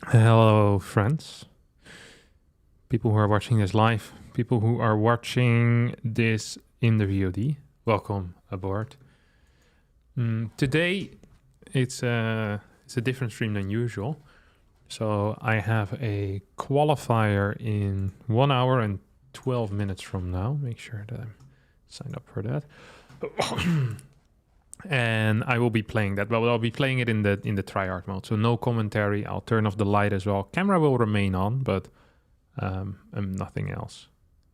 Hello, friends. People who are watching this live, people who are watching this in the VOD, welcome aboard. Today, it's a different stream than usual. So I have a qualifier in 1 hour and 12 minutes from now. Make sure that I'm signed up for that. And I will be playing that, but I'll be playing it in the tryhard mode. So no commentary. I'll turn off the light as well. Camera will remain on, but nothing else.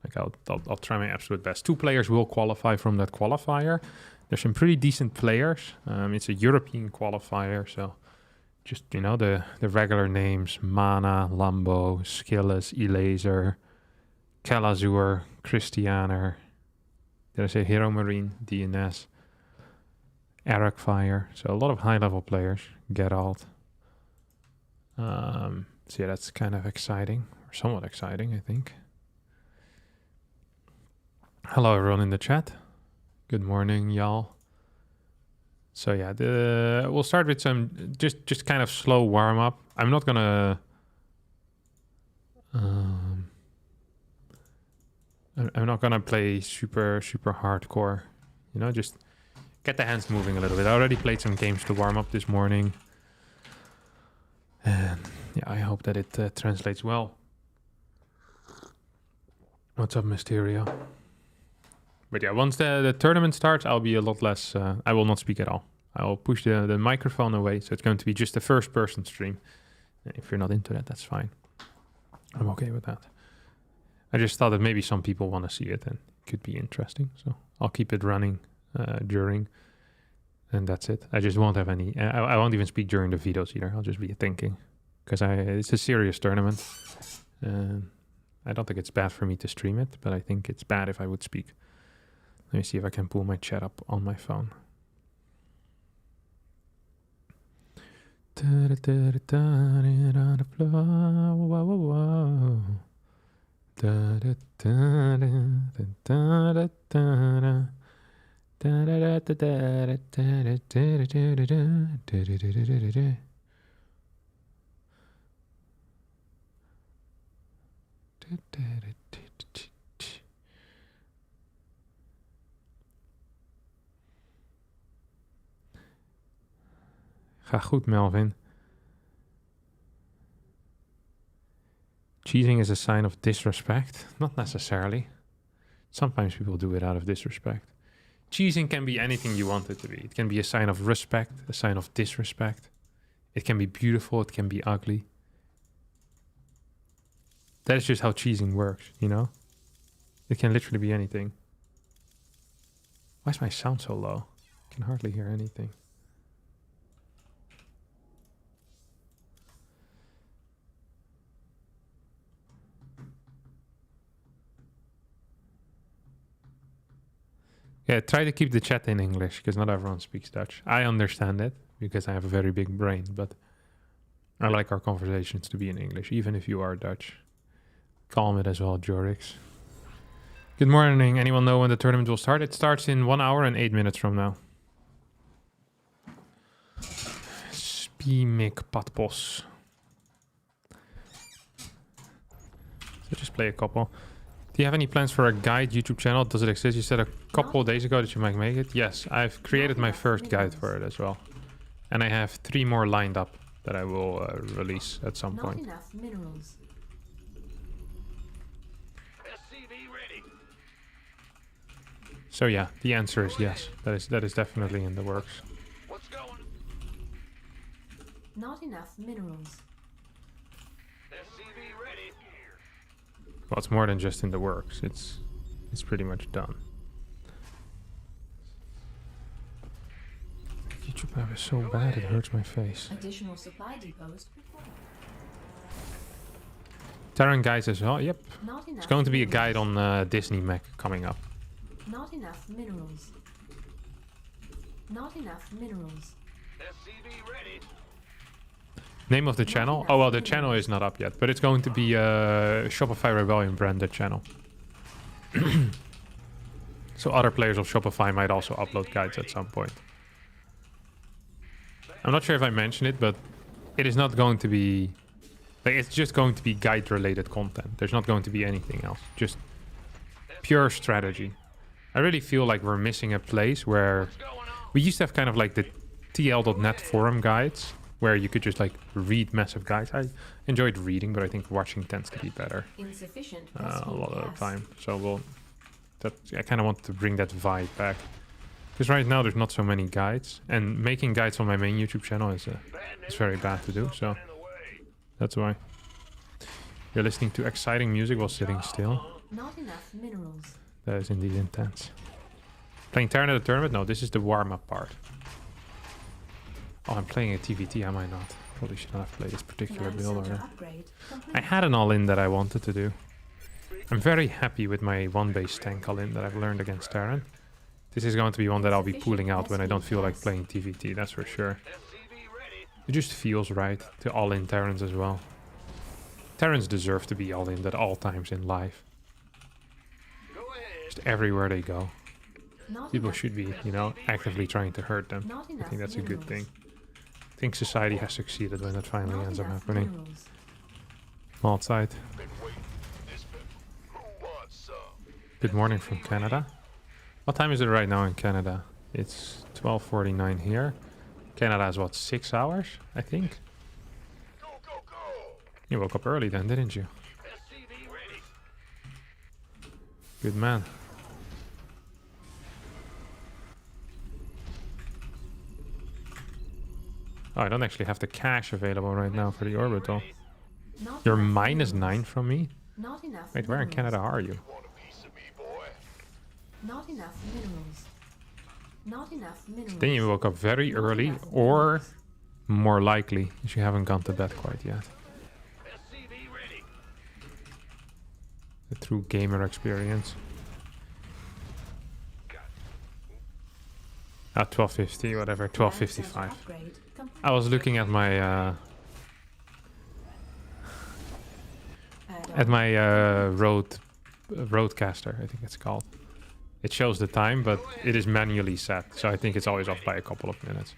Like I'll try my absolute best. 2 players will qualify from that qualifier. There's some pretty decent players. It's a European qualifier, so just the regular names: Mana, Lambo, Skilles, Elaser, Calazur, Christianer. Did I say Hero Marine, DNS? Eric Fire, so a lot of high-level players. Geralt. So yeah, that's kind of exciting, or somewhat exciting, I think. Hello, everyone in the chat. Good morning, y'all. So yeah, we'll start with some just kind of slow warm-up. I'm not gonna. I'm not gonna play super hardcore. Just get the hands moving a little bit. I already played some games to warm up this morning. And yeah, I hope that it translates well. What's up, Mysterio? But yeah, once the tournament starts, I'll be a lot less... I will not speak at all. I will push the microphone away, so it's going to be just a first-person stream. If you're not into that, that's fine. I'm okay with that. I just thought that maybe some people want to see it, and it could be interesting. So I'll keep it running during, and that's it. I just won't have any... I won't even speak during the videos either. I'll just be thinking, because it's a serious tournament. I don't think it's bad for me to stream it, but I think it's bad if I would speak. Let me see if I can pull my chat up on my phone. Ga goed, Melvin. Cheating is a sign of disrespect? Not necessarily. Sometimes people do it out of disrespect. Cheating can be anything you want it to be. It can be a sign of respect, a sign of disrespect. It can be beautiful, it can be ugly. That is just how cheating works, It can literally be anything. Why is my sound so low? I can hardly hear anything. Yeah, try to keep the chat in English, because not everyone speaks Dutch. I understand it, because I have a very big brain, but I like our conversations to be in English, even if you are Dutch. Calm it as well, Jorix. Good morning. Anyone know when the tournament will start? It starts in 1 hour and 8 minutes from now. Spiemik Patpos. So just play a couple. Do you have any plans for a guide YouTube channel? Does it exist? You said a couple of days ago that you might make it. Yes, I've created my first guide for it as well. And I have 3 more lined up that I will release at some point. Not enough minerals. So yeah, the answer is yes. That is definitely in the works. Not enough minerals. Well, it's more than just in the works. It's pretty much done. YouTube app is so bad it hurts my face. Additional supply depots before. Terran guides as well. Yep. Not enough It's going to be a minerals. guide on Disney Mech coming up. Not enough minerals. Not enough minerals. Name of the channel? Oh, well, the channel is not up yet, but it's going to be a Shopify Rebellion branded channel. So other players of Shopify might also upload guides at some point. I'm not sure if I mentioned it, but it is not going to be Like, it's just going to be guide-related content. There's not going to be anything else. Just pure strategy. I really feel like we're missing a place where we used to have kind of like the TL.net forum guides where you could just like read massive guides. I enjoyed reading, but I think watching tends to be better Insufficient a lot of the gas. time. So I kind of want to bring that vibe back. Because right now there's not so many guides, and making guides on my main YouTube channel is very bad to do. So that's why. You're listening to exciting music while sitting still. Not enough minerals. That is indeed intense. Playing Terran at the tournament? No, this is the warm-up part. Oh, I'm playing a TVT, am I not? Probably should not have played this particular Command build. center Or upgrade complete. I had an all-in that I wanted to do. I'm very happy with my one-base tank all-in that I've learned against Terran. This is going to be one that I'll be pulling out when I don't feel like playing TVT, that's for sure. It just feels right to all-in Terrans as well. Terrans deserve to be all-in at all times in life. Just everywhere they go. Not People enough should be, you know, actively trying to hurt them. Not I enough think that's a good minerals. thing. I think society has succeeded when that finally Not ends up enough happening. minerals. Outside. Good morning from Canada. What time is it right now in Canada? It's 12:49 here. Canada has what, 6 hours, I think? You woke up early then, didn't you? Good man. Oh, I don't actually have the cash available right now for the orbital. Not You're enough -9 minerals. from me? Not enough Wait, where in minerals. Canada are you? Not enough minerals. Not enough minerals. Then you woke up very Not early, enough or minerals. more likely, if you haven't gone to bed quite yet. The true gamer experience. At 12:50, whatever, 12:55. Upgrade complete. I was looking at my roadcaster, I think it's called. It shows the time, but it is manually set, so I think it's always off by a couple of minutes.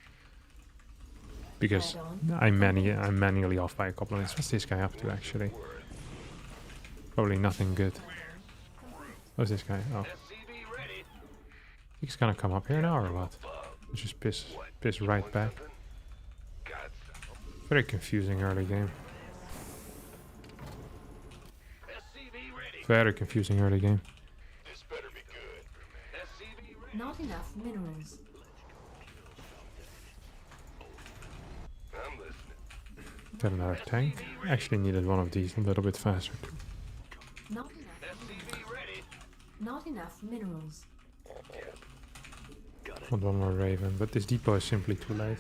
Because I'm manually off by a couple of minutes. What's this guy up to, actually? Probably nothing good. What's this guy? Oh. He's gonna come up here now, or what? Just piss right back. Very confusing early game. Very confusing early game. Not enough minerals. Got another tank. Actually needed one of these a little bit faster too. Not enough minerals. Not enough minerals. Want one more Raven, but this depot is simply too late.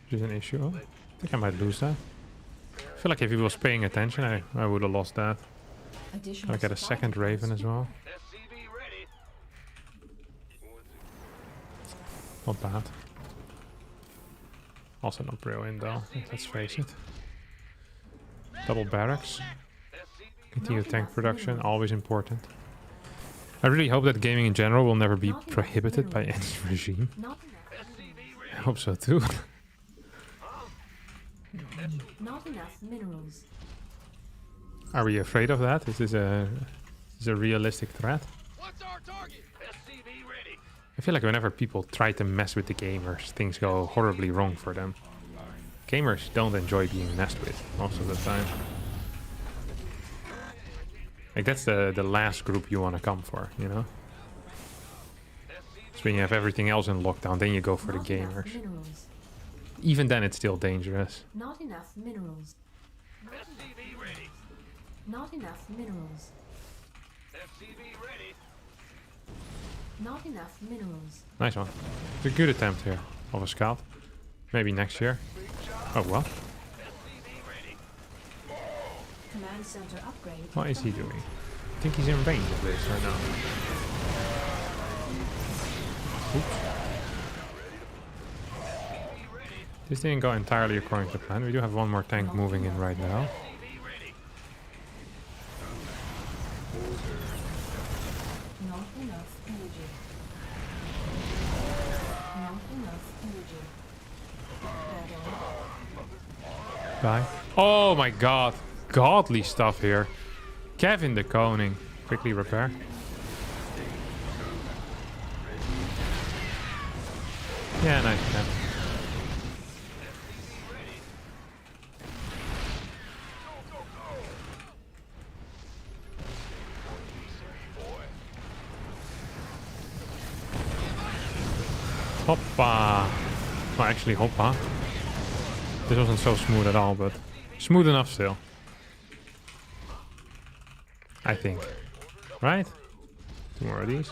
Which is an issue. Oh, I think I might lose that. I feel like if he was paying attention, I would have lost that. Additional Can I get a supply second depots Raven as well? Not bad. Also not brilliant though, let's face it. Double barracks. Continue Not tank enough production, minerals. always important. I really hope that gaming in general will never be Not enough prohibited by any minerals. regime. Not enough minerals. I hope so too. Not enough minerals. Are we afraid of that? Is this a realistic threat? What's our target? SCV ready. I feel like whenever people try to mess with the gamers, things go horribly wrong for them. Gamers don't enjoy being messed with most of the time. Like that's the last group you want to come for, you know? So when you have everything else in lockdown, then you go for the Not enough gamers. minerals. Even then it's still dangerous. Not enough minerals. SCV ready. Not enough minerals. SCV ready. Not enough minerals. Nice one. It's a good attempt here of a scout. Maybe next year. Oh well. SCV ready. Command center upgrade. What is he doing? I think he's in range of this or no? Oops. This didn't go entirely according to plan. We do have one more tank moving in right now. SCV ready. Not enough energy. Not enough energy. Add-on. Bye. Oh my god. Godly stuff here. Kevin the Koning. Quickly repair. Yeah, nice. Yeah. Hoppa. Well, actually, hoppa. This wasn't so smooth at all, but smooth enough still. I think. Right? Two more of these.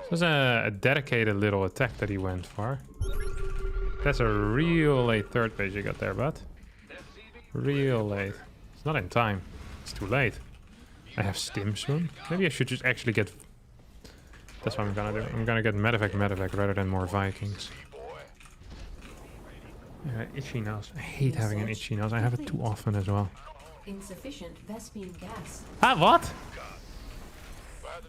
This was a dedicated little attack that he went for. That's a real late third page you got there, bud. Real late. It's not in time. It's too late. I have stim soon. Maybe I should just actually get... That's what I'm gonna do. I'm gonna get medevac rather than more Vikings. Itchy nose. I hate having an itchy nose. I have it too often as well. Insufficient Vespine gas. Ah, what? I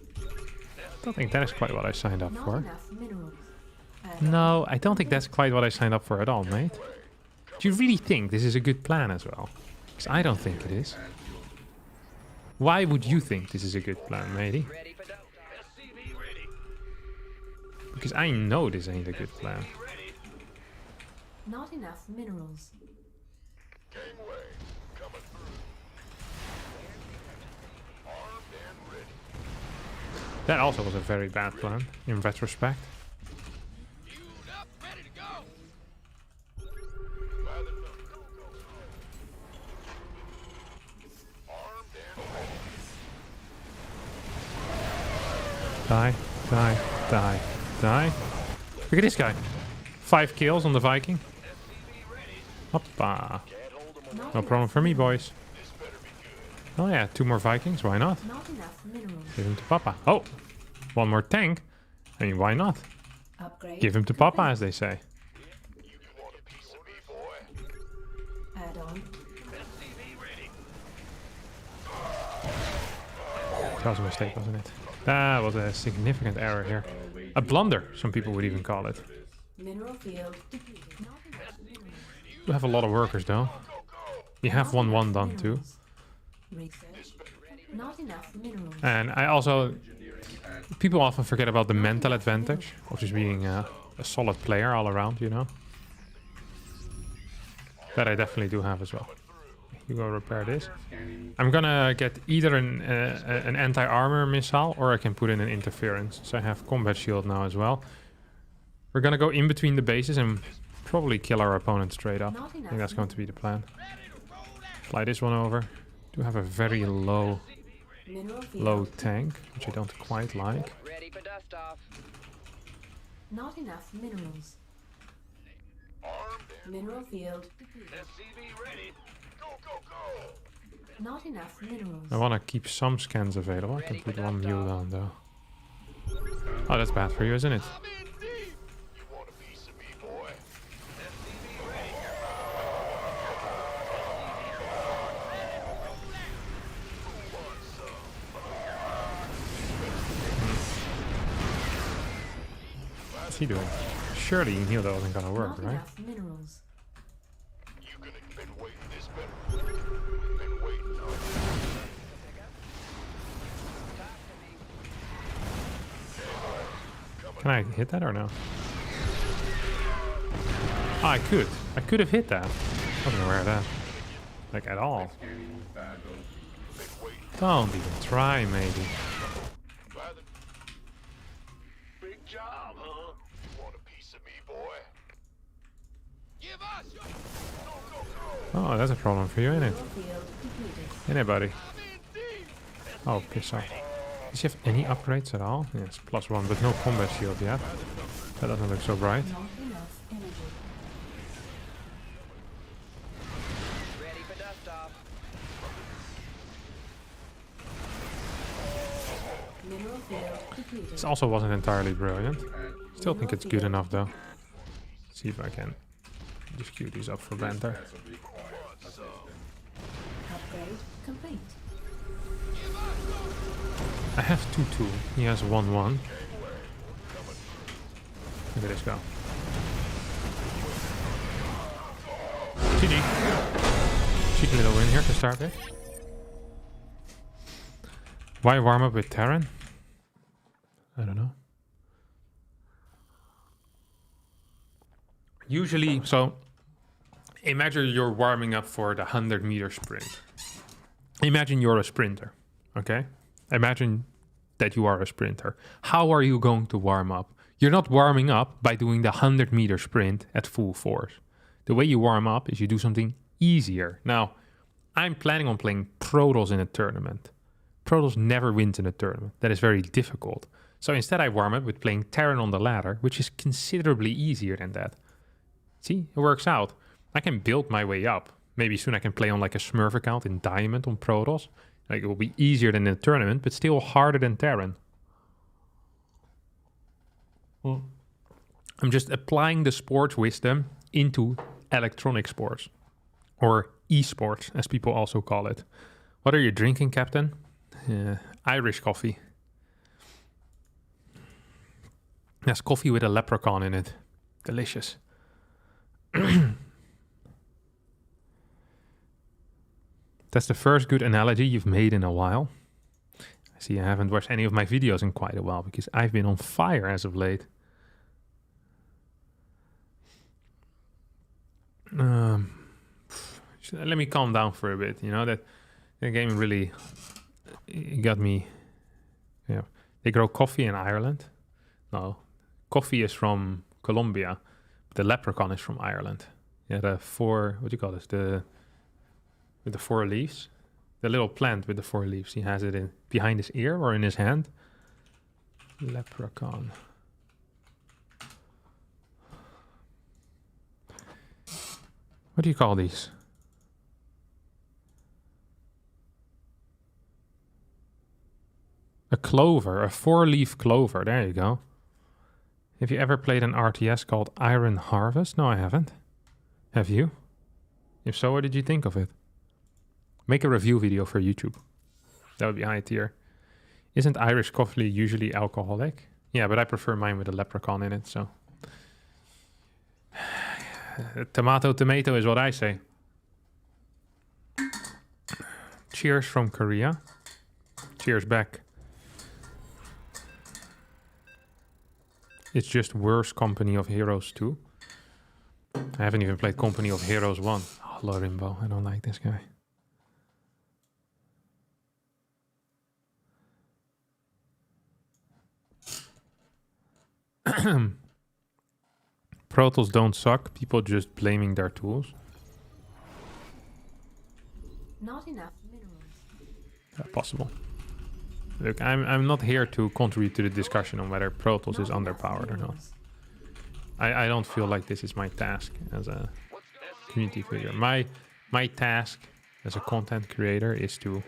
don't think that is quite what I signed up Not for. enough minerals. No, I don't think that's quite what I signed up for at all, mate. Do you really think this is a good plan as well? Because I don't think it is. Why would you think this is a good plan, matey? Because I know this ain't a good plan. Not enough minerals. That also was a very bad plan, in retrospect. Die, die, die, die. Look at this guy. 5 kills on the Viking. Hoppa. No problem for me, boys. Oh yeah, 2 more Vikings, why not? Not enough minerals. Give him to Papa. Oh, 1 more tank. I mean, why not? Upgrade. Give him to Papa, as they say. Add on. That was a mistake, wasn't it? That was a significant error here. A blunder, some people would even call it. Mineral field depleted. Not enough minerals. You have a lot of workers, though. You have 1-1 done, too. Research. Not enough minerals. And I also... People often forget about the mental advantage of just being a solid player all around, you know? That I definitely do have as well. You go repair this. I'm gonna get either an anti-armor missile or I can put in an interference. So I have combat shield now as well. We're gonna go in between the bases and probably kill our opponent straight up. I think that's going to be the plan. Fly this one over. Do have a very low tank, which I don't quite like. Ready for dust off. Not enough minerals. Mineral field depleted. SCV ready. Go, go, go. Not enough minerals. I want to keep some scans available. I can put 1 mule down though. Oh, that's bad for you, isn't it? You want a piece of me, boy? SCV ready. What's he doing? Surely you knew that wasn't gonna work, Not right? enough minerals. You could have been waiting this better. Been waiting. Can I hit that or no? Oh, I could. I could have hit that. I wasn't aware of that. Like, at all. Don't even try, maybe. Big job, huh? You want a piece of me, boy? Give us your... Go, go, go. Oh, that's a problem for you, isn't it? Mineral field depleted. Anybody? Oh, piss off. Does he have any upgrades at all? Yes, +1, but no combat shield yet. That doesn't look so bright. Not enough energy. Ready for dust off. Mineral field depleted. This also wasn't entirely brilliant. Still think it's good enough though. See if I can just queue these up for banter. Upgrade complete. I have 2-2. He has 1-1. Look at this go. GG. Cheeky little win here to start with. Why warm up with Terran? I don't know. Usually, so imagine you're warming up for the 100-meter sprint. Imagine you're a sprinter, okay? Imagine that you are a sprinter. How are you going to warm up? You're not warming up by doing the 100-meter sprint at full force. The way you warm up is you do something easier. Now, I'm planning on playing Protoss in a tournament. Protoss never wins in a tournament. That is very difficult. So instead I warm up with playing Terran on the ladder, which is considerably easier than that. See, it works out. I can build my way up. Maybe soon I can play on like a Smurf account in Diamond on Protoss. Like it will be easier than in a tournament, but still harder than Terran. Well, I'm just applying the sports wisdom into electronic sports. Or esports, as people also call it. What are you drinking, Captain? Irish coffee. There's coffee with a leprechaun in it. Delicious. That's the first good analogy you've made in a while. I see I haven't watched any of my videos in quite a while because I've been on fire as of late. Let me calm down for a bit. You know, that game really got me. Yeah, they grow coffee in Ireland. No, coffee is from Colombia. The leprechaun is from Ireland. Yeah, the four, what do you call this? With the 4 leaves. The little plant with the 4 leaves. He has it in behind his ear or in his hand. Leprechaun. What do you call these? A clover, a 4-leaf clover. There you go. Have you ever played an RTS called Iron Harvest? No, I haven't. Have you? If so, what did you think of it? Make a review video for YouTube. That would be high tier. Isn't Irish coffee usually alcoholic? Yeah, but I prefer mine with a leprechaun in it, so. Tomato, tomato is what I say. Cheers from Korea. Cheers back. It's just worse Company of Heroes 2. I haven't even played Company of Heroes 1. Oh, Lorimbo, I don't like this guy. Protoss don't suck, people just blaming their tools. Not enough minerals. Possible. Look, I'm not here to contribute to the discussion on whether Protoss is underpowered or not. I don't feel like this is my task as a community figure. My task as a content creator is to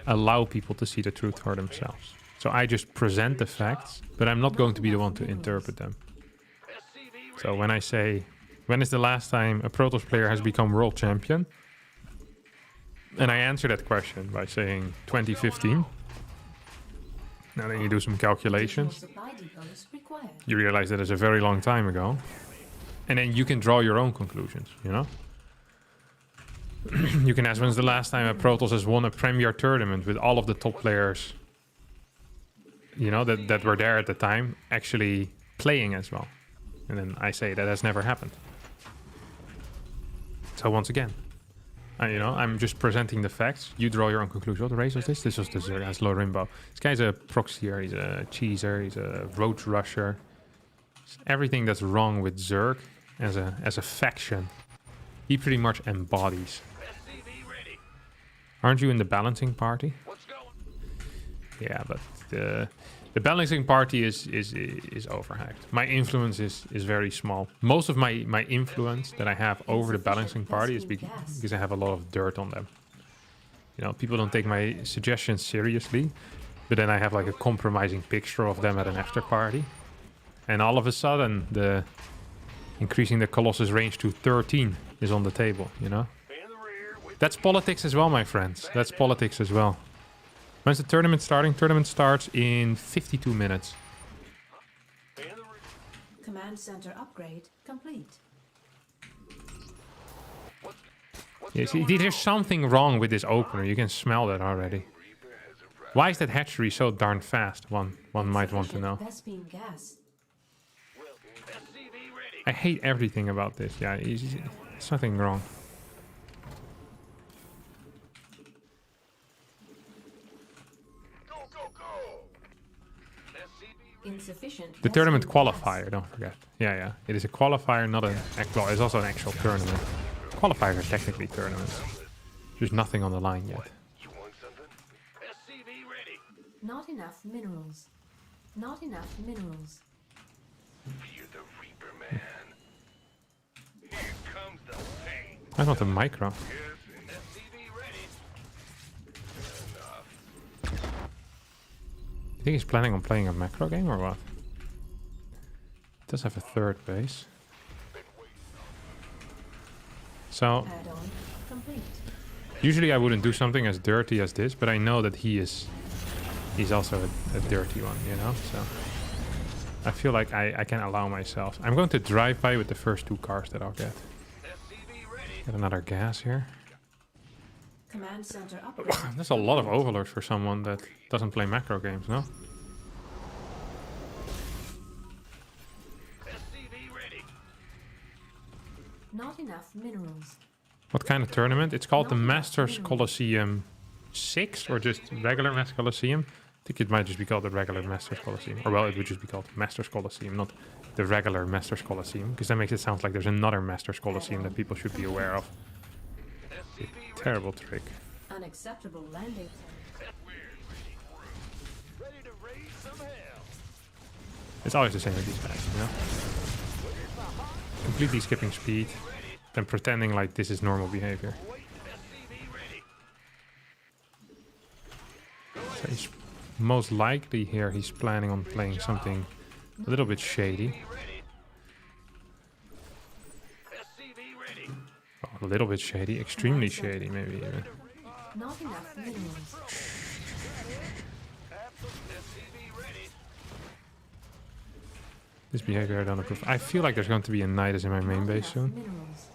allow people to see the truth for themselves. So I just present the facts, but I'm not going to be the one to interpret them. So when I say, when is the last time a Protoss player has become world champion? And I answer that question by saying 2015. Now then you do some calculations. You realize that is a very long time ago. And then you can draw your own conclusions, you know? You can ask when's the last time a Protoss has won a premier tournament with all of the top players, you know, that were there at the time, actually playing as well. And then I say that has never happened. So once again, I'm just presenting the facts. You draw your own conclusion. What race was this? This was the Zerg. That's Lorimbo. This guy's a proxier. He's a cheeser. He's a roach rusher. It's everything that's wrong with Zerg as a faction, he pretty much embodies. Aren't you in the balancing party? Yeah, but the balancing party is overhyped. My influence is very small. Most of my influence that I have over the balancing party is because I have a lot of dirt on them. You know, people don't take my suggestions seriously, but then I have like a compromising picture of them at an after party. And all of a sudden, the increasing the Colossus range to 13 is on the table, you know? That's politics as well, my friends. That's politics as well. When's the tournament starting? Tournament starts in 52 minutes. Command center upgrade complete. You see, there's something wrong with this opener. You can smell that already. Why is that hatchery so darn fast? One might want to know. Vespine gas. SCV ready. I hate everything about this. Yeah, there's something wrong. Go, go, go. SCV Insufficient. The tournament Vespine gas. qualifier, don't forget. Yeah. It is a qualifier, not an... Well, it's also an actual tournament. Qualifiers are technically tournaments. There's nothing on the line yet. You want something? SCV ready. Not enough minerals. Not enough minerals. Fear the Reaper, man. Here comes the pain. I want a micro. SCV ready. You think he's planning on playing a macro game or what? It does have a third base. So, Add-on complete. usually I wouldn't do something as dirty as this, but I know that he's also a dirty one, you know? So, I feel like I can allow myself. I'm going to drive by with the first 2 cars that I'll get. SCV ready. Get another gas here. Command center upgrade. There's a lot of overlords for someone that doesn't play macro games, no? SCV ready. Not enough minerals. What kind of tournament? It's called the Not enough Masters minerals. Colosseum 6 or just regular Masters Colosseum. I think it might just be called the regular Masters Colosseum. Or well, it would just be called Masters Colosseum, not the regular Masters Colosseum. Because that makes it sound like there's another Masters Colosseum that people should be aware of. SCV Terrible trick. Unacceptable landing. ready to raise some hell. It's always the same with these guys, you know? Completely skipping speed. Then pretending like this is normal behavior. SCV ready. So he's most likely here he's planning on playing something a little bit shady. Ready. SCV ready. Well, a little bit shady, extremely shady maybe even. Not enough minerals. SCV ready. This behavior I don't approve. I feel like there's going to be a Nidus in my main Not base enough soon. minerals.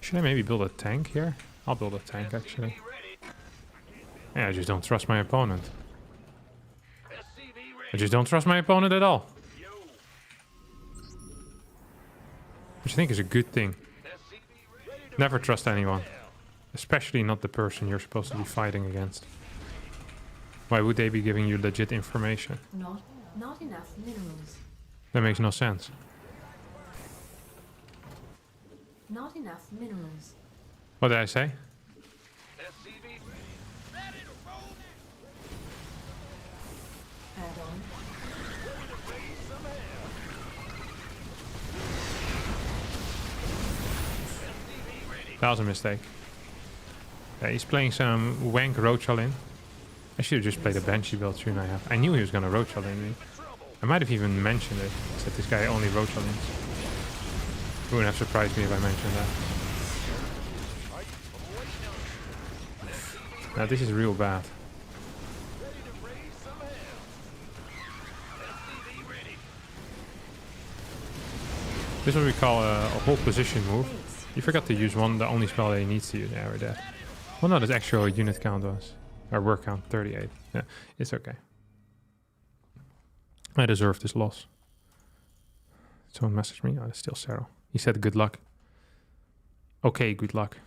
Should I maybe build a tank here? I'll build a tank actually. Ready. Yeah, I just don't trust my opponent. SCV I ready. just don't trust my opponent at all. Yo. Which I think is a good thing. SCV ready. Never trust anyone. Especially not the person you're supposed to be fighting against. Why would they be giving you legit information? Not enough minerals. That makes no sense. Not enough minerals. What did I say? SCV ready. Ready to roll. Add-on. That was a mistake. Yeah, he's playing some wank Roachalin. I should have just played a Banshee build, shouldn't I have? I knew he was gonna Roachalin me. I might have even mentioned it. Said this guy only Roachalins. It wouldn't have surprised me if I mentioned that. Now this is real bad. This is what we call a whole position move. You forgot to use the only spell that he needs to use. Yeah, we're dead. Well, no, his actual unit count was. Or word count, 38. Yeah, it's okay. I deserve this loss. Someone messaged me. Oh, it's still Cyril. He said good luck. Okay, good luck.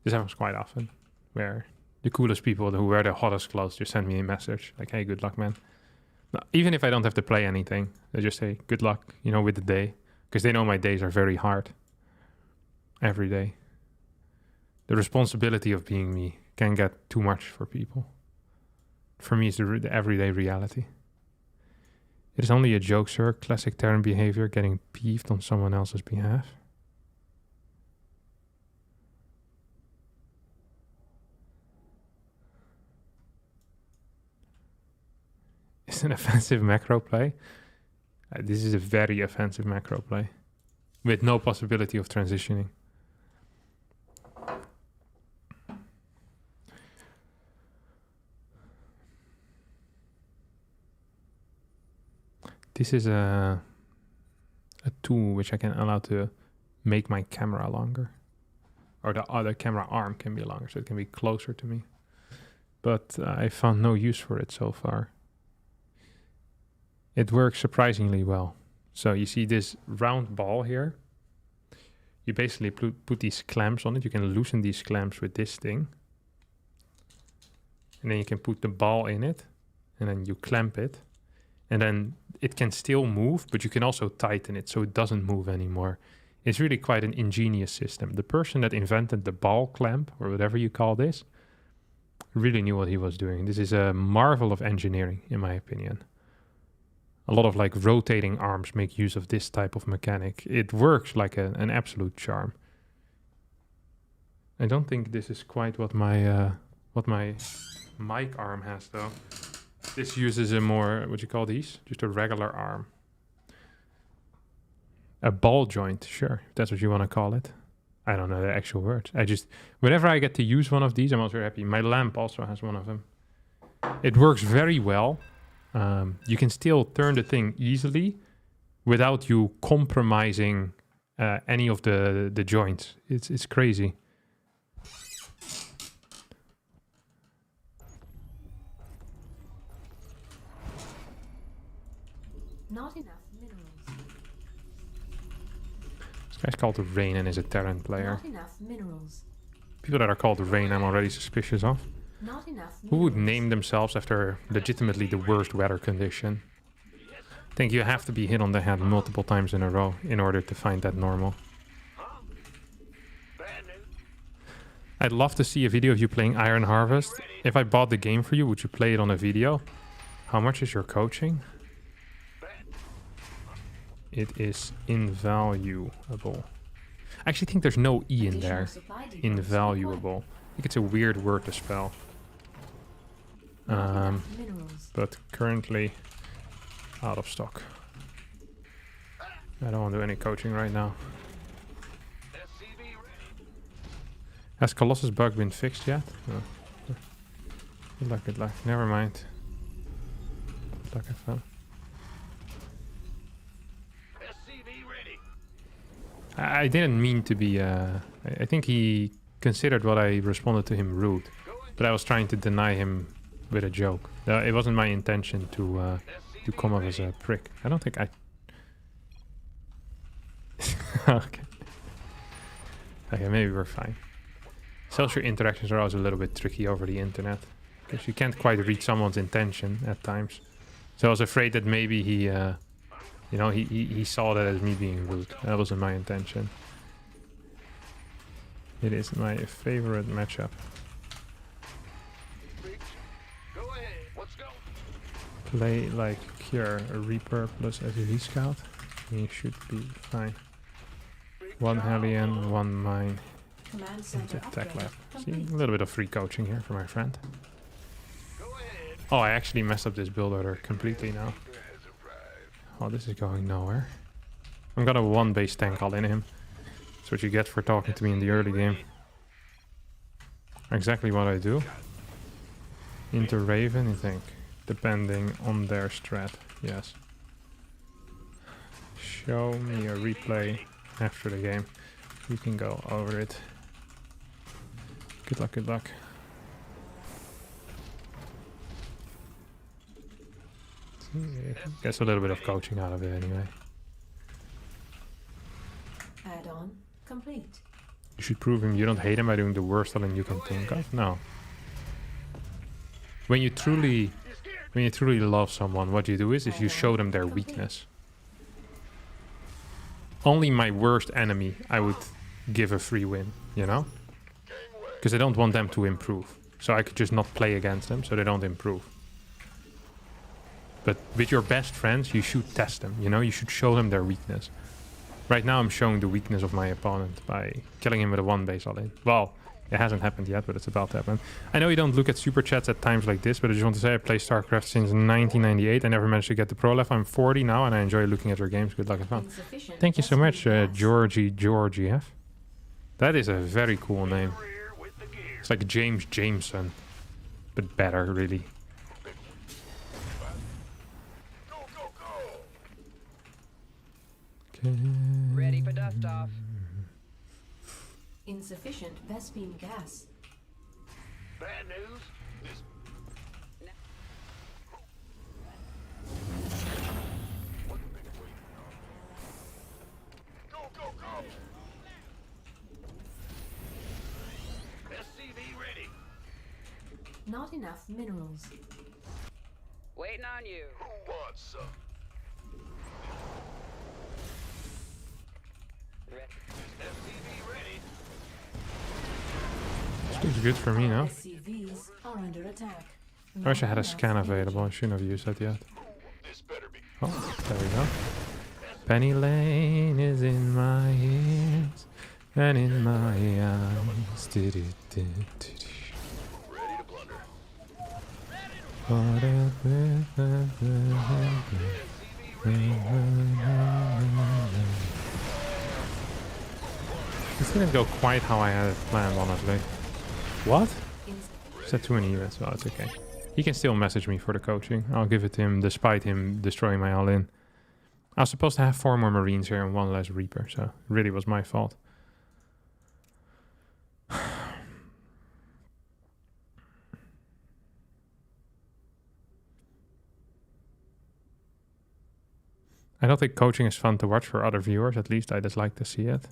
This happens quite often. Where the coolest people who wear the hottest clothes just send me a message. Like, hey, good luck, man. No, even if I don't have to play anything, they just say good luck, you know, with the day. Because they know my days are very hard. Every day. The responsibility of being me can get too much for people. For me, it's the everyday reality. It is only a joke, sir. Classic Terran behavior, getting peeved on someone else's behalf. It's an offensive macro play. This is a very offensive macro play. With no possibility of transitioning. This is a tool which I can allow to make my camera longer. Or the other camera arm can be longer, so it can be closer to me. But I found no use for it so far. It works surprisingly well. So you see this round ball here. You basically put these clamps on it. You can loosen these clamps with this thing. And then you can put the ball in it. And then you clamp it. And then it can still move, but you can also tighten it so it doesn't move anymore. It's really quite an ingenious system. The person that invented the ball clamp, or whatever you call this, really knew what he was doing. This is a marvel of engineering, in my opinion. A lot of like rotating arms make use of this type of mechanic. It works like an absolute charm. I don't think this is quite what my mic arm has though. This uses a more, what you call these? Just a regular arm. A ball joint, sure, if that's what you want to call it. I don't know the actual words. Whenever I get to use one of these, I'm also happy. My lamp also has one of them. It works very well. You can still turn the thing easily without you compromising any of the joints. It's crazy. Not enough minerals. This guy's called Rain and is a Terran player. Not enough minerals. People that are called Rain, I'm already suspicious of. Not enough minerals. Who would name themselves after legitimately the worst weather condition? I think you have to be hit on the head multiple times in a row in order to find that normal. I'd love to see a video of you playing Iron Harvest. If I bought the game for you, would you play it on a video? How much is your coaching? It is invaluable. I actually think there's no E in there. Invaluable. I think it's a weird word to spell. But currently out of stock. I don't want to do any coaching right now. Has Colossus bug been fixed yet? No. Good luck, good luck. Never mind. Good luck, have fun. I didn't mean to be, I think he considered what I responded to him rude, but I was trying to deny him with a joke. It wasn't my intention to come off as a prick. I don't think I... Okay. Okay, maybe we're fine. Social interactions are always a little bit tricky over the internet, because you can't quite read someone's intention at times. So I was afraid that maybe he... you know, he saw that as me being rude. That wasn't my intention. It is my favorite matchup. Go ahead. Let's go. Play like Cure, a Reaper plus SUV Scout. He should be fine. One Hellion, one Mine. Command center Tech lab. upgrade See, complete. a little bit of free coaching here for my friend. Go ahead. Oh, I actually messed up this build order completely now. Oh, this is going nowhere. I'm gonna one base tank all in him. That's what you get for talking to me in the early game. Exactly what I do. Into Raven, I think. Depending on their strat, yes. Show me a replay after the game. We can go over it. Good luck, good luck. Gets a little bit of coaching out of it anyway. Add-on complete. You should prove him you don't hate him by doing the worst villain you can think of. No. When you truly love someone, what you do is you show them their weakness. Only my worst enemy I would give a free win, you know? Because I don't want them to improve. So I could just not play against them so they don't improve. But with your best friends, you should test them, you know? You should show them their weakness. Right now I'm showing the weakness of my opponent by killing him with a one base all-in. Well, it hasn't happened yet, but it's about to happen. I know you don't look at super chats at times like this, but I just want to say I play StarCraft since 1998. I never managed to get the pro level. I'm 40 now, and I enjoy looking at your games. Good luck and fun. Insufficient Thank you so much, SUV gas. Georgiev. That is a very cool name. It's like James Jameson, but better, really. Go, go, go. Okay. Ready for dust off. Insufficient Vespine gas. Bad news? This. What the big wait? Go, go, go! SCV ready. Not enough minerals. Waiting on you. Who wants some? SCV ready. This looks good for me now. SCVs are under attack. I wish I had a Not scan enough available. I energy. shouldn't have used that yet. This better be. Oh, there we go. Penny Lane is in my ears and in my eyes. Ready to blunder. This didn't go quite how I had it planned, honestly. What? Ins- Said too many events. Well, it's okay. He can still message me for the coaching. I'll give it to him despite him destroying my all-in. I was supposed to have 4 more Marines here and 1 less Reaper, so it really was my fault. I don't think coaching is fun to watch for other viewers. At least I just like to see it.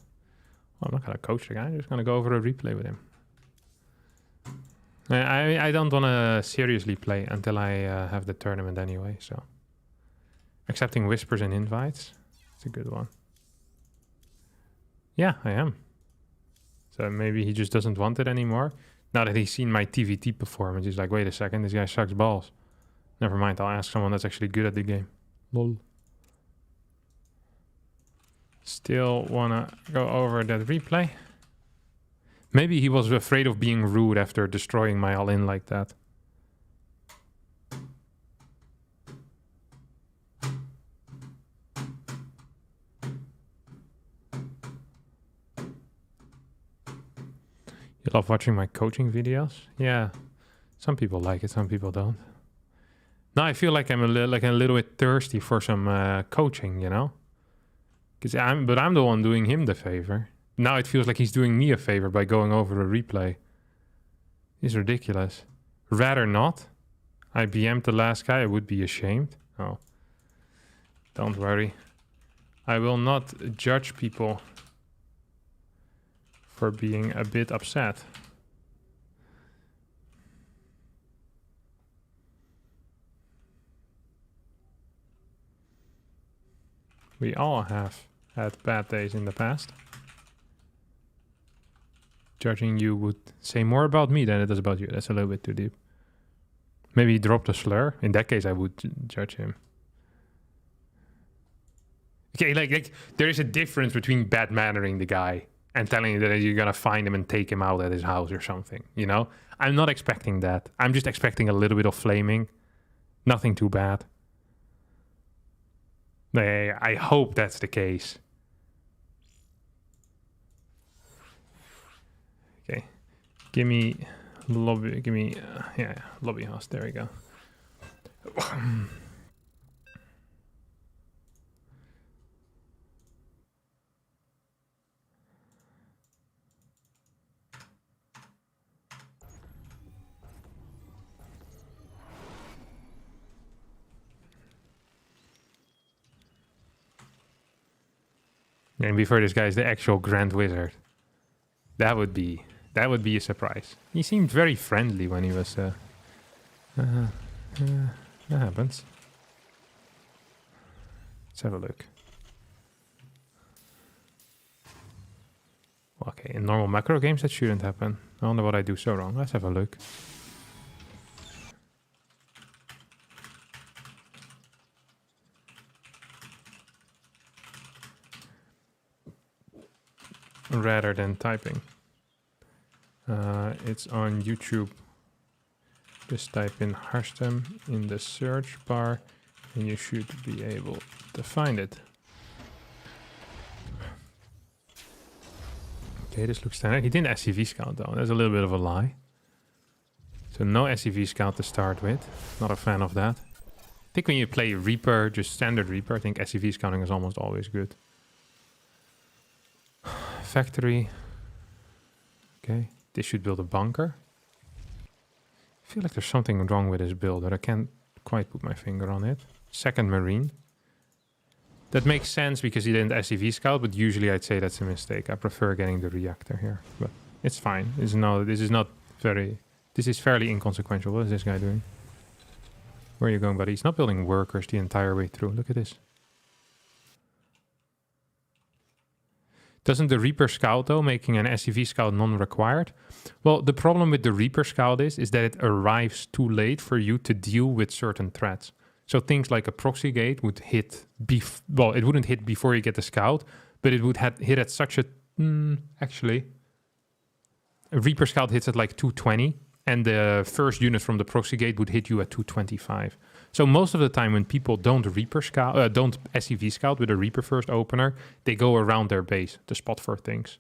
Well, I'm not going to coach the guy. I'm just going to go over a replay with him. I don't want to seriously play until I have the tournament anyway, so. Accepting whispers and invites. It's a good one. Yeah, I am. So maybe he just doesn't want it anymore. Now that he's seen my TVT performance, he's like, wait a second, this guy sucks balls. Never mind, I'll ask someone that's actually good at the game. Lol. Still wanna go over that replay. Maybe he was afraid of being rude after destroying my all-in like that. You love watching my coaching videos? Yeah. Some people like it, some people don't. Now I feel like I'm a little bit thirsty for some coaching, you know? But I'm the one doing him the favor. Now it feels like he's doing me a favor by going over a replay. It's ridiculous. Rather not. I BM'd the last guy, I would be ashamed. Oh. Don't worry. I will not judge people for being a bit upset. We all have had bad days in the past. Judging you would say more about me than it does about you. That's a little bit too deep. Maybe he dropped a slur. In that case, I would judge him. Okay, like there is a difference between bad-mannering the guy and telling you that you're gonna find him and take him out at his house or something, you know? I'm not expecting that. I'm just expecting a little bit of flaming. Nothing too bad. I hope that's the case. Okay. Give me lobby, lobby host. There we go. And before this guy is the actual Grand Wizard. That would be a surprise. He seemed very friendly when he was that happens. Let's have a look. Okay, in normal macro games that shouldn't happen. I wonder what I do so wrong. Let's have a look. Rather than typing. It's on YouTube. Just type in Harstem in the search bar and you should be able to find it. Okay, this looks standard. He didn't SCV scout though. That's a little bit of a lie. So no SCV scout to start with. Not a fan of that. I think when you play Reaper, just standard Reaper, I think SCV scouting is almost always good. Factory. Okay, this should build a bunker. I feel like there's something wrong with this build, but I can't quite put my finger on it. Second Marine. That makes sense because he didn't SCV scout, but usually I'd say that's a mistake. I prefer getting the reactor here, but it's fine. This is fairly inconsequential. What is this guy doing? Where are you going, buddy? He's not building workers the entire way through. Look at this. Doesn't the Reaper Scout, though, making an SCV Scout non-required? Well, the problem with the Reaper Scout is that it arrives too late for you to deal with certain threats. So things like a proxy gate would hit... well, it wouldn't hit before you get the Scout, but it would hit at such a... actually... A Reaper Scout hits at like 220, and the first unit from the proxy gate would hit you at 225. So most of the time when people don't don't SCV scout with a Reaper first opener, they go around their base to spot for things.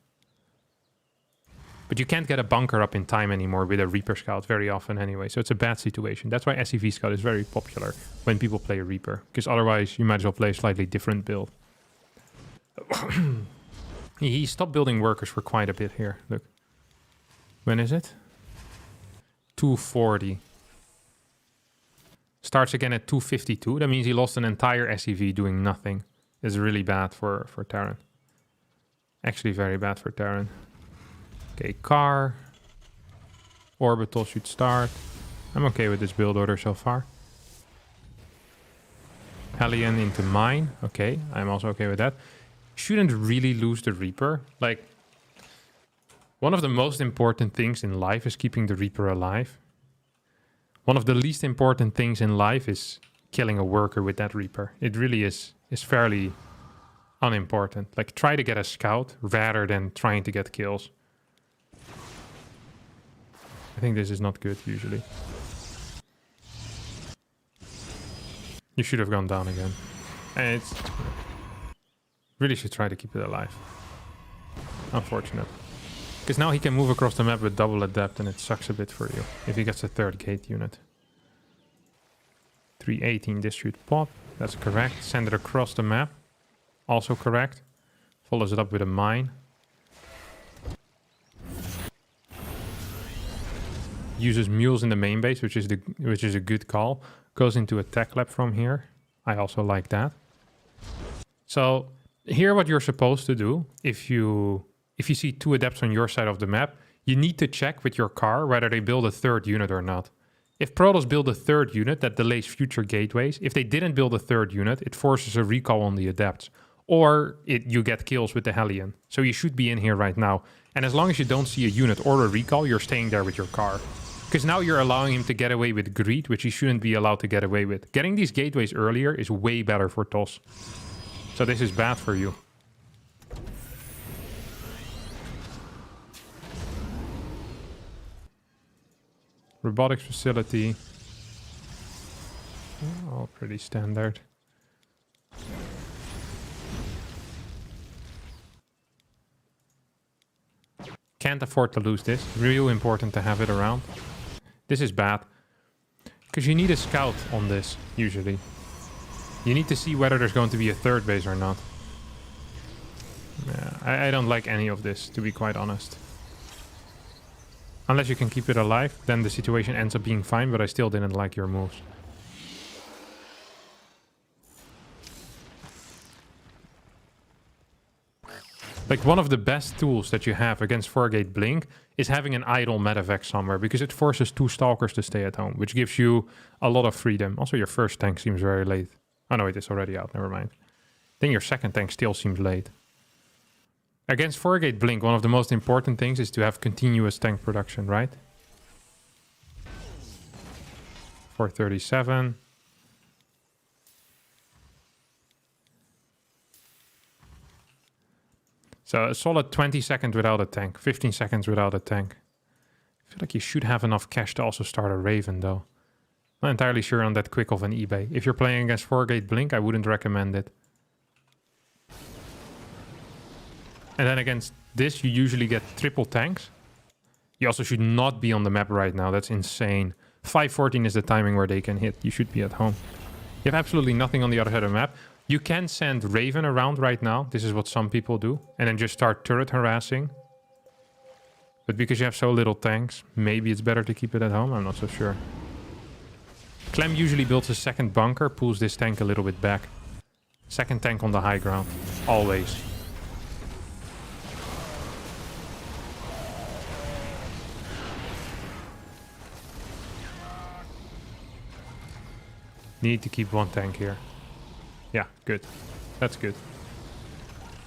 But you can't get a bunker up in time anymore with a Reaper Scout very often anyway, so it's a bad situation. That's why SCV Scout is very popular when people play a Reaper, because otherwise you might as well play a slightly different build. He stopped building workers for quite a bit here, look. When is it? 240. Starts again at 252. That means he lost an entire SCV doing nothing. It's really bad for Terran. Actually very bad for Terran. Okay, car. Orbital should start. I'm okay with this build order so far. Hellion into mine. Okay, I'm also okay with that. Shouldn't really lose the Reaper. Like, one of the most important things in life is keeping the Reaper alive. One of the least important things in life is killing a worker with that Reaper. It really is fairly unimportant. Like, try to get a scout rather than trying to get kills. I think this is not good usually. You should have gone down again. And it's... really should try to keep it alive. Unfortunate. Because now he can move across the map with double adept and it sucks a bit for you if he gets a third gate unit. 318, this should pop. That's correct. Send it across the map. Also correct. Follows it up with a mine. Uses mules in the main base, which is a good call. Goes into a tech lab from here. I also like that. So here what you're supposed to do, if you see two adepts on your side of the map, you need to check with your car whether they build a third unit or not. If Protoss build a third unit, that delays future gateways. If they didn't build a third unit, it forces a recall on the adepts. Or you get kills with the Hellion. So you should be in here right now. And as long as you don't see a unit or a recall, you're staying there with your car. Because now you're allowing him to get away with greed, which he shouldn't be allowed to get away with. Getting these gateways earlier is way better for TOS. So this is bad for you. Robotics facility. All pretty standard. Can't afford to lose this. Real important to have it around. This is bad. Because you need a scout on this, usually. You need to see whether there's going to be a third base or not. Yeah, I don't like any of this, to be quite honest. Unless you can keep it alive, then the situation ends up being fine, but I still didn't like your moves. Like, one of the best tools that you have against 4-gate blink is having an idle medevac somewhere, because it forces 2 stalkers to stay at home, which gives you a lot of freedom. Also, your first tank seems very late. Oh no, it is already out, never mind. Then your second tank still seems late. Against 4-gate blink, one of the most important things is to have continuous tank production, right? 437. So a solid 20 seconds without a tank, 15 seconds without a tank. I feel like you should have enough cash to also start a Raven, though. Not entirely sure on that quick of an eBay. If you're playing against 4-gate blink, I wouldn't recommend it. And then against this, you usually get triple tanks. You also should not be on the map right now. That's insane. 5:14 is the timing where they can hit. You should be at home. You have absolutely nothing on the other side of the map. You can send Raven around right now. This is what some people do. And then just start turret harassing. But because you have so little tanks, maybe it's better to keep it at home. I'm not so sure. Clem usually builds a second bunker, pulls this tank a little bit back. Second tank on the high ground. Always. Need to keep one tank here. Yeah, good. That's good.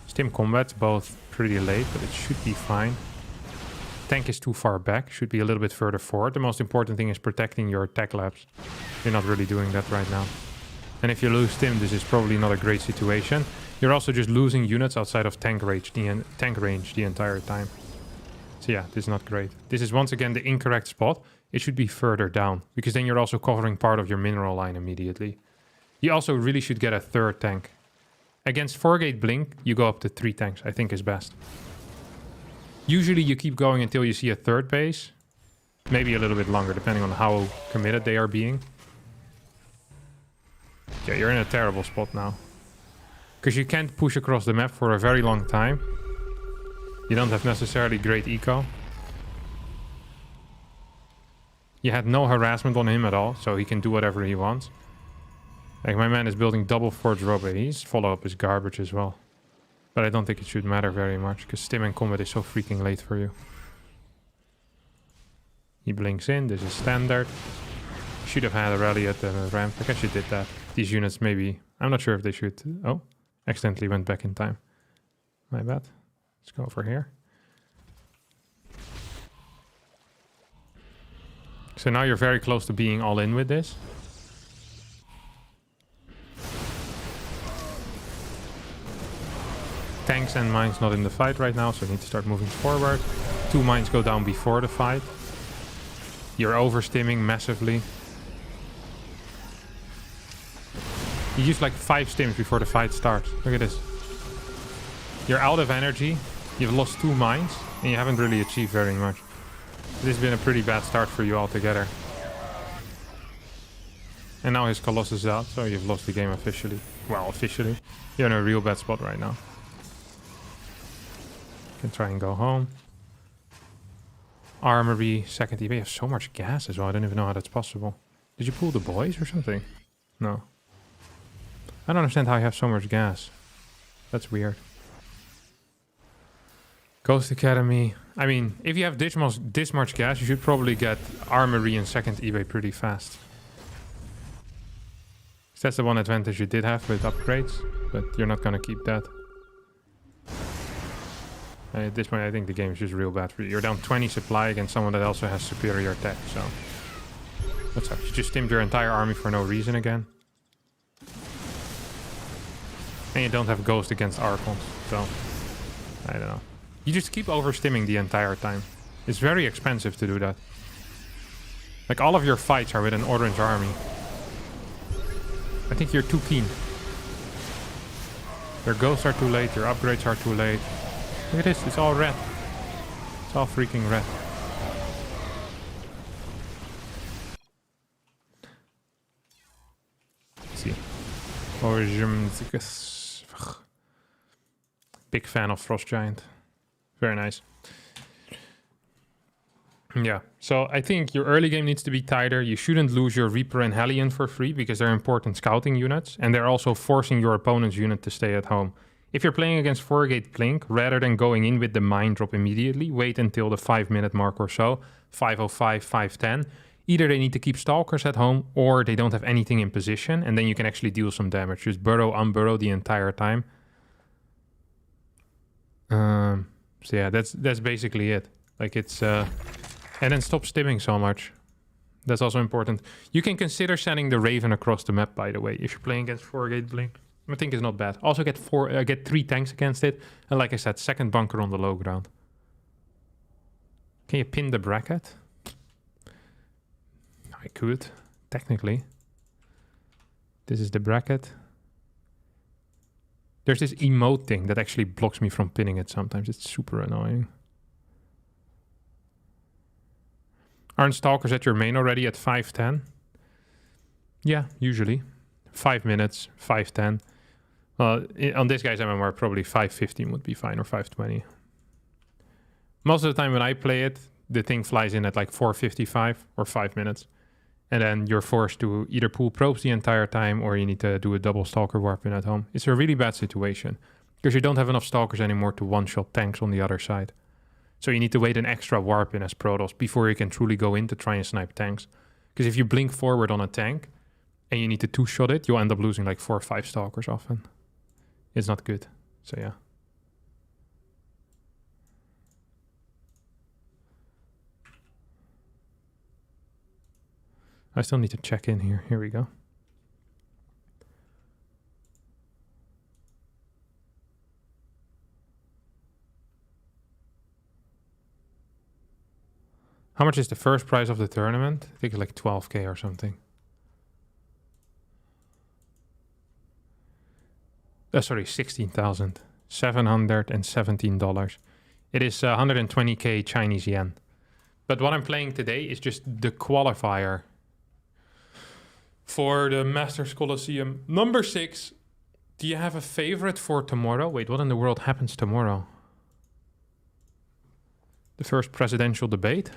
Stim combat's both pretty late, but it should be fine. Tank is too far back. Should be a little bit further forward. The most important thing is protecting your tech labs. You're not really doing that right now. And if you lose Stim, this is probably not a great situation. You're also just losing units outside of tank range the entire time. So yeah, this is not great. This is once again the incorrect spot. It should be further down, because then you're also covering part of your mineral line immediately. You also really should get a third tank. Against 4-gate blink, you go up to 3 tanks, I think is best. Usually you keep going until you see a third base. Maybe a little bit longer, depending on how committed they are being. Yeah, you're in a terrible spot now. Because you can't push across the map for a very long time. You don't have necessarily great eco. You had no harassment on him at all, so he can do whatever he wants. Like, my man is building double forge robot. His follow-up is garbage as well. But I don't think it should matter very much, because Stim and combat is so freaking late for you. He blinks in, this is standard. Should have had a rally at the ramp. I guess you did that. These units maybe... I'm not sure if they should... Oh, accidentally went back in time. My bad. Let's go over here. So now you're very close to being all in with this. Tanks and mines not in the fight right now, so we need to start moving forward. 2 mines go down before the fight. You're overstimming massively. You use like 5 stims before the fight starts. Look at this. You're out of energy. You've lost 2 mines, and you haven't really achieved very much. This has been a pretty bad start for you altogether. And now his Colossus is out, so you've lost the game officially. Well, officially. You're in a real bad spot right now. Can try and go home. Armory, second EV. You have so much gas as well. I don't even know how that's possible. Did you pull the boys or something? No. I don't understand how you have so much gas. That's weird. Ghost Academy. I mean, if you have this much gas, you should probably get Armory and second eBay pretty fast. That's the one advantage you did have with upgrades, but you're not gonna keep that. At this point, I think the game is just real bad for you. You're down 20 supply against someone that also has superior tech, so... What's up? You just stimmed your entire army for no reason again. And you don't have Ghost against Archons, so... I don't know. You just keep overstimming the entire time. It's very expensive to do that. Like, all of your fights are with an orange army. I think you're too keen. Your ghosts are too late, your upgrades are too late. Look at this, it's all red. It's all freaking red. Let's see. Big fan of Frost Giant. Very nice. Yeah, so I think your early game needs to be tighter. You shouldn't lose your Reaper and Hellion for free because they're important scouting units. And they're also forcing your opponent's unit to stay at home. If you're playing against 4-gate Blink, rather than going in with the mine drop immediately, wait until the 5-minute mark or so, 5:05, 5:10. Either they need to keep Stalkers at home, or they don't have anything in position, and then you can actually deal some damage. Just burrow, unburrow the entire time. So yeah, that's basically it. Like, it's... And then stop stimming so much. That's also important. You can consider sending the Raven across the map, by the way, if you're playing against 4-gate Blink. I think it's not bad. Also get 3 tanks against it. And like I said, second bunker on the low ground. Can you pin the bracket? I could, technically. This is the bracket. There's this emote thing that actually blocks me from pinning it sometimes. It's super annoying. Aren't Stalkers at your main already at 5:10? Yeah, usually. 5 minutes, 5:10. On this guy's MMR, probably 5:15 would be fine, or 5:20. Most of the time when I play it, the thing flies in at like 4:55 or 5 minutes. And then you're forced to either pull probes the entire time or you need to do a double stalker warp in at home. It's a really bad situation because you don't have enough stalkers anymore to one-shot tanks on the other side. So you need to wait an extra warp in as Protoss before you can truly go in to try and snipe tanks. Because if you blink forward on a tank and you need to two-shot it, you'll end up losing like 4 or 5 stalkers often. It's not good. So yeah. I still need to check in here. Here we go. How much is the first prize of the tournament? I think it's like 12k or something. Sorry, $16,717. It is 120k Chinese yen. But what I'm playing today is just the qualifier for the Masters Colosseum number 6. Do you have a favorite for tomorrow? Wait, what in the world happens tomorrow? The first presidential debate?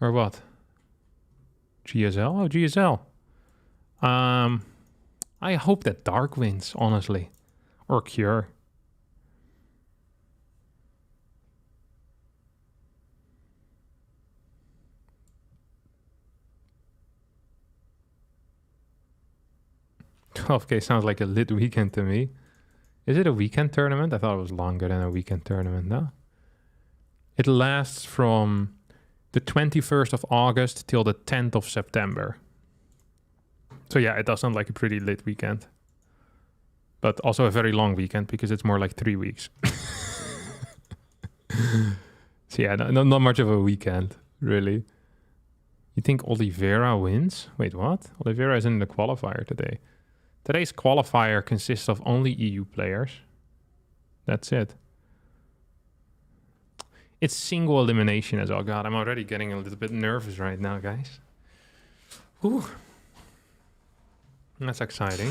Or what? GSL? Oh, GSL. I hope that Dark wins, honestly. Or Cure. $12k sounds like a lit weekend to me. Is it a weekend tournament? I thought it was longer than a weekend tournament, no? It lasts from the 21st of August till the 10th of September. So yeah, it does sound like a pretty lit weekend. But also a very long weekend because it's more like 3 weeks. So yeah, not much of a weekend, really. You think Oliveira wins? Wait, what? Oliveira is in the qualifier today. Today's qualifier consists of only EU players. That's it. It's single elimination as well. God, I'm already getting a little bit nervous right now, guys. Whew. That's exciting.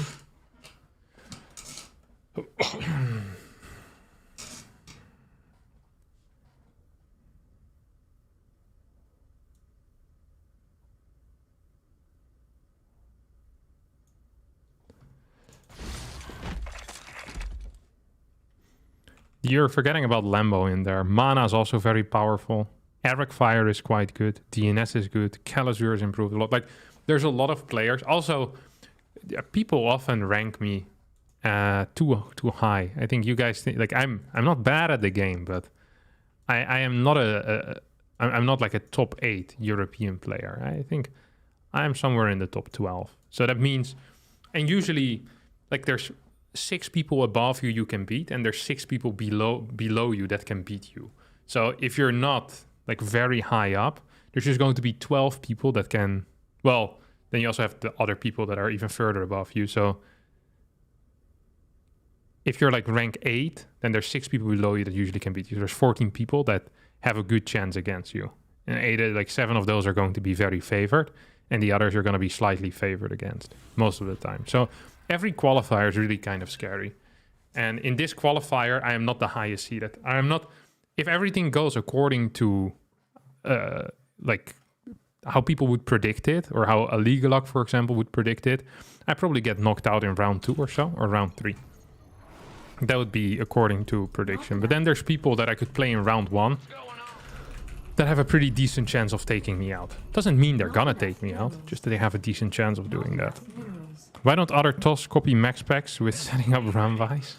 You're forgetting about Lambo in there. Mana is also very powerful. Eric Fire is quite good. DNS is good. Calazur is improved a lot. Like, there's a lot of players. Also, people often rank me too high. I think you guys think like I'm not bad at the game, but I am not I'm not like a top 8 European player. I think I'm somewhere in the top 12. So that means, and usually like there's 6 people above you can beat, and there's 6 people below you that can beat you. So if you're not like very high up, there's just going to be 12 people that can, well, then you also have the other people that are even further above you. So if you're like rank 8, then there's 6 people below you that usually can beat you. There's 14 people that have a good chance against you. And 7 of those are going to be very favored, and the others are going to be slightly favored against most of the time. So every qualifier is really kind of scary. And in this qualifier, I am not the highest seeded. I am not, if everything goes according to like how people would predict it, or how a Legalog, for example, would predict it, I probably get knocked out in round 2 or so, or round 3. That would be according to prediction. But then there's people that I could play in round 1 that have a pretty decent chance of taking me out. Doesn't mean they're gonna take me out, just that they have a decent chance of doing that. Why don't other TOS copy max packs with setting up Ramvais?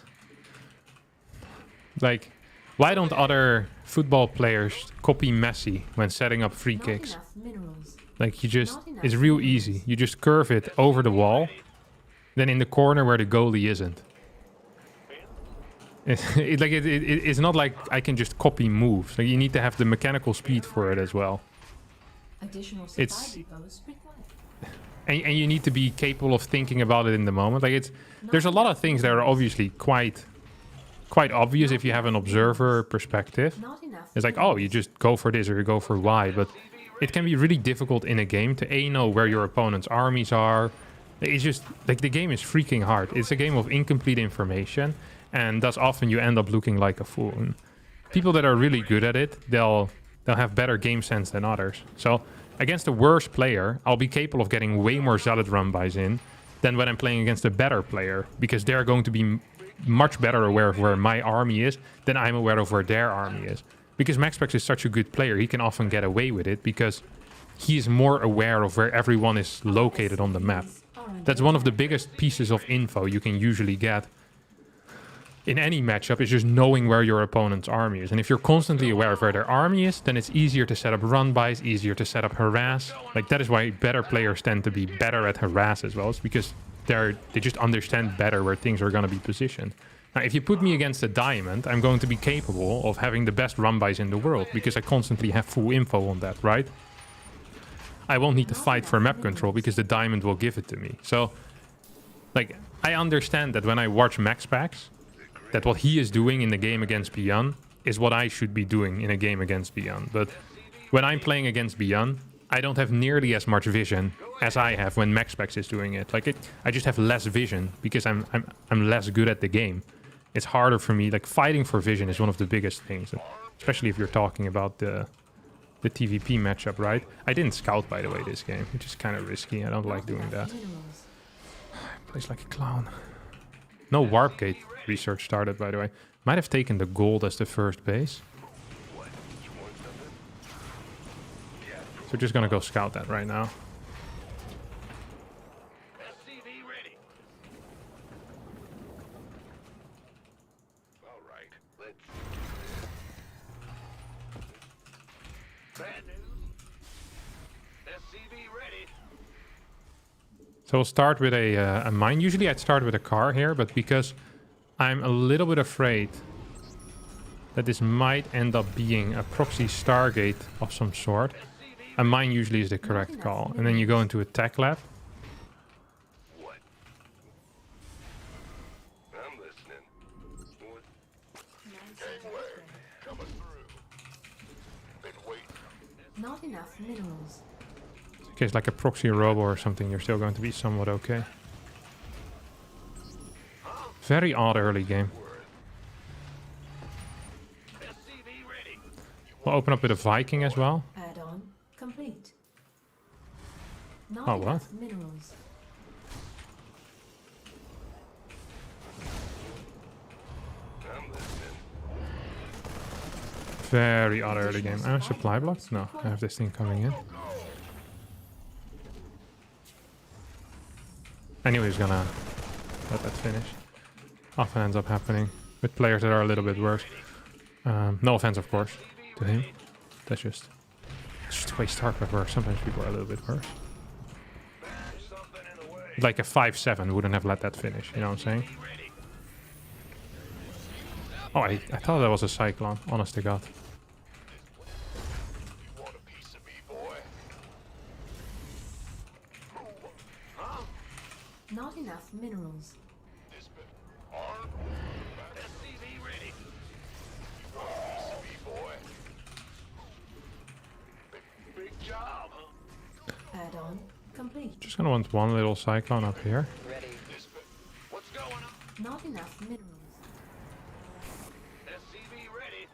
Like, why don't other football players copy Messi when setting up free kicks? Like, it's real easy. You just curve it over the wall, then in the corner where the goalie isn't. It's not like I can just copy moves. Like, you need to have the mechanical speed for it as well. And you need to be capable of thinking about it in the moment. Like, there's a lot of things that are obviously quite obvious if you have an observer perspective. It's like, oh, you just go for this or you go for Y. But it can be really difficult in a game to know where your opponent's armies are. It's just like the game is freaking hard. It's a game of incomplete information, and thus often you end up looking like a fool. people that are really good at it, they'll have better game sense than others. So against a worse player, I'll be capable of getting way more Zealot run-bys in than when I'm playing against a better player, because they're going to be much better aware of where my army is than I'm aware of where their army is. Because MaxPax is such a good player, he can often get away with it because he is more aware of where everyone is located on the map. That's one of the biggest pieces of info you can usually get in any matchup, is just knowing where your opponent's army is. And if you're constantly aware of where their army is, then it's easier to set up run-bys, easier to set up harass. Like, that is why better players tend to be better at harass as well. It's because they just understand better where things are going to be positioned. Now, if you put me against a diamond, I'm going to be capable of having the best run-bys in the world because I constantly have full info on that, right? I won't need to fight for map control because the diamond will give it to me. So, like, I understand that when I watch MaxPax, that what he is doing in the game against Beyond is what I should be doing in a game against Beyond. But when I'm playing against Beyond, I don't have nearly as much vision as I have when MaxPax is doing it. Like, I just have less vision because I'm less good at the game. It's harder for me. Like, fighting for vision is one of the biggest things, especially if you're talking about the TVP matchup, right? I didn't scout, by the way, this game, which is kind of risky. I don't like doing that. Plays like a clown. No warp gate research started, by the way. Might have taken the gold as the first base. So we're just gonna go scout that right now. SCV ready. All right, let's. Bad news. SCV ready. So we'll start with a mine. Usually I'd start with a car here, but because I'm a little bit afraid that this might end up being a proxy Stargate of some sort, a mine usually is the correct call. And then you go into a tech lab. What? I'm listening. What? Gangway, coming through. Been waiting. Not enough minerals. In case like a proxy robo or something, you're still going to be somewhat okay. Very odd early game. SCV ready. We'll open up with a Viking as well. Add-on complete. Not Oh, what? enough minerals. I'm listening. Very odd early game. I have a supply block? No, I have this thing coming in. I knew he was gonna let that finish. Often ends up happening with players that are a little bit worse. No offense, of course, to him. That's just the way StarCraft works. Sometimes people are a little bit worse. Something in the way. Like a 5-7 wouldn't have let that finish, you know what I'm saying? Oh, I thought that was a Cyclone, honest to God. You want a piece of me, boy? Not enough minerals. This bit. Arm. SCV ready. You want a piece of me, boy? Big job, huh? Add-on complete. Just gonna want one little Cyclone up here. Ready. This bit. What's going on? Not enough minerals. SCV ready.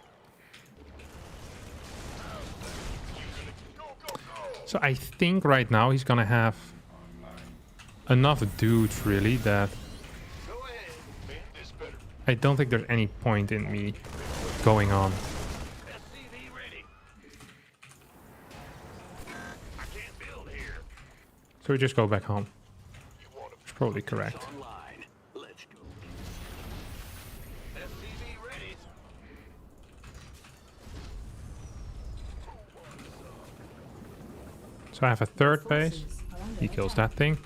Go, go, go. So I think right now he's gonna have enough dudes, really, that Go ahead. Make this better. I don't think there's any point in me going on. SCV ready. I can't build here. So we just go back home. You want It's probably correct. online. Let's go. SCV ready. So I have a third base. Forces are under He kills attack. that thing.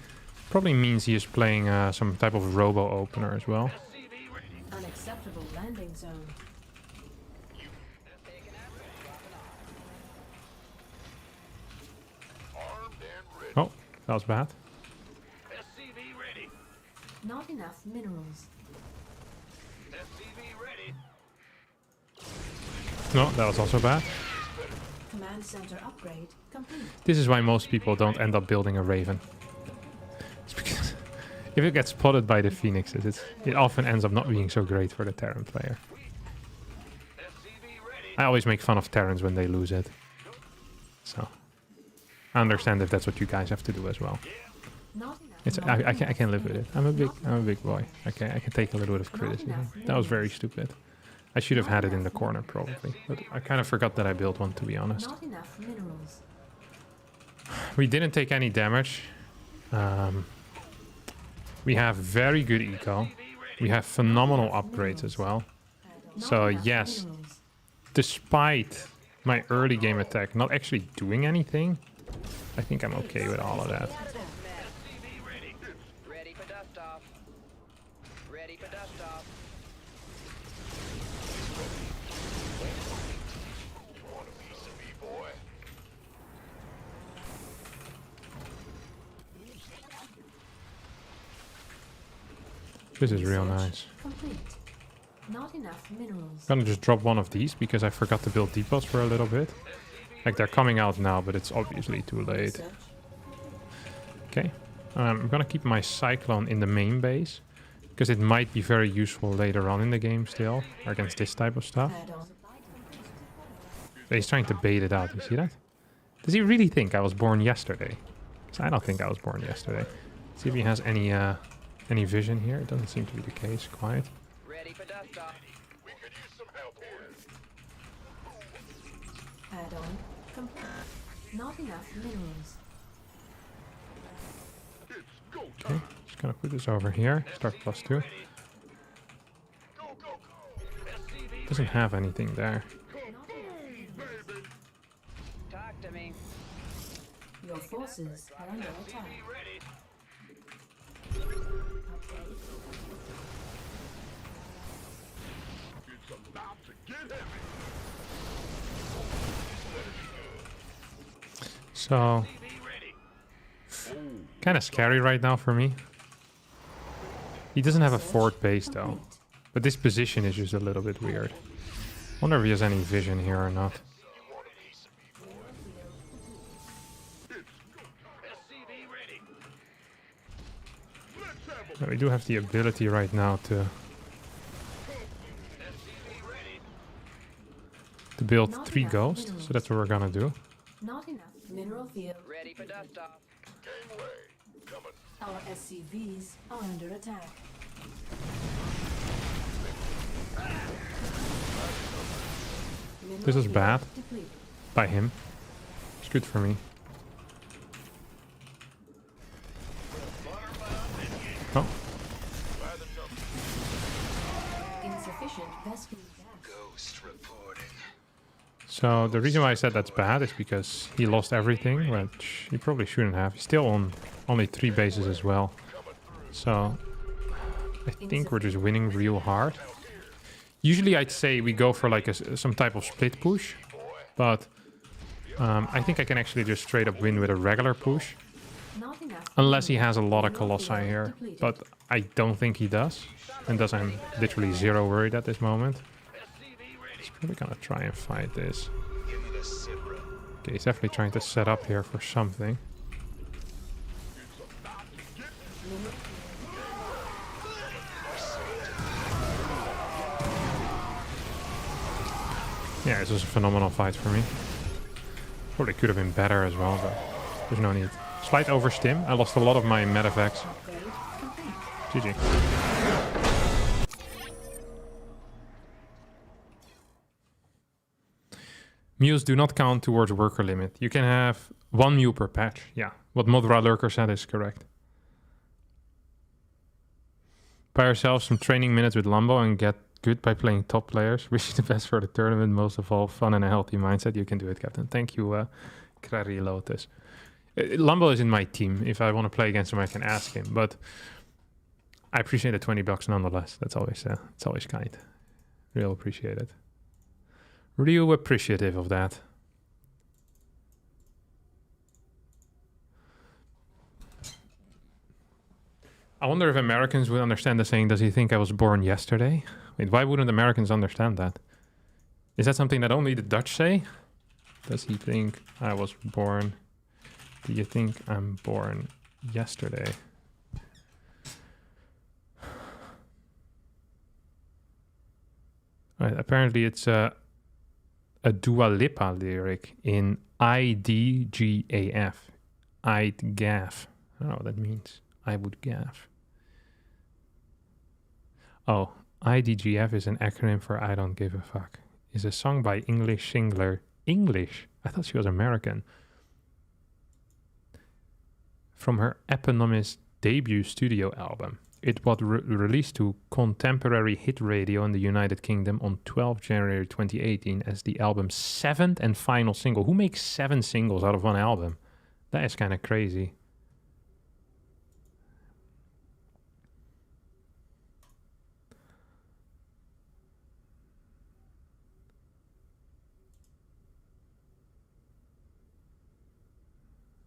Probably means he is playing some type of robo opener as well. SCV ready. Unacceptable landing zone. Armed and ready. Oh, that was bad. SCV ready. Not enough minerals. SCV ready. No, that was also bad. Command center upgrade complete. This is why most people don't end up building a Raven. It's because if it gets spotted by the Phoenixes, it often ends up not being so great for the Terran player. SCV I always make fun of Terrans when they lose it. So I understand if that's what you guys have to do as well. Not enough. It's I can live with it. I'm a big boy. Okay, I can take a little bit of criticism. That was very stupid. I should have had it in the corner probably, but I kind of forgot that I built one, to be honest. Not enough minerals. We didn't take any damage. We have very good eco. We have phenomenal upgrades as well. Not So enough yes, minerals. despite my early game attack not actually doing anything, I think I'm okay with all of that. Ready for dust off. Ready for dust off. Want a piece of me, boy? This is real Research nice. Complete. Not enough minerals. I'm gonna just drop one of these because I forgot to build depots for a little bit. Like they're coming out now, but it's obviously too late. Research. Okay. I'm gonna keep my Cyclone in the main base because it might be very useful later on in the game still against this type of stuff. Add on. But he's trying to bait it out. You see that? Does he really think I was born yesterday? 'Cause I don't think I was born yesterday. See if he has any vision here. It doesn't seem to be the case. Quiet. Ready for dust off. We could use some help here. Add on. Complete. Not enough minerals. It's go Okay. time. Just gonna put this over here. Start +2. Go, go, go. Doesn't have anything there. Baby. Talk to me. Your forces are under attack. It's about to get heavy. So kind of scary right now for me. He doesn't have a fort base though, but this position is just a little bit weird. Wonder if he has any vision here or not. But we do have the ability right now to build 3 ghosts, so that's what we're gonna do. Not enough mineral field. Ready for dust off. Gangway. Coming. Our SCVs are under attack. This is Mineral bad. field depleted. By him. It's good for me. Oh, Insufficient Vespine gas. Ghost reporting. so the reason why I said that's bad is because he lost everything, which he probably shouldn't have. He's still on only 3 bases as well. So I think we're just winning real hard. Usually I'd say we go for like some type of split push, but I think I can actually just straight up win with a regular push. Not enough. Unless he has a lot of Colossi here, but I don't think he does. And thus I'm literally 0 worried at this moment. He's probably gonna try and fight this. Give me the sit rep. Okay, he's definitely trying to set up here for something. Yeah, this was a phenomenal fight for me. Probably could have been better as well, but there's no need. Slight overstim. I lost a lot of my medevacs. Upgrade complete. GG. Mules do not count towards worker limit. You can have 1 mule per patch. Yeah, what Modra Lurker said is correct. Buy yourself some training minutes with Lambo and get good by playing top players. Wish you the best for the tournament. Most of all, fun and a healthy mindset. You can do it, Captain. Thank you, Crary Lotus. Lambo is in my team. If I want to play against him, I can ask him. But I appreciate the $20 nonetheless. That's always it's always kind. Real appreciate it. Real appreciative of that. I wonder if Americans would understand the saying, does he think I was born yesterday? Wait, why wouldn't Americans understand that? Is that something that only the Dutch say? Does he think I was born? Do you think I'm born yesterday? Right, apparently it's a Dua Lipa lyric in IDGAF. I'd gaff. I don't know what that means. I would gaff. Oh, IDGF is an acronym for I don't give a fuck. Is a song by English singer. English? I thought she was American. From her eponymous debut studio album. It was released to contemporary hit radio in the United Kingdom on 12 January 2018 as the album's 7th and final single. Who makes 7 singles out of one album? That is kind of crazy.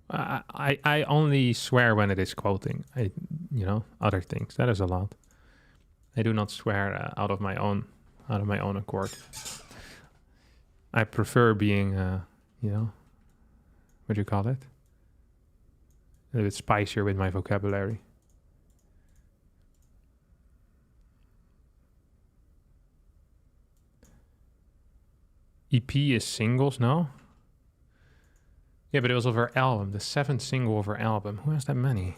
I only swear when it is quoting, other things. That is a lot. I do not swear out of my own accord. I prefer being, what do you call it? A little bit spicier with my vocabulary. EP is singles, no? Yeah, but it was of her album, the 7th single of her album. Who has that many?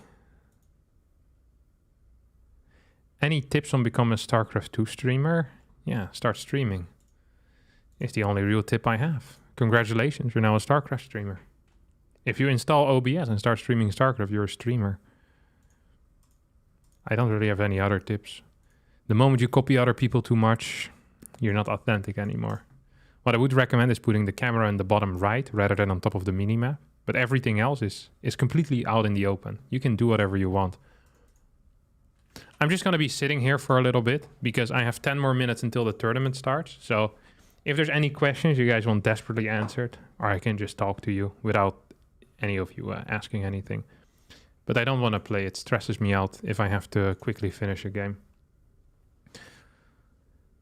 Any tips on becoming a StarCraft 2 streamer? Yeah, start streaming. It's the only real tip I have. Congratulations, you're now a StarCraft streamer. If you install OBS and start streaming StarCraft, you're a streamer. I don't really have any other tips. The moment you copy other people too much, you're not authentic anymore. What I would recommend is putting the camera in the bottom right rather than on top of the minimap. But everything else is completely out in the open. You can do whatever you want. I'm just going to be sitting here for a little bit because I have 10 more minutes until the tournament starts. So if there's any questions you guys want desperately answered, or I can just talk to you without any of you asking anything. But I don't want to play. It stresses me out if I have to quickly finish a game.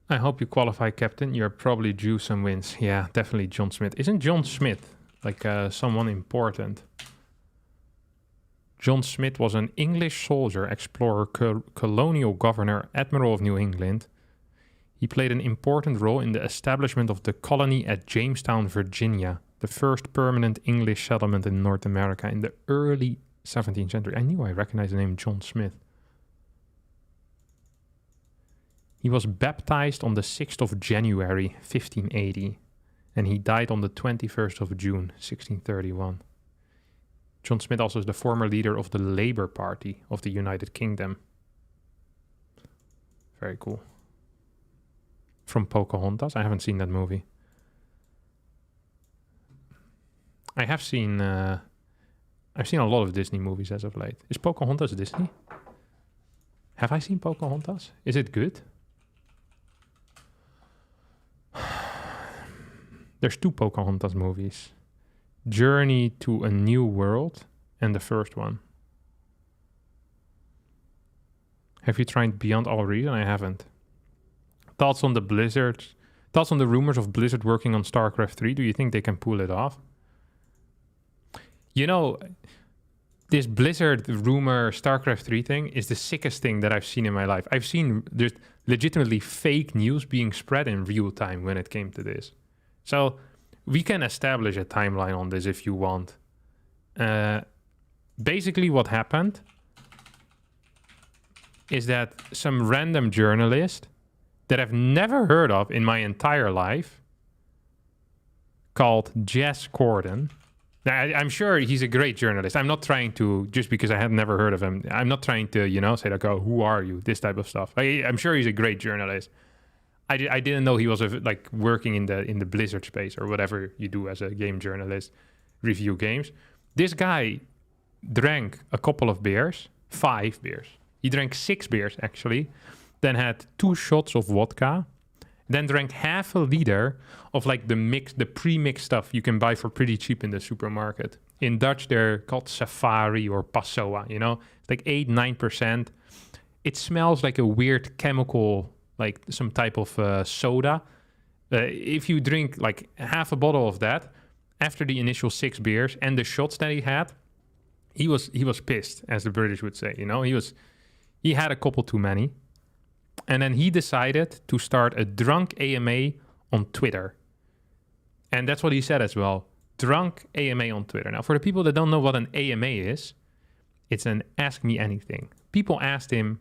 I hope you qualify, Captain. You're probably due some wins. Yeah, definitely John Smith. Isn't John Smith like someone important? John Smith was an English soldier, explorer, colonial governor, admiral of New England. He played an important role in the establishment of the colony at Jamestown, Virginia, the first permanent English settlement in North America in the early 17th century. I knew I recognized the name John Smith. He was baptized on the 6th of January, 1580, and he died on the 21st of June, 1631. John Smith also is the former leader of the Labour Party of the United Kingdom. Very cool. From Pocahontas. I haven't seen that movie. I've seen a lot of Disney movies as of late. Is Pocahontas Disney? Have I seen Pocahontas? Is it good? There's 2 Pocahontas movies. Journey to a New World and the first one. Have you tried Beyond All Reason? I haven't. Thoughts on the rumors of Blizzard working on StarCraft 3? Do you think they can pull it off? You know, this Blizzard rumor StarCraft 3 thing is the sickest thing that I've seen in my life. I've seen there's legitimately fake news being spread in real time when it came to this. So we can establish a timeline on this if you want. Basically what happened is that some random journalist that I've never heard of in my entire life called Jess Corden. Now, I'm sure he's a great journalist. I'm not trying to, just because I had never heard of him, I'm not trying to, say like, oh, who are you? This type of stuff. I'm sure he's a great journalist. I didn't know he was working in the Blizzard space or whatever you do as a game journalist, review games. This guy drank a couple of beers, 5 beers. He drank 6 beers actually, then had 2 shots of vodka, then drank half a liter of the pre-mixed stuff you can buy for pretty cheap in the supermarket. In Dutch, they're called Safari or Passoa, It's like 8-9%. It smells like a weird chemical, like some type of soda. If you drink like half a bottle of that, after the initial 6 beers and the shots that he had, he was pissed, as the British would say. He had a couple too many. And then he decided to start a drunk AMA on Twitter. And that's what he said as well. Drunk AMA on Twitter. Now, for the people that don't know what an AMA is, it's an Ask Me Anything. People asked him,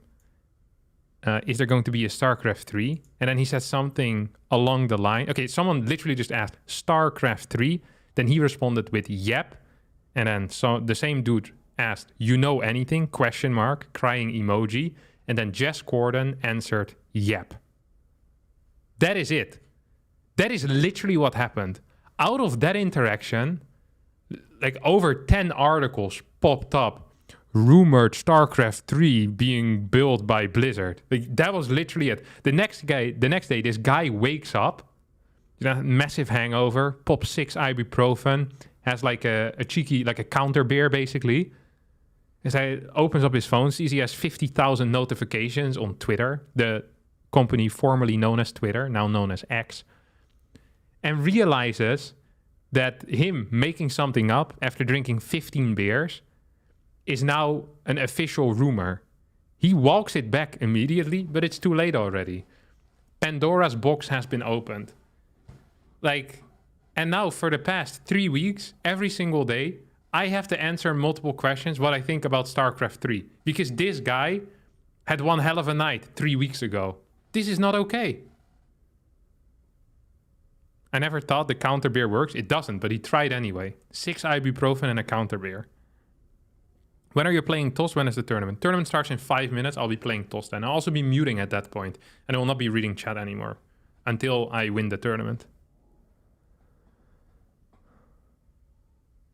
is there going to be a StarCraft 3? And then he said something along the line. Okay, someone literally just asked, StarCraft 3? Then he responded with, yep. And then the same dude asked, you know anything? ? Crying emoji. And then Jess Corden answered, yep. That is it. That is literally what happened. Out of that interaction, like over 10 articles popped up. Rumored StarCraft 3 being built by Blizzard. Like, that was literally it. The next day, this guy wakes up, massive hangover, pops 6 ibuprofen, has like a cheeky, like a counter beer basically. As he opens up his phone, sees he has 50,000 notifications on Twitter, the company formerly known as Twitter, now known as X, and realizes that him making something up after drinking 15 beers is now an official rumor. He walks it back immediately, but it's too late already. Pandora's box has been opened. And now for the past 3 weeks, every single day, I have to answer multiple questions what I think about StarCraft 3. Because this guy had one hell of a night 3 weeks ago. This is not okay. I never thought the counter beer works. It doesn't, but he tried anyway. 6 ibuprofen and a counter beer. When are you playing TOS? When is the tournament? Tournament starts in 5 minutes. I'll be playing TOS then. I'll also be muting at that point, and I will not be reading chat anymore until I win the tournament.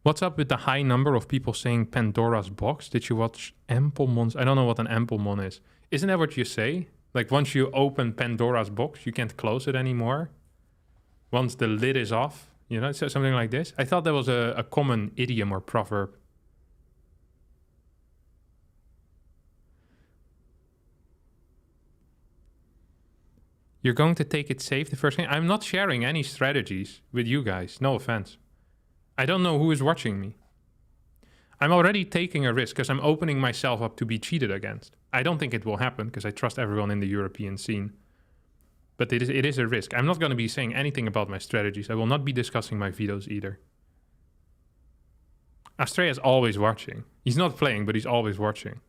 What's up with the high number of people saying Pandora's box? Did you watch Amplemons? I don't know what an Amplemon is. Isn't that what you say? Like once you open Pandora's box, you can't close it anymore? Once the lid is off, something like this. I thought that was a common idiom or proverb. You're going to take it safe the first game? I'm not sharing any strategies with you guys. No offense. I don't know who is watching me. I'm already taking a risk because I'm opening myself up to be cheated against. I don't think it will happen because I trust everyone in the European scene. But it is a risk. I'm not going to be saying anything about my strategies. I will not be discussing my vetoes either. Astrea is always watching. He's not playing, but he's always watching.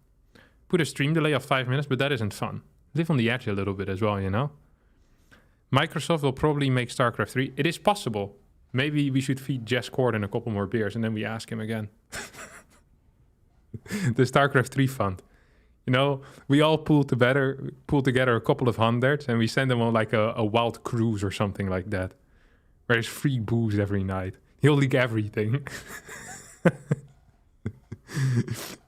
Put a stream delay of 5 minutes, but that isn't fun. Live on the edge a little bit as well, Microsoft will probably make StarCraft 3. It is possible. Maybe we should feed Jess Corden a couple more beers and then we ask him again. The StarCraft 3 fund. We all pull together a couple of hundreds and we send them on like a wild cruise or something like that. Where there's free booze every night. He'll leak everything.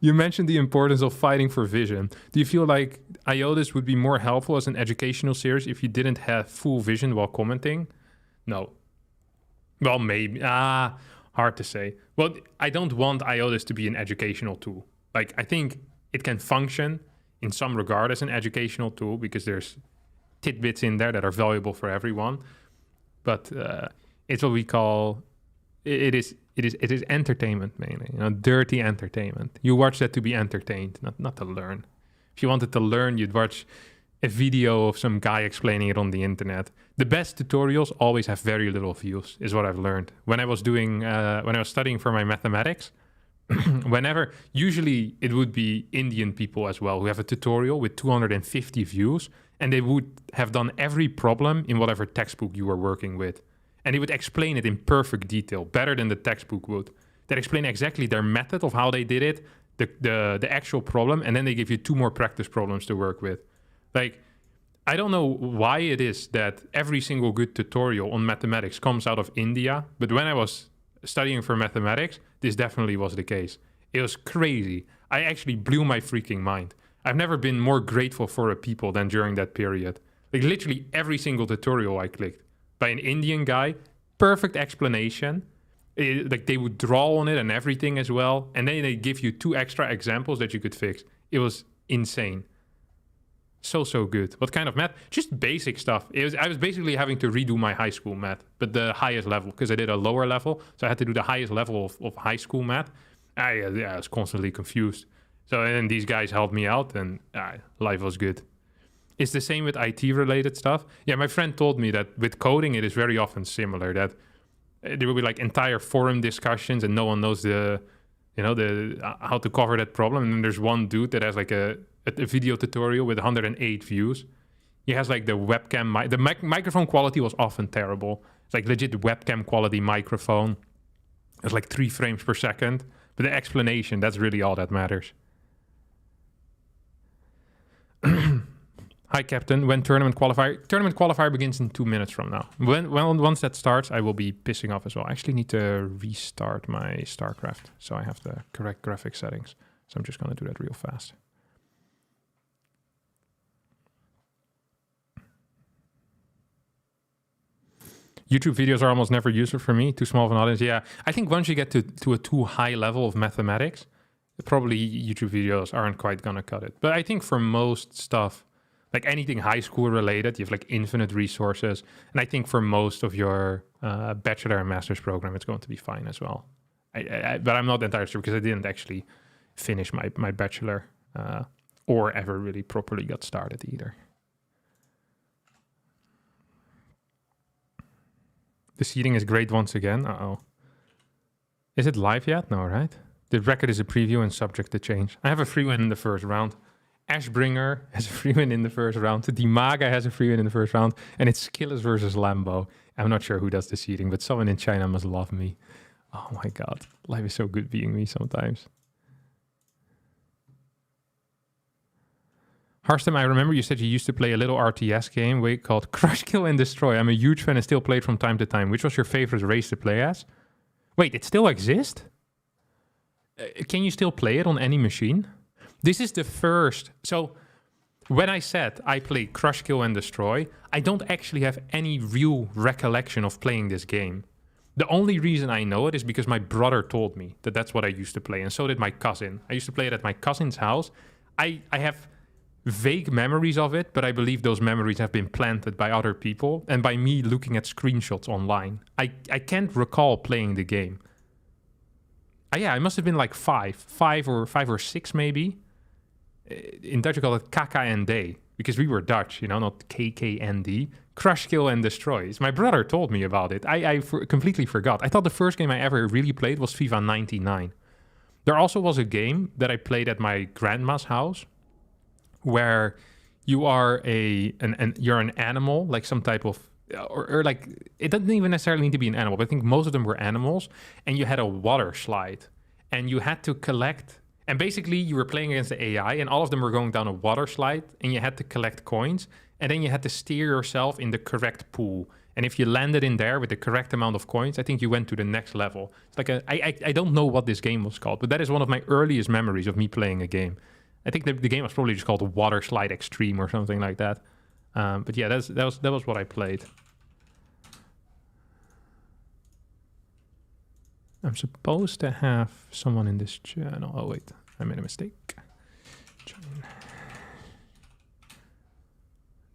You mentioned the importance of fighting for vision. Do you feel like IODIS would be more helpful as an educational series if you didn't have full vision while commenting? No. Well, maybe. Hard to say. Well, I don't want IODIS to be an educational tool. I think it can function in some regard as an educational tool because there's tidbits in there that are valuable for everyone. But it's what we call... It is entertainment mainly, dirty entertainment. You watch that to be entertained, not to learn. If you wanted to learn, you'd watch a video of some guy explaining it on the internet. The best tutorials always have very little views, is what I've learned. When I was studying for my mathematics, usually it would be Indian people as well who have a tutorial with 250 views, and they would have done every problem in whatever textbook you were working with. And they would explain it in perfect detail, better than the textbook would. They'd explain exactly their method of how they did it, the actual problem, and then they give you 2 more practice problems to work with. I don't know why it is that every single good tutorial on mathematics comes out of India, but when I was studying for mathematics, this definitely was the case. It was crazy. I actually blew my freaking mind. I've never been more grateful for a people than during that period. Literally every single tutorial I clicked. By an Indian guy, perfect explanation. They would draw on it and everything as well. And then they give you 2 extra examples that you could fix. It was insane. So good. What kind of math? Just basic stuff. I was basically having to redo my high school math, but the highest level, because I did a lower level. So I had to do the highest level of high school math. I was constantly confused. So and then these guys helped me out and life was good. It's the same with IT-related stuff. Yeah, my friend told me that with coding, it is very often similar, that There will be like entire forum discussions, and no one knows the how to cover that problem. And then there's one dude that has like a video tutorial with 108 views. He has like the webcam, microphone quality was often terrible. It's like legit webcam quality microphone. It's like 3 frames per second. But the explanation, that's really all that matters. Hi, Captain. When tournament qualifier? Tournament qualifier begins in 2 minutes from now. Once that starts, I will be pissing off as well. I actually need to restart my StarCraft, so I have the correct graphic settings. So I'm just going to do that real fast. YouTube videos are almost never useful for me. Too small of an audience. Yeah, I think once you get to a too high level of mathematics, probably YouTube videos aren't quite going to cut it. But I think for most stuff, like anything high school related, you have like infinite resources. And I think for most of your bachelor and master's program, it's going to be fine as well. But I'm not entirely sure because I didn't actually finish my bachelor or ever really properly got started either. The seeding is great once again. Uh-oh. Is it live yet? No, right? The record is a preview and subject to change. I have a free win in the first round. Ashbringer has a free win in the first round. Dimaga has a free win in the first round. And it's Skillis versus Lambo. I'm not sure who does the seeding, but someone in China must love me. Oh my god. Life is so good being me sometimes. Harstem, I remember you said you used to play a little RTS game called Crush, Kill, and Destroy. I'm a huge fan and still play it from time to time. Which was your favorite race to play as? Wait, it still exists? Can you still play it on any machine? This is the first... So, when I said I play Crush, Kill, and Destroy, I don't actually have any real recollection of playing this game. The only reason I know it is because my brother told me that that's what I used to play, and so did my cousin. I used to play it at my cousin's house. I have vague memories of it, but I believe those memories have been planted by other people and by me looking at screenshots online. I can't recall playing the game. Yeah, I must have been like five or six maybe. In Dutch we call it KKND, because we were Dutch, not KKND. Crush, Kill, and Destroy. My brother told me about it. I completely forgot. I thought the first game I ever really played was FIFA 99. There also was a game that I played at my grandma's house, where you are you're an animal, like some type of, or like, it doesn't even necessarily need to be an animal, but I think most of them were animals, and you had a water slide, and you had to collect, and basically you were playing against the AI, and all of them were going down a water slide, and you had to collect coins, and then you had to steer yourself in the correct pool. And if you landed in there with the correct amount of coins, I think you went to the next level. It's like I don't know what this game was called, but that is one of my earliest memories of me playing a game. I think the game was probably just called Water Slide Extreme or something like that. But yeah, that was what I played. I'm supposed to have someone in this channel. Oh wait, I made a mistake.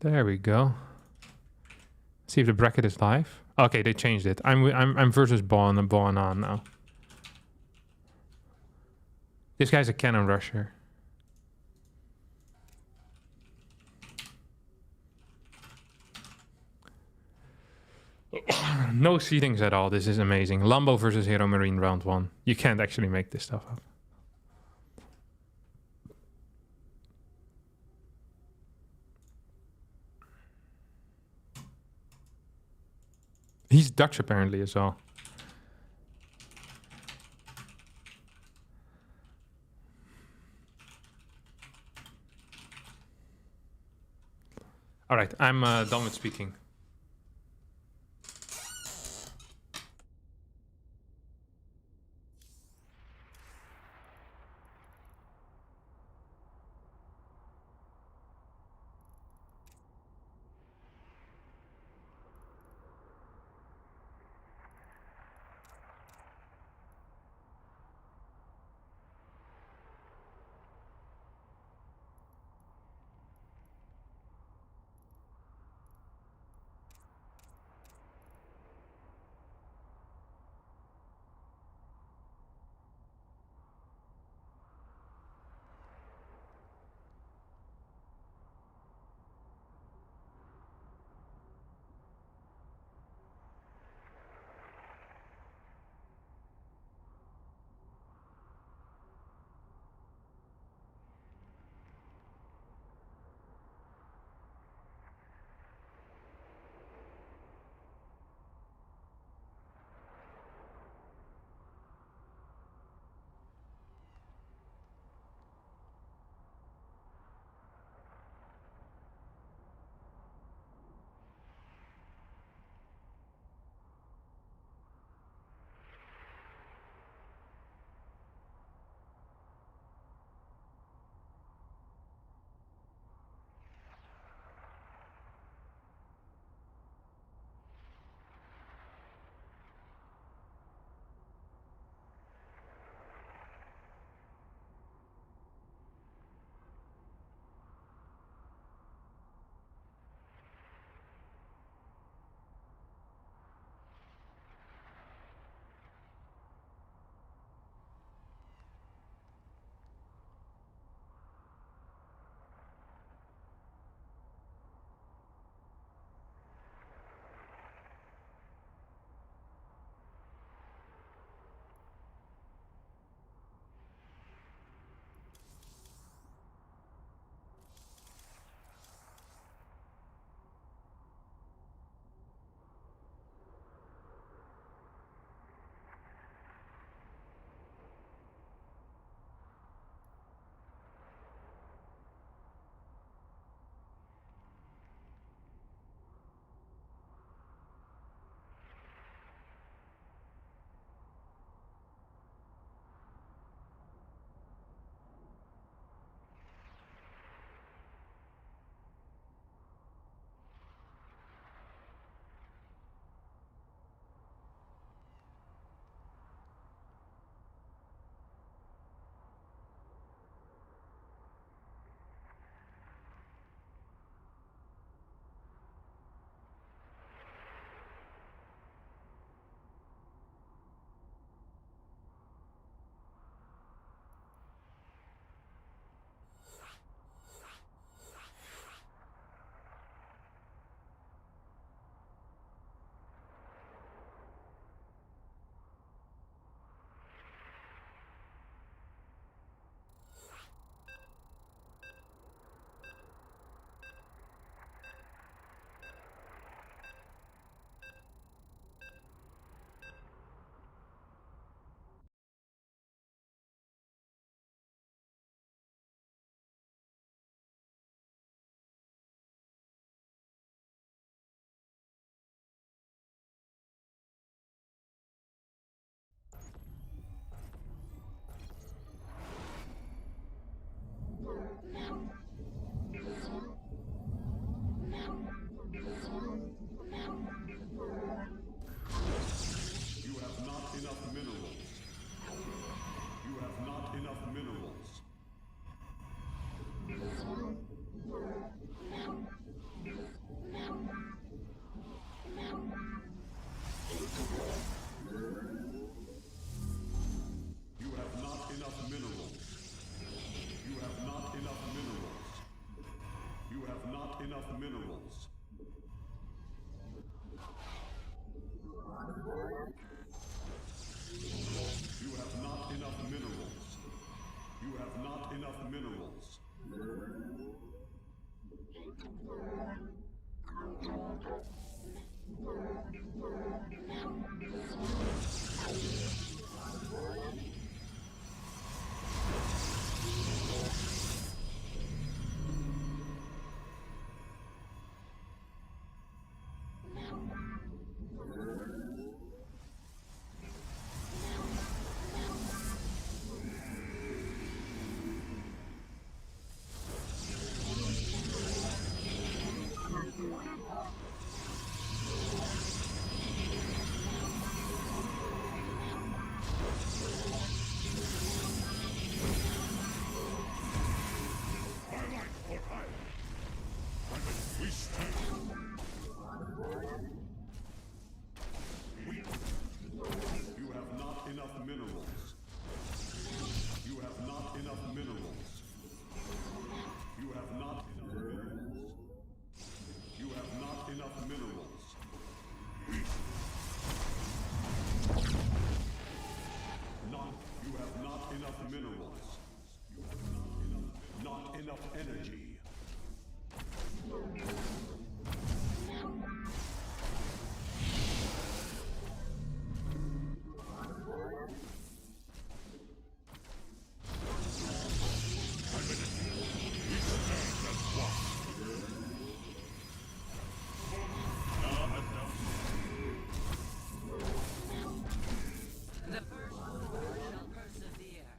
There we go. See if the bracket is live. Okay, they changed it. I'm versus Bon on now. This guy's a cannon rusher. No seedings at all. This is amazing. Lambo versus Hero Marine round 1. You can't actually make this stuff up. He's Dutch apparently as well. All right, I'm done with speaking. enough minerals. You have not enough minerals. You have not enough minerals. You have not enough minerals. You have not enough minerals. You have not enough minerals. You have not enough minerals. You have not enough minerals. You have not enough minerals. You have not enough minerals. You have not enough minerals. Not. You have not enough minerals. You have not enough energy. The first shall persevere.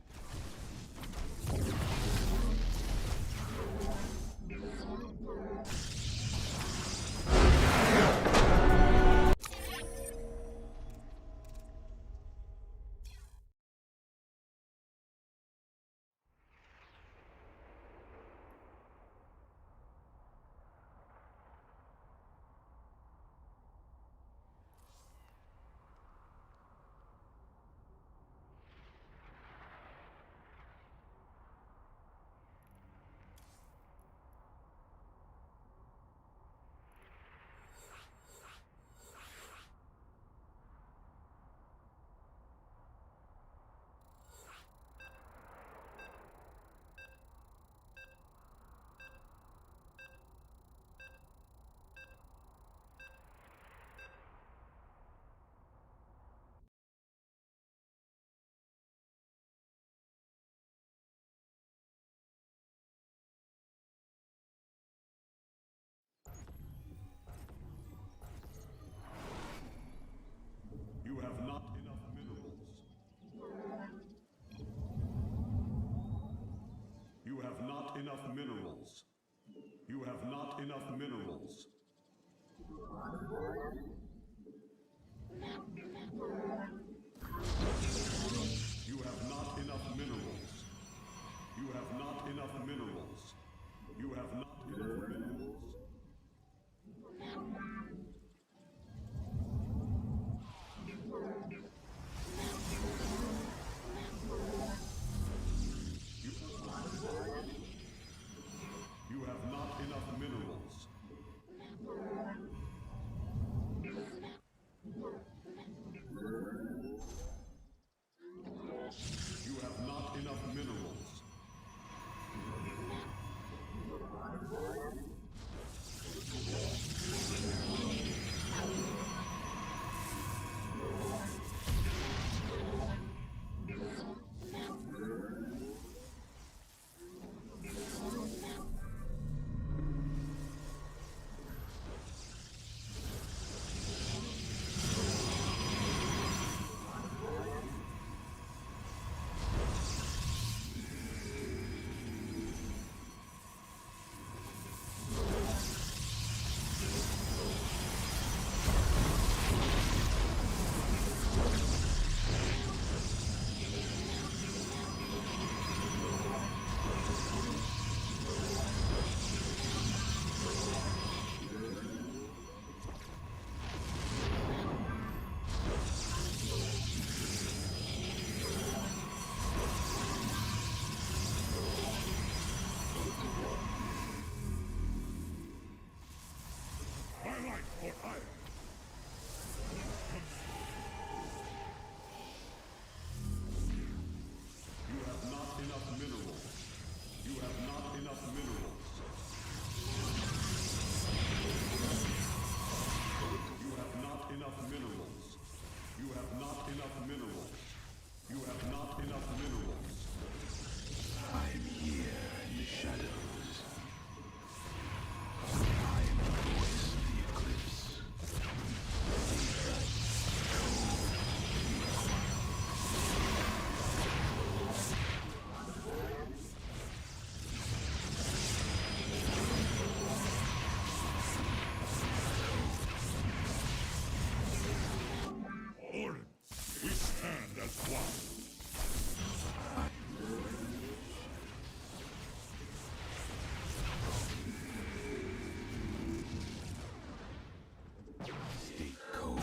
Stay cold.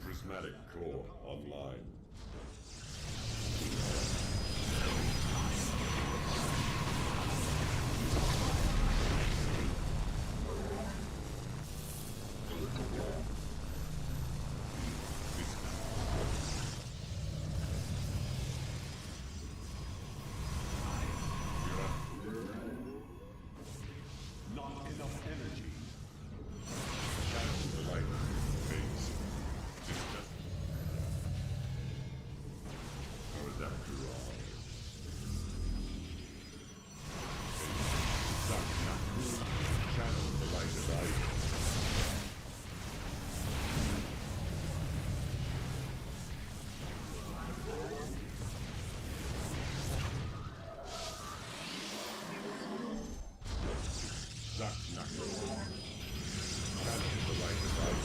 Prismatic core online. Not enough energy. Channel the light phase. How is that true? Channel the light of light. Channel the light of light.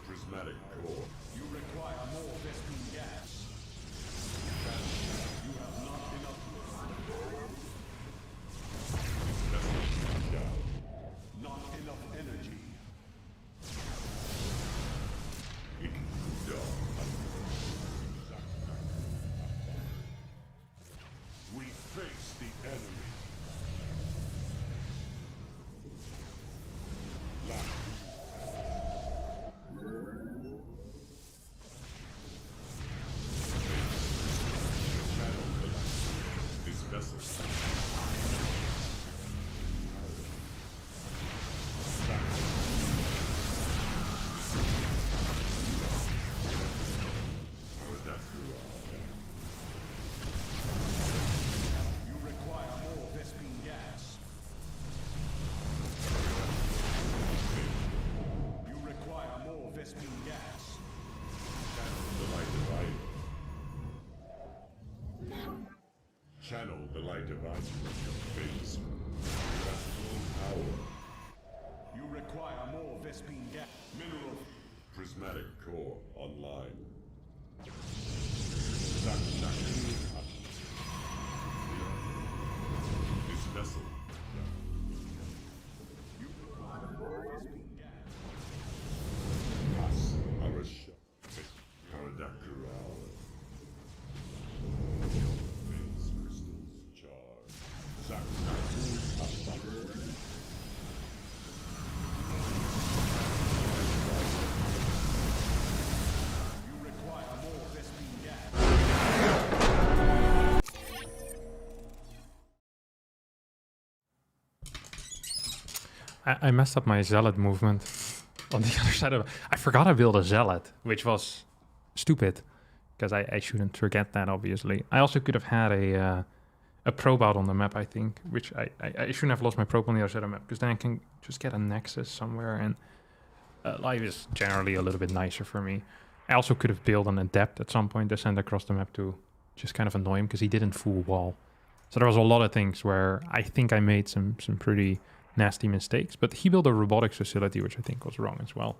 Prismatic core. You require more Vespene gas. You have not enough. Not enough energy. We face the enemy. This vessel. How is that true? You require more Vespene gas. You require more Vespene gas. Channel the light of light. Phase. You have full power. You require more Vespene gas. Mineral. Prismatic core online. This vessel. You require more Vespene gas. Pass. Arasha. Karadakura. Phase crystals charged. You require more Vespene gas. I messed up my zealot movement on the other side of... I forgot I built a zealot, which was stupid, because I shouldn't forget that, obviously. I also could have had a a probe out on the map, I think, which I shouldn't have lost my probe on the other side of the map, because then I can just get a nexus somewhere, and life is generally a little bit nicer for me. I also could have built an adept at some point to send across the map to just kind of annoy him, because he didn't full wall. So there was a lot of things where I think I made some pretty nasty mistakes, but he built a robotics facility, which I think was wrong as well.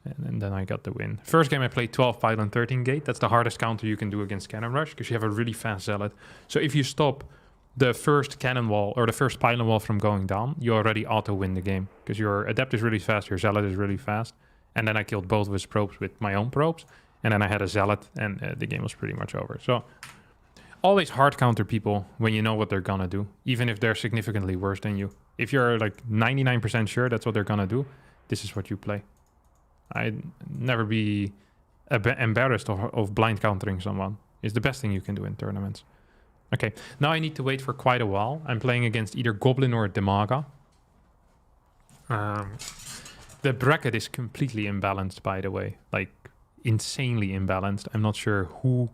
And then I got the win. First game I played 12 pylon 13 gate. That's the hardest counter you can do against cannon rush, because you have a really fast zealot. So if you stop the first cannon wall or the first pylon wall from going down, you already auto win the game, because your adept is really fast, your zealot is really fast. And then I killed both of his probes with my own probes, and then I had a zealot, and the game was pretty much over. So always hard counter people when you know what they're gonna do, even if they're significantly worse than you. If you're like 99% sure that's what they're gonna do, this is what you play. I'd never be embarrassed of blind countering someone. It's the best thing you can do in tournaments. Okay, now I need to wait for quite a while. I'm playing against either Goblin or Demaga. The bracket is completely imbalanced, by the way. Like, insanely imbalanced. I'm not sure who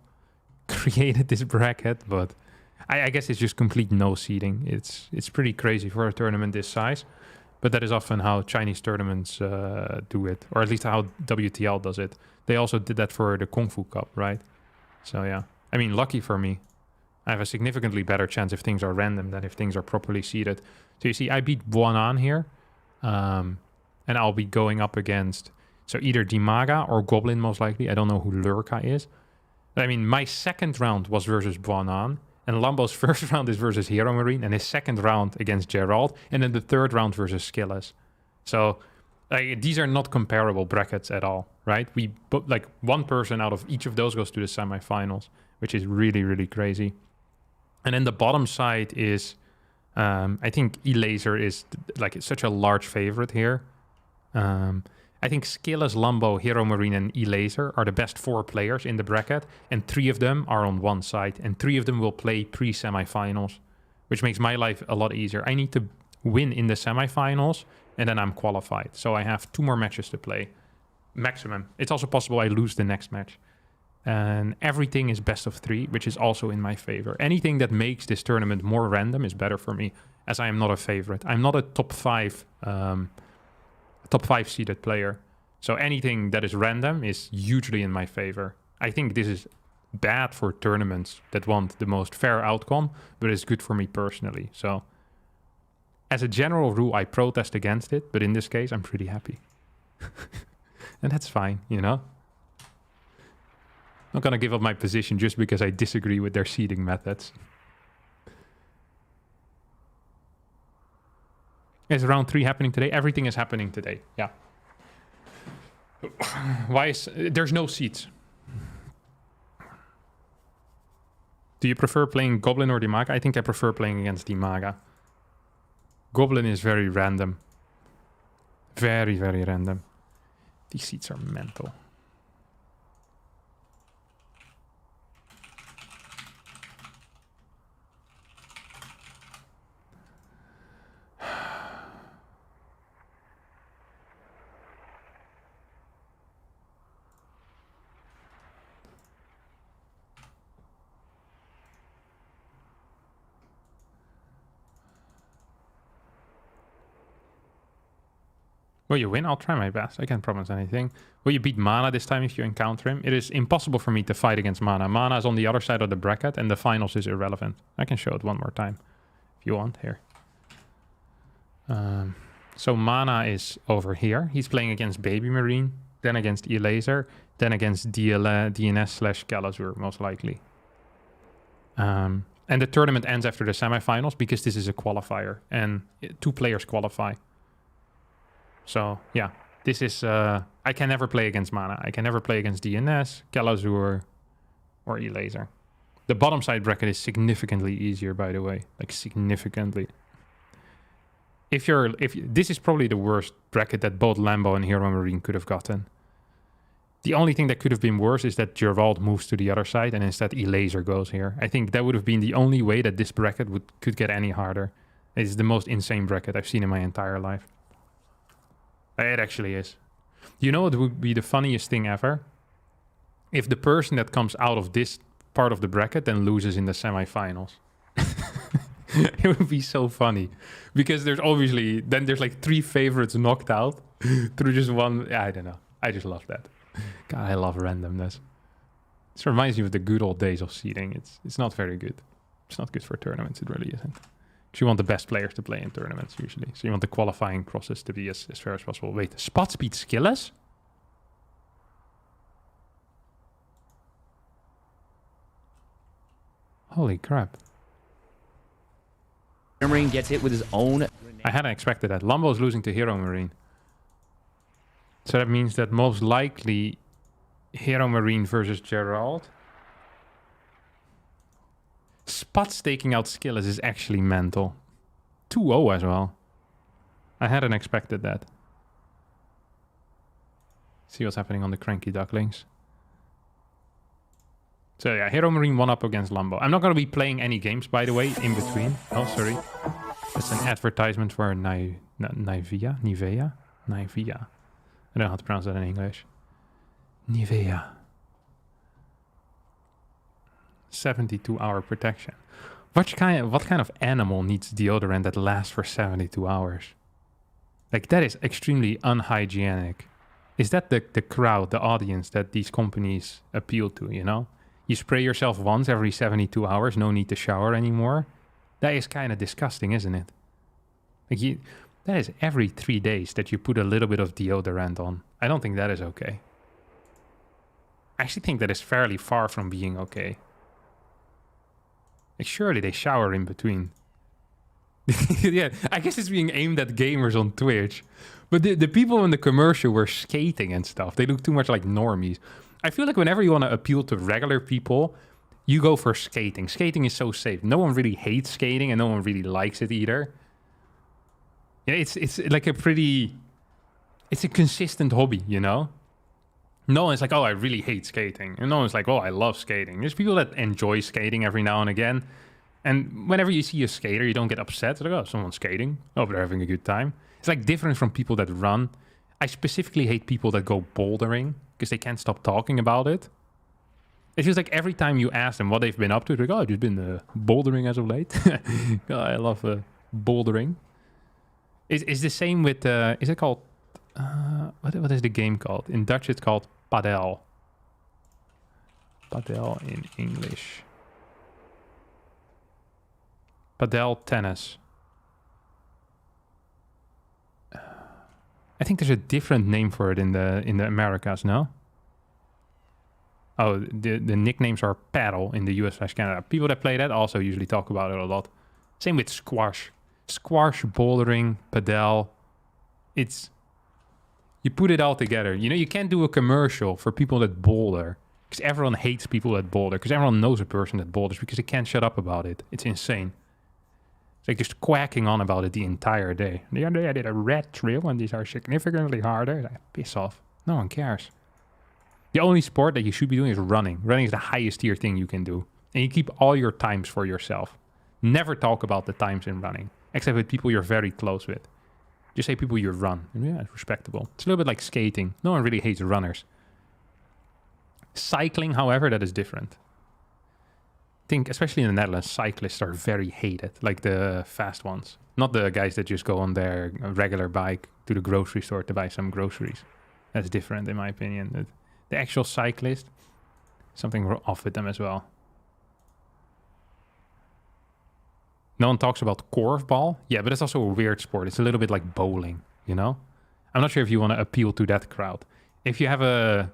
created this bracket, but I guess it's just complete no seeding. It's pretty crazy for a tournament this size. But that is often how Chinese tournaments do it, or at least how WTL does it. They also did that for the Kung Fu Cup, right? So yeah, I mean, lucky for me. I have a significantly better chance if things are random than if things are properly seeded. So you see, I beat Buanan here, and I'll be going up against so either Dimaga or Goblin most likely. I don't know who Lurka is. I mean, my second round was versus Buanan. And Lambo's first round is versus Hero Marine, and his second round against Gerald, and then the third round versus Skillas. So these are not comparable brackets at all, right? Like one person out of each of those goes to the semifinals, which is really, really crazy. And then the bottom side is, I think E-Laser is like such a large favorite here. I think Skillas, Lambo, Hero Marine, and E-Laser are the best 4 players in the bracket, and 3 of them are on one side, and 3 of them will play pre-semifinals, which makes my life a lot easier. I need to win in the semifinals, and then I'm qualified. So I have 2 more matches to play, maximum. It's also possible I lose the next match. And everything is best of 3, which is also in my favor. Anything that makes this tournament more random is better for me, as I am not a favorite. I'm not a top 5 seeded player. So anything that is random is hugely in my favor. I think this is bad for tournaments that want the most fair outcome, but it's good for me personally. So as a general rule, I protest against it, but in this case, I'm pretty happy. And that's fine, you know? I'm not gonna give up my position just because I disagree with their seeding methods. Is round 3 happening today? Everything is happening today. Yeah. Why is there's no seats? Do you prefer playing Goblin or Dimaga? I think I prefer playing against Dimaga. Goblin is very random. Very, very random. These seats are mental. Will you win? I'll try my best. I can't promise anything. Will you beat Mana this time if you encounter him? It is impossible for me to fight against Mana. Mana is on the other side of the bracket, and the finals is irrelevant. I can show it one more time if you want here. So Mana is over here. He's playing against Baby Marine, then against E-Laser, then against DNS/Galazur, most likely. And the tournament ends after the semifinals because this is a qualifier, and 2 players qualify. So, yeah, this is... I can never play against Mana. I can never play against DNS, Galazur, or E-Laser. The bottom side bracket is significantly easier, by the way. Like, significantly. This is probably the worst bracket that both Lambo and Hero Marine could have gotten. The only thing that could have been worse is that Gerald moves to the other side, and instead E-Laser goes here. I think that would have been the only way that this bracket could get any harder. It is the most insane bracket I've seen in my entire life. It actually is. You know what would be the funniest thing ever? If the person that comes out of this part of the bracket then loses in the semifinals. It would be so funny. Because there's obviously... Then there's like 3 favorites knocked out through just one... I don't know. I just love that. God, I love randomness. This reminds me of the good old days of seeding. It's not very good. It's not good for tournaments. It really isn't. Because you want the best players to play in tournaments, usually. So you want the qualifying process to be as fair as possible. Wait, spot speed skillless? Holy crap. Marine gets hit with his own. I hadn't expected that. Lambo's losing to Hero Marine. So that means that most likely Hero Marine versus Gerald. Spot's taking out skillless is actually mental. 2-0 as well. I hadn't expected that. See what's happening on the Cranky Ducklings. So yeah, Hero Marine 1-up against Lambo. I'm not going to be playing any games, by the way, in between. Oh, sorry. That's an advertisement for Nivea. Nivea? Nivea. I don't know how to pronounce that in English. Nivea. 72-hour protection. What kind of animal needs deodorant that lasts for 72 hours? Like, that is extremely unhygienic. Is that the crowd, the audience that these companies appeal to, you know? You spray yourself once every 72 hours, no need to shower anymore. That is kind of disgusting, isn't it? Like, that is every 3 days that you put a little bit of deodorant on. I don't think that is okay. I actually think that is fairly far from being okay. Like, surely they shower in between. Yeah, I guess it's being aimed at gamers on Twitch. But the people in the commercial were skating and stuff. They look too much like normies. I feel like whenever you want to appeal to regular people, you go for skating. Skating is so safe. No one really hates skating and no one really likes it either. Yeah, it's like a pretty... It's a consistent hobby, you know? No one's like, oh, I really hate skating. And no one's like, oh, I love skating. There's people that enjoy skating every now and again. And whenever you see a skater, you don't get upset. It's like, oh, someone's skating. Oh, but they're having a good time. It's like different from people that run. I specifically hate people that go bouldering because they can't stop talking about it. It feels like every time you ask them what they've been up to, they're like, oh, I've just been bouldering as of late. Oh, I love bouldering. Is the same with, is it called, what is the game called? In Dutch, it's called padel. Padel in English. Padel tennis. I think there's a different name for it in the Americas, no? Oh, the nicknames are paddle in the US/Canada. People that play that also usually talk about it a lot. Same with squash. Squash, bouldering, padel. It's... You put it all together. You know, you can't do a commercial for people that boulder. Because everyone hates people that boulder. Because everyone knows a person that boulders because they can't shut up about it. It's insane. It's like just quacking on about it the entire day. The other day I did a red trail and these are significantly harder. Like, piss off. No one cares. The only sport that you should be doing is running. Running is the highest tier thing you can do. And you keep all your times for yourself. Never talk about the times in running. Except with people you're very close with. Just say people you run. Yeah, it's respectable. It's a little bit like skating. No one really hates runners. Cycling, however, that is different. I think, especially in the Netherlands, cyclists are very hated. Like the fast ones. Not the guys that just go on their regular bike to the grocery store to buy some groceries. That's different, in my opinion. The actual cyclist, something off with them as well. No one talks about korfball. Yeah, but it's also a weird sport. It's a little bit like bowling, you know? I'm not sure if you want to appeal to that crowd. If you have a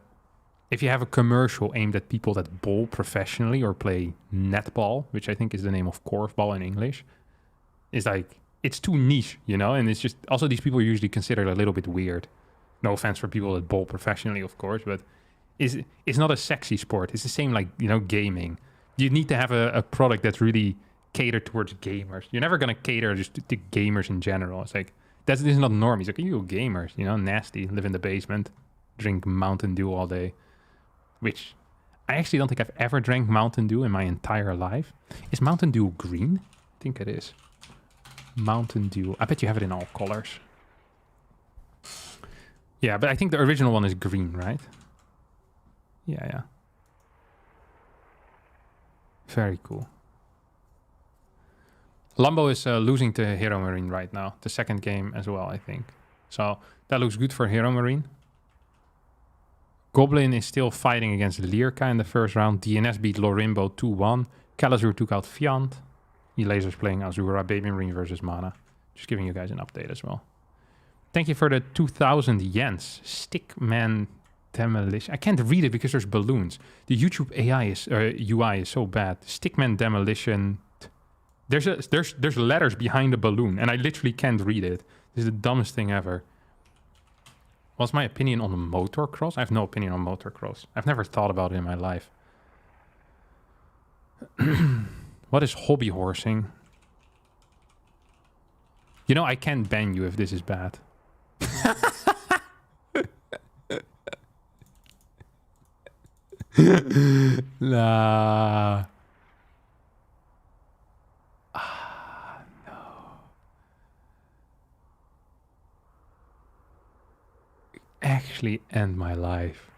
commercial aimed at people that bowl professionally or play netball, which I think is the name of korfball in English, it's like, it's too niche, you know? And it's just, also these people are usually considered a little bit weird. No offense for people that bowl professionally, of course, but it's not a sexy sport. It's the same like, you know, gaming. You need to have a product that's really catered towards gamers. You're never going to cater just to gamers in general. It's like, this is not normies. Like, you gamers, you know, nasty, live in the basement, drink Mountain Dew all day. Which I actually don't think I've ever drank Mountain Dew in my entire life. Is Mountain Dew green? I think it is. Mountain Dew. I bet you have it in all colors. Yeah, but I think the original one is green, right? Yeah. Very cool. Lambo is losing to Hero Marine right now. The second game as well, I think. So that looks good for Hero Marine. Goblin is still fighting against Lyrka in the first round. DNS beat Lorimbo 2-1. Kalazur took out Fiant. Elaser's playing Azura. Baby Marine versus Mana. Just giving you guys an update as well. Thank you for the 2,000 yens. Stickman Demolition. I can't read it because there's balloons. The YouTube AI is UI is so bad. Stickman Demolition. There's letters behind the balloon, and I literally can't read it. This is the dumbest thing ever. What's my opinion on motocross? I have no opinion on motocross. I've never thought about it in my life. What is hobby horsing? You know, I can't ban you if this is bad. Nah. No. Actually end my life.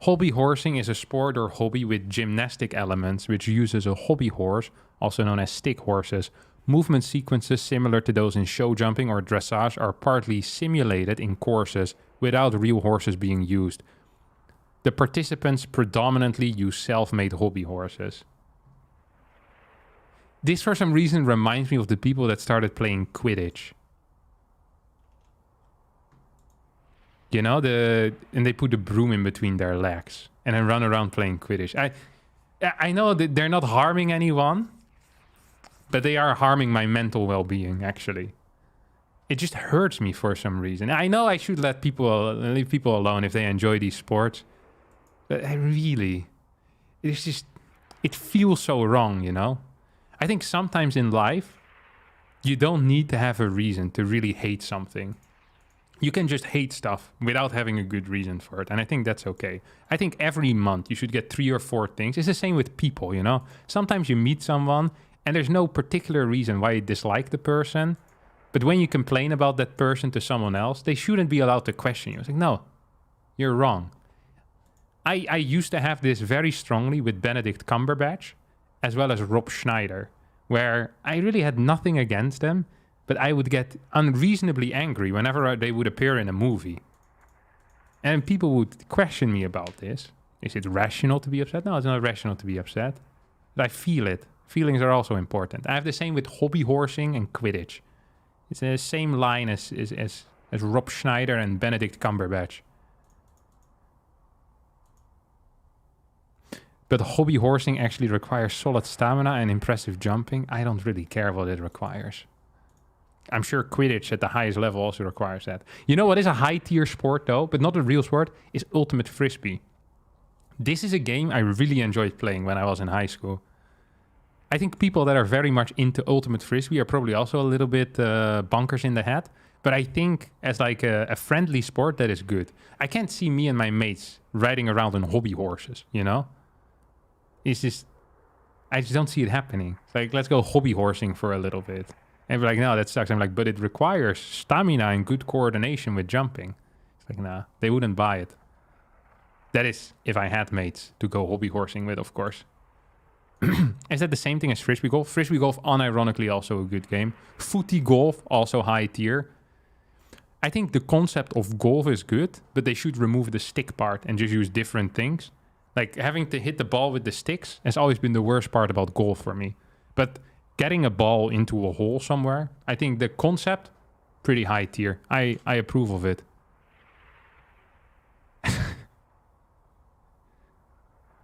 Hobby horsing is a sport or hobby with gymnastic elements which uses a hobby horse, also known as stick horses. Movement sequences similar to those in show jumping or dressage are partly simulated in courses without real horses being used. The participants predominantly use self-made hobby horses. This for some reason reminds me of the people that started playing Quidditch. You know, and they put the broom in between their legs and then run around playing Quidditch. I know that they're not harming anyone, but they are harming my mental well-being, actually. It just hurts me for some reason. I know I should leave people alone if they enjoy these sports, but it feels so wrong, you know? I think sometimes in life, you don't need to have a reason to really hate something. You can just hate stuff without having a good reason for it. And I think that's okay. I think every month you should get 3 or 4 things. It's the same with people, you know? Sometimes you meet someone and there's no particular reason why you dislike the person. But when you complain about that person to someone else, they shouldn't be allowed to question you. It's like, no, you're wrong. I used to have this very strongly with Benedict Cumberbatch as well as Rob Schneider, where I really had nothing against them, but I would get unreasonably angry whenever they would appear in a movie. And people would question me about this. Is it rational to be upset? No, it's not rational to be upset. But I feel it. Feelings are also important. I have the same with hobby horsing and Quidditch. It's the same line as Rob Schneider and Benedict Cumberbatch. But hobby horsing actually requires solid stamina and impressive jumping. I don't really care what it requires. I'm sure Quidditch at the highest level also requires that. You know what is a high-tier sport, though, but not a real sport, is Ultimate Frisbee. This is a game I really enjoyed playing when I was in high school. I think people that are very much into Ultimate Frisbee are probably also a little bit bonkers in the head. But I think as like a friendly sport, that is good. I can't see me and my mates riding around on hobby horses, you know? It's just, I just don't see it happening. It's like, let's go hobby horsing for a little bit. And we're like, no, that sucks. I'm like, but it requires stamina and good coordination with jumping. It's like, nah, they wouldn't buy it. That is if I had mates to go hobby horsing with, of course. Is that the same thing as Frisbee Golf? Frisbee Golf, unironically, also a good game. Footy Golf, also high tier. I think the concept of golf is good, but they should remove the stick part and just use different things. Like, having to hit the ball with the sticks has always been the worst part about golf for me. But getting a ball into a hole somewhere, I think the concept, pretty high tier. I approve of it.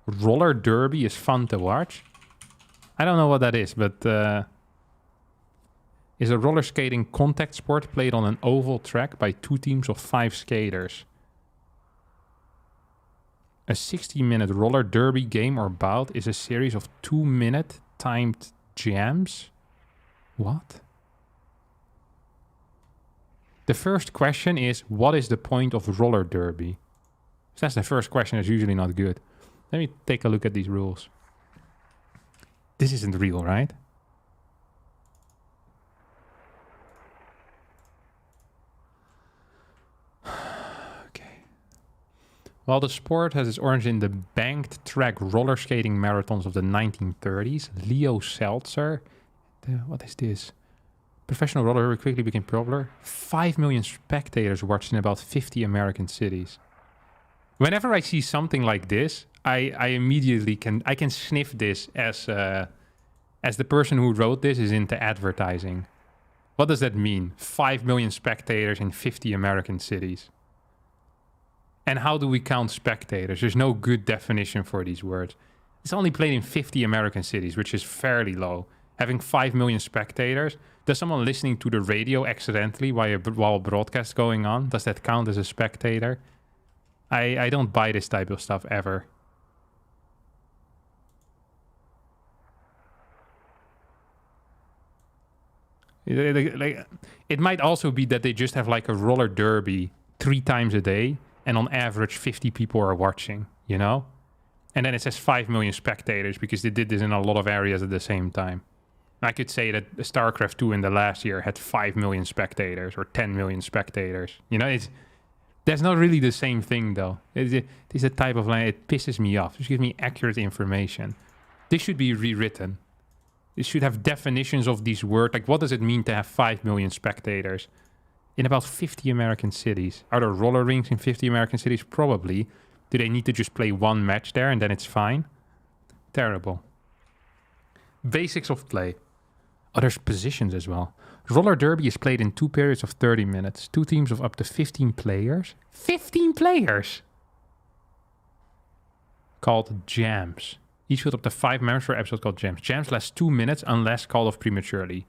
Roller derby is fun to watch. I don't know what that is, but is a roller skating contact sport played on an oval track by 2 teams of 5 skaters. A 60-minute roller derby game or bout is a series of 2-minute timed jams. What? The first question is, what is the point of roller derby? If that's the first question, it's usually not good. Let me take a look at these rules. This isn't real, right? Okay. While the sport has its origin in the banked track roller skating marathons of the 1930s, Leo Seltzer What is this? Professional roller derby quickly became popular. 5 million spectators watched in about 50 American cities. Whenever I see something like this, I immediately can sniff this as the person who wrote this is into advertising. What does that mean? 5 million spectators in 50 American cities. And how do we count spectators? There's no good definition for these words. It's only played in 50 American cities, which is fairly low. Having 5 million spectators, does someone listening to the radio accidentally while a broadcast going on, does that count as a spectator? I don't buy this type of stuff ever. It might also be that they just have like a roller derby 3 times a day, and on average 50 people are watching, you know? And then it says 5 million spectators because they did this in a lot of areas at the same time. I could say that StarCraft 2 in the last year had 5 million spectators or 10 million spectators. You know, that's not really the same thing, though. It is a type of line. It pisses me off. Just give me accurate information. This should be rewritten. It should have definitions of these words. Like, what does it mean to have 5 million spectators in about 50 American cities? Are there roller rinks in 50 American cities? Probably. Do they need to just play one match there and then it's fine? Terrible. Basics of play. Oh, there's positions as well. Roller derby is played in 2 periods of 30 minutes. 2 teams of up to 15 players. 15 players! Called jams. Each with up to 5 members for episode called jams. Jams last 2 minutes unless called off prematurely.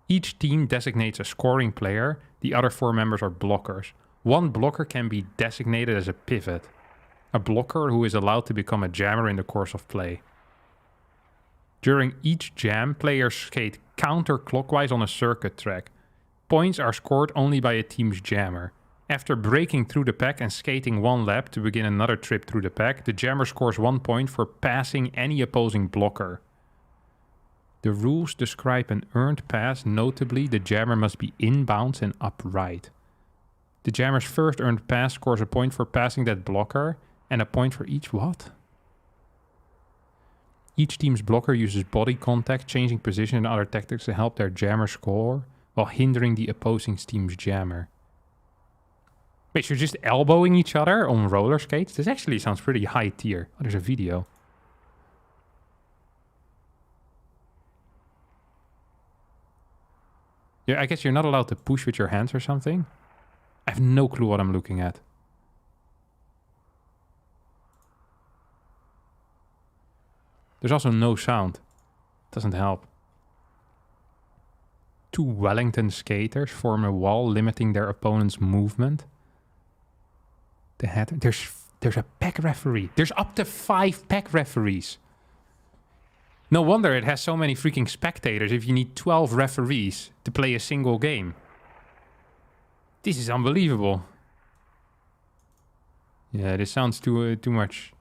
Each team designates a scoring player. The other 4 members are blockers. 1 blocker can be designated as a pivot. A blocker who is allowed to become a jammer in the course of play. During each jam, players skate counterclockwise on a circuit track. Points are scored only by a team's jammer. After breaking through the pack and skating 1 lap to begin another trip through the pack, the jammer scores 1 point for passing any opposing blocker. The rules describe an earned pass. Notably, the jammer must be inbounds and upright. The jammer's first earned pass scores a point for passing that blocker and a point for each what? Each team's blocker uses body contact, changing position and other tactics to help their jammer score while hindering the opposing team's jammer. Wait, so you're just elbowing each other on roller skates? This actually sounds pretty high tier. Oh, there's a video. Yeah, I guess you're not allowed to push with your hands or something. I have no clue what I'm looking at. There's also no sound. Doesn't help. 2 Wellington skaters form a wall, limiting their opponent's movement. There's a pack referee. There's up to 5 pack referees. No wonder it has so many freaking spectators if you need 12 referees to play a single game. This is unbelievable. Yeah, this sounds too much.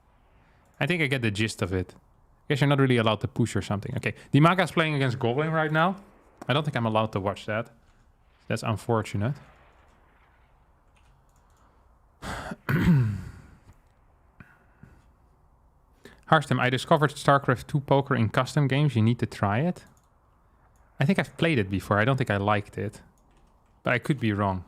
I think I get the gist of it. I guess you're not really allowed to push or something. Okay, Dimaga's playing against Goblin right now. I don't think I'm allowed to watch that. That's unfortunate. Harstem, I discovered StarCraft 2 poker in custom games. You need to try it. I think I've played it before. I don't think I liked it. But I could be wrong.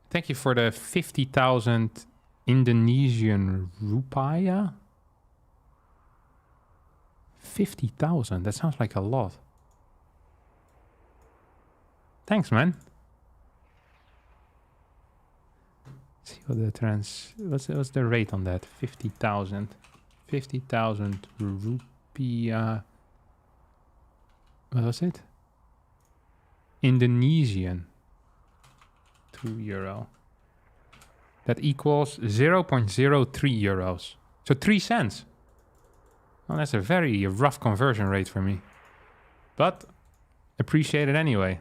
Thank you for the 50,000 Indonesian rupiah. 50,000. That sounds like a lot. Thanks, man. Let's see what the what's the rate on that? 50,000. 50,000 rupiah. What was it? Indonesian. €2. That equals 0.03 euros. So 3 cents. Well, that's a very rough conversion rate for me. But appreciate it anyway.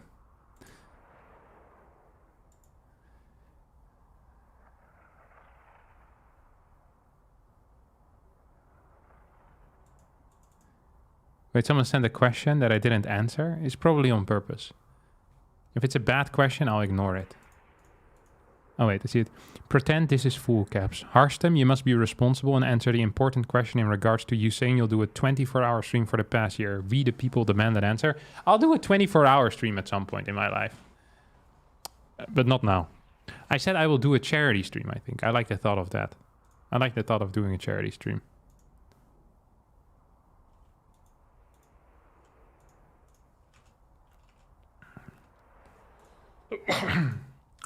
Wait, someone sent a question that I didn't answer. It's probably on purpose. If it's a bad question, I'll ignore it. Oh wait, I see it. Pretend this is full caps. Harstem, you must be responsible and answer the important question in regards to you saying you'll do a 24-hour stream for the past year. We the people demand an answer. I'll do a 24-hour stream at some point in my life. But not now. I said I will do a charity stream, I think. I like the thought of that. I like the thought of doing a charity stream.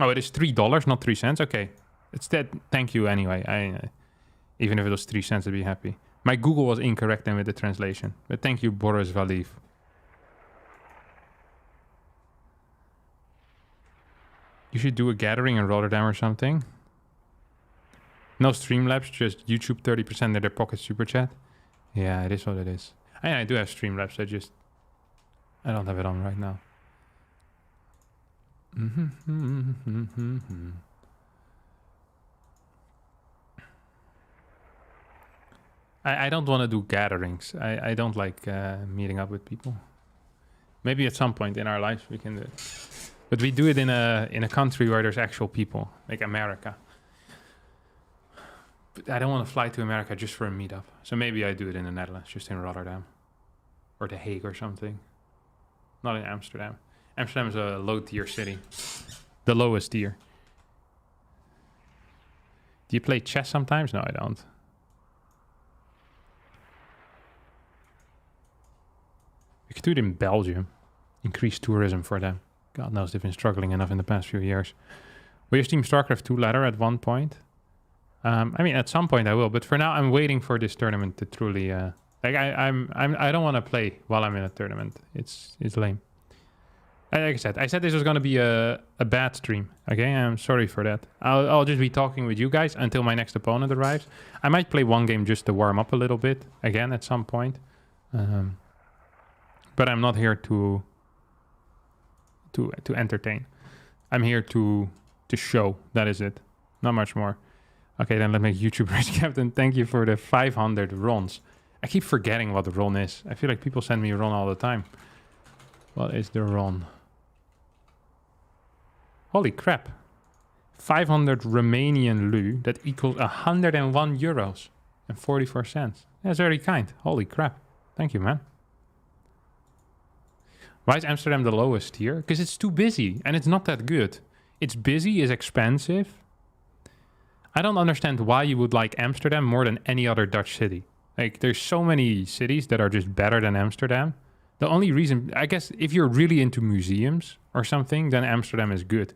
Oh, it is $3, not 3 cents. Okay, it's that. Thank you anyway. Even if it was 3 cents, I'd be happy. My Google was incorrect then with the translation, but thank you, Boris Valiv. You should do a gathering in Rotterdam or something. No Streamlabs, just YouTube 30% of their pocket super chat. Yeah, it is what it is. I do have Streamlabs. I don't have it on right now. I don't want to do gatherings. I don't like meeting up with people. Maybe at some point in our lives we can do it. But we do it in a country where there's actual people, like America. But I don't want to fly to America just for a meetup. So maybe I do it in the Netherlands, just in Rotterdam. Or The Hague or something. Not in Amsterdam. Amsterdam is a low-tier city. The lowest tier. Do you play chess sometimes? No, I don't. We could do it in Belgium. Increase tourism for them. God knows they've been struggling enough in the past few years. Will you stream StarCraft 2 ladder at one point? I mean, at some point I will, but for now I'm waiting for this tournament to truly... like I don't want to play while I'm in a tournament. It's lame. Like I said this was going to be a bad stream. Okay, I'm sorry for that. I'll just be talking with you guys until my next opponent arrives. I might play one game just to warm up a little bit again at some point. But I'm not here to entertain. I'm here to show. That is it. Not much more. Okay, then let's make YouTube Race Captain. Thank you for the 500 runs. I keep forgetting what the run is. I feel like people send me a run all the time. What is the run? Holy crap. 500 Romanian leu. That equals 101 euros and 44 cents. That's very kind. Holy crap. Thank you, man. Why is Amsterdam the lowest tier? Because it's too busy and it's not that good. It's busy, it's expensive. I don't understand why you would like Amsterdam more than any other Dutch city. Like, there's so many cities that are just better than Amsterdam. The only reason, I guess, if you're really into museums or something, then Amsterdam is good.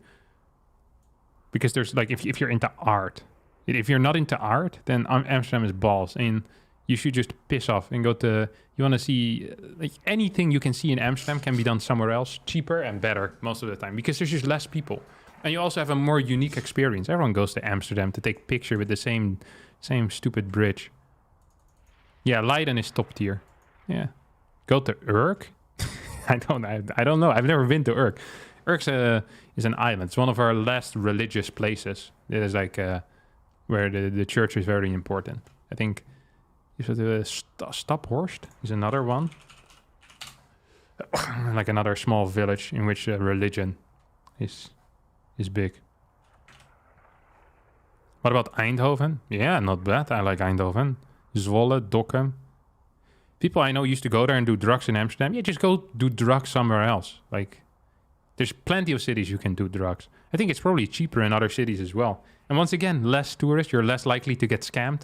Because there's, like, if you're into art. If you're not into art, then Amsterdam is balls. And you should just piss off and go to... You want to see... Like, anything you can see in Amsterdam can be done somewhere else. Cheaper and better most of the time. Because there's just less people. And you also have a more unique experience. Everyone goes to Amsterdam to take a picture with the same stupid bridge. Yeah, Leiden is top tier. Yeah. Go to Urk? I don't know. I've never been to Urk. Urk is an island. It's one of our last religious places. It is like where the church is very important. I think Staphorst is another one. Like another small village in which religion is big. What about Eindhoven? Yeah, not bad. I like Eindhoven. Zwolle, Dokkum. People I know used to go there and do drugs in Amsterdam. Yeah, just go do drugs somewhere else. Like, there's plenty of cities you can do drugs. I think it's probably cheaper in other cities as well. And once again, less tourists, you're less likely to get scammed.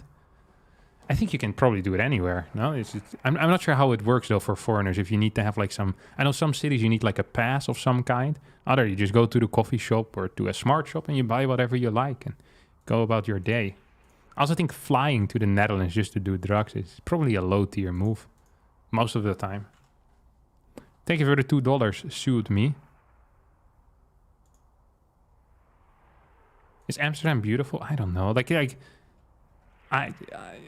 I think you can probably do it anywhere. No, I'm not sure how it works though for foreigners. If you need to have like some, I know some cities you need like a pass of some kind. Other, you just go to the coffee shop or to a smart shop and you buy whatever you like and go about your day. I also think flying to the Netherlands just to do drugs is probably a low tier move most of the time. Thank you for the $2. Suit me. Is Amsterdam beautiful? I don't know. Like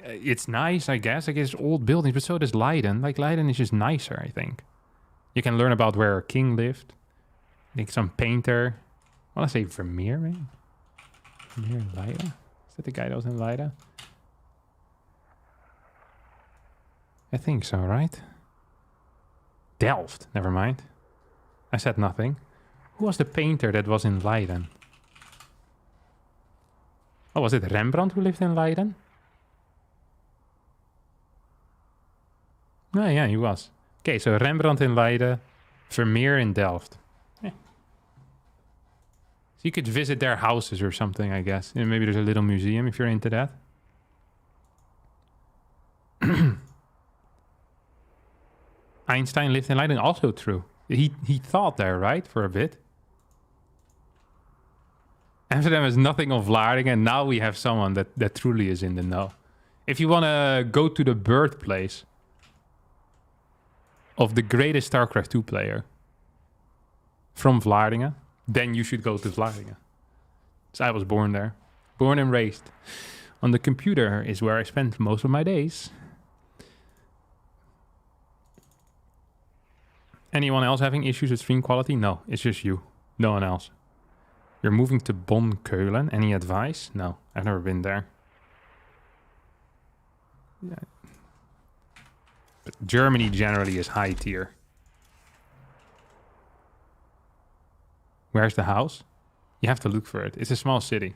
it's nice, I guess. I guess it's old buildings, but so does Leiden. Like, Leiden is just nicer, I think. You can learn about where a king lived. I think some painter. I want to say Vermeer, maybe? Vermeer in Leiden? Is that the guy that was in Leiden? I think so, right? Delft. Never mind. I said nothing. Who was the painter that was in Leiden? Oh, was it Rembrandt who lived in Leiden? Oh, yeah, he was. Okay, so Rembrandt in Leiden, Vermeer in Delft. Yeah. So you could visit their houses or something, I guess. And maybe there's a little museum if you're into that. Einstein lived in Leiden, also true. He thought there, right, for a bit. Amsterdam has nothing of Vlaardingen, and now we have someone that truly is in the know. If you want to go to the birthplace of the greatest StarCraft 2 player from Vlaardingen, then you should go to Vlaardingen. So I was born there. Born and raised. On the computer is where I spent most of my days. Anyone else having issues with stream quality? No, it's just you. No one else. You're moving to Bonn, Keulen. Any advice? No, I've never been there. Yeah. But Germany generally is high tier. Where's the house? You have to look for it. It's a small city.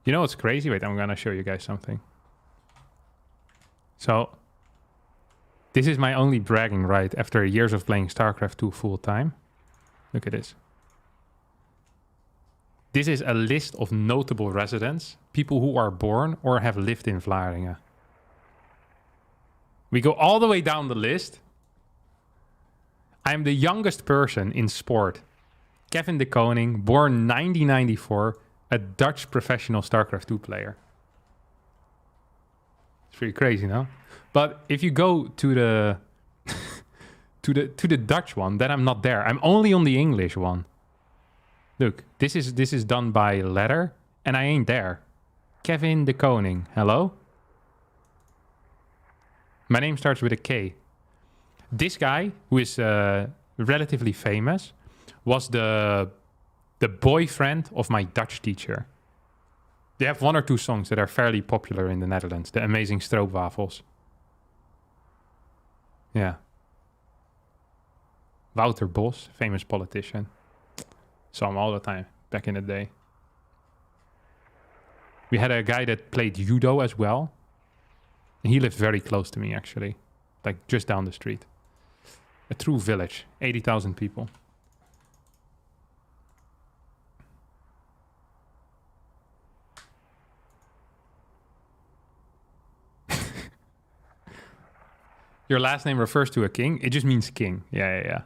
You know what's crazy? Wait, I'm gonna show you guys something. So, this is my only bragging right after years of playing StarCraft 2 full time. Look at this. This is a list of notable residents, people who are born or have lived in Vlaardingen. We go all the way down the list. I'm the youngest person in sport. Kevin de Koning, born 1994. A Dutch professional StarCraft 2 player. It's pretty crazy, no? But if you go to the to the Dutch one, then I'm not there. I'm only on the English one. Look, this is done by letter, and I ain't there. Kevin de Koning, hello? My name starts with a K. This guy, who is relatively famous, was the boyfriend of my Dutch teacher. They have one or two songs that are fairly popular in the Netherlands. The Amazing Stroopwafels. Yeah. Wouter Bos, famous politician. Saw him all the time back in the day. We had a guy that played judo as well. And he lived very close to me, actually. Like just down the street. A true village. 80,000 people. Your last name refers to a king? It just means king. Yeah.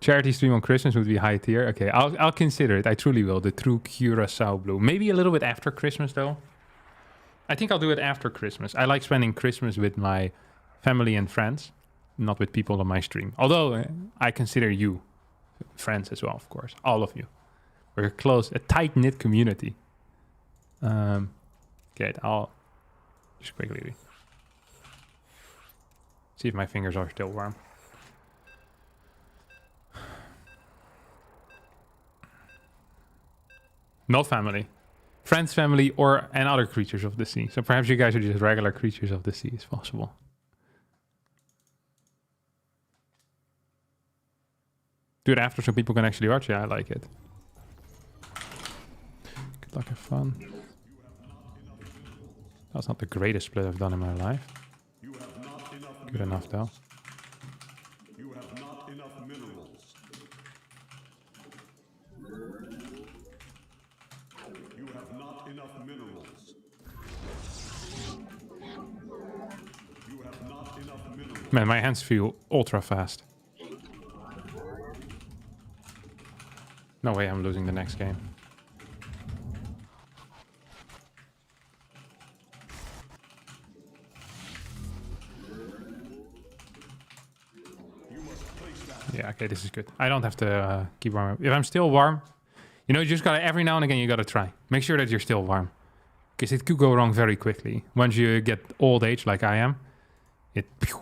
Charity stream on Christmas would be high tier. Okay, I'll consider it. I truly will. The true Curacao blue. Maybe a little bit after Christmas, though. I think I'll do it after Christmas. I like spending Christmas with my family and friends, not with people on my stream. Although I consider you friends as well, of course. All of you. We're close, a tight-knit community. Okay, I'll just quickly see if my fingers are still warm. Not family. Friends, family, and other creatures of the sea. So perhaps you guys are just regular creatures of the sea, is possible. Do it after so people can actually watch. Yeah, I like it. Good luck, have fun. That's not the greatest split I've done in my life. Good enough, though. You have not enough minerals. You have not enough minerals. You have not enough minerals. Man, my hands feel ultra fast. No way I'm losing the next game. Yeah, okay, this is good. I don't have to keep warm. If I'm still warm, you know, you just gotta, every now and again, you gotta try. Make sure that you're still warm. Because it could go wrong very quickly. Once you get old age like I am, pew.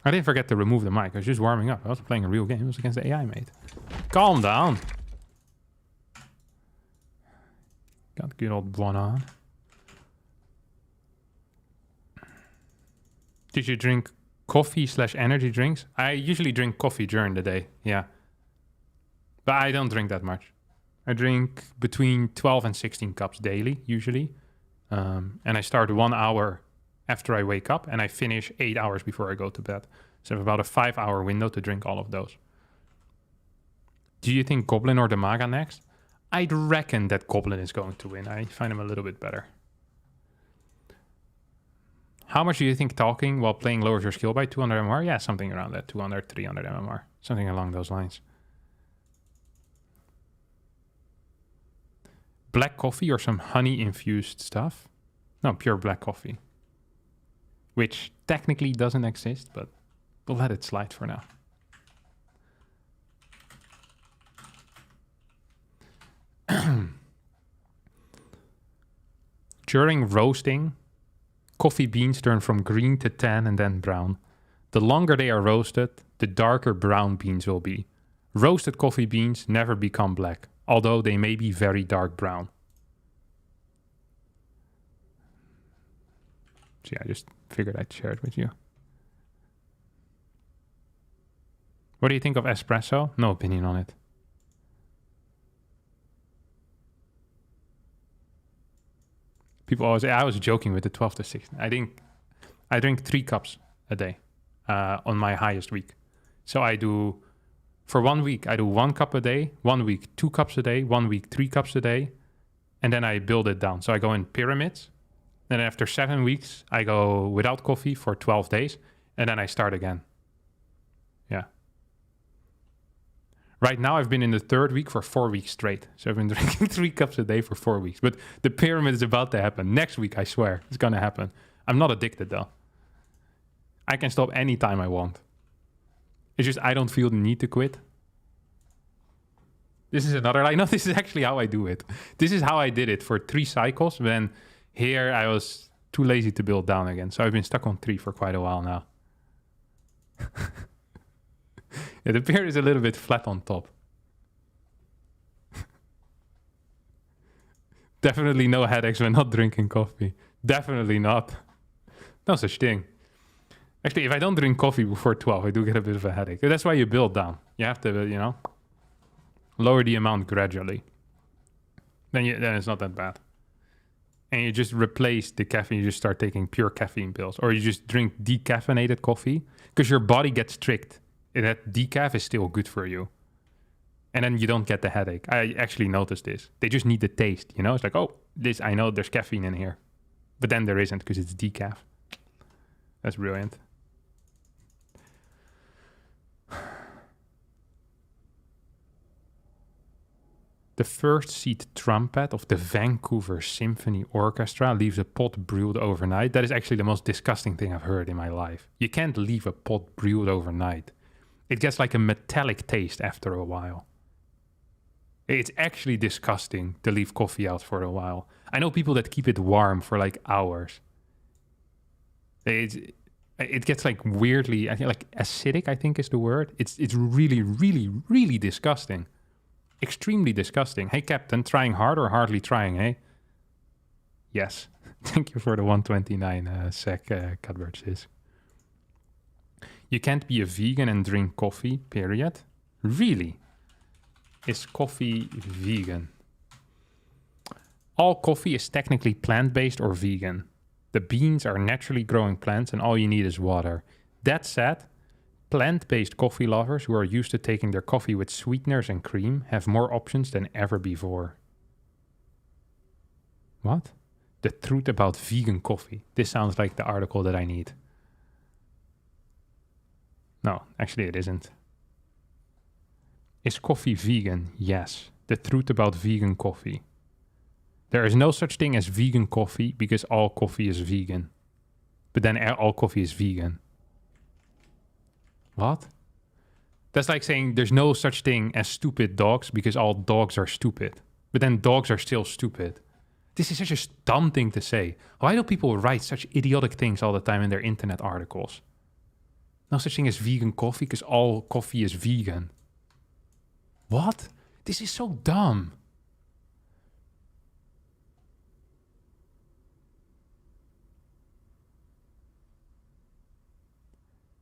I didn't forget to remove the mic. I was just warming up. I wasn't playing a real game. It was against the AI, mate. Calm down. Got good old one on. Did you drink coffee/energy drinks? I usually drink coffee during the day, yeah. But I don't drink that much. I drink between 12 and 16 cups daily, usually. And I start 1 hour after I wake up, and I finish 8 hours before I go to bed. So I have about a 5-hour window to drink all of those. Do you think Goblin or the Maga next? I'd reckon that Goblin is going to win. I find him a little bit better. How much do you think talking while playing lowers your skill by 200 MMR? Yeah, something around that. 200, 300 MMR. Something along those lines. Black coffee or some honey-infused stuff? No, pure black coffee. Which technically doesn't exist, but we'll let it slide for now. During roasting, coffee beans turn from green to tan and then brown. The longer they are roasted, the darker brown beans will be. Roasted coffee beans never become black, although they may be very dark brown. So yeah, I just figured I'd share it with you. What do you think of espresso? No opinion on it. People always say, I was joking with the 12 to 16. I drink 3 cups a day on my highest week. So I do, for 1 week, I do 1 cup a day, 1 week 2 cups a day, 1 week 3 cups a day, and then I build it down. So I go in pyramids. Then after 7 weeks, I go without coffee for 12 days, and then I start again. Yeah. Right now, I've been in the 3rd week for 4 weeks straight. So I've been drinking 3 cups a day for 4 weeks. But the pyramid is about to happen. Next week, I swear, it's going to happen. I'm not addicted, though. I can stop anytime I want. It's just I don't feel the need to quit. This is another, like, no, this is actually how I do it. This is how I did it for 3 cycles. Then here, I was too lazy to build down again. So I've been stuck on 3 for quite a while now. Yeah, the beer is a little bit flat on top. Definitely no headaches when not drinking coffee. Definitely not. No such thing. Actually, if I don't drink coffee before 12, I do get a bit of a headache. That's why you build down. You have to, you know, lower the amount gradually. Then it's not that bad. And you just replace the caffeine. You just start taking pure caffeine pills. Or you just drink decaffeinated coffee. Because your body gets tricked. That decaf is still good for you. And then you don't get the headache. I actually noticed this. They just need the taste, you know? It's like, oh, this, I know there's caffeine in here. But then there isn't because it's decaf. That's brilliant. The first seat trumpet of the Vancouver Symphony Orchestra leaves a pot brewed overnight. That is actually the most disgusting thing I've heard in my life. You can't leave a pot brewed overnight. It gets like a metallic taste after a while. It's actually disgusting to leave coffee out for a while. I know people that keep it warm for like hours. It gets like weirdly, I think like acidic, I think is the word. It's really, really, really disgusting. Extremely disgusting. Hey, Captain, trying hard or hardly trying, eh? Yes. Thank you for the 129 sec, Cadbert. You can't be a vegan and drink coffee, period. Really? Is coffee vegan? All coffee is technically plant-based or vegan. The beans are naturally growing plants and all you need is water. That said, plant-based coffee lovers who are used to taking their coffee with sweeteners and cream have more options than ever before. What? The truth about vegan coffee. This sounds like the article that I need. No, actually it isn't. Is coffee vegan? Yes. The truth about vegan coffee. There is no such thing as vegan coffee because all coffee is vegan. But then all coffee is vegan. What? That's like saying there's no such thing as stupid dogs because all dogs are stupid. But then dogs are still stupid. This is such a dumb thing to say. Why do people write such idiotic things all the time in their internet articles? No such thing as vegan coffee because all coffee is vegan. What? This is so dumb.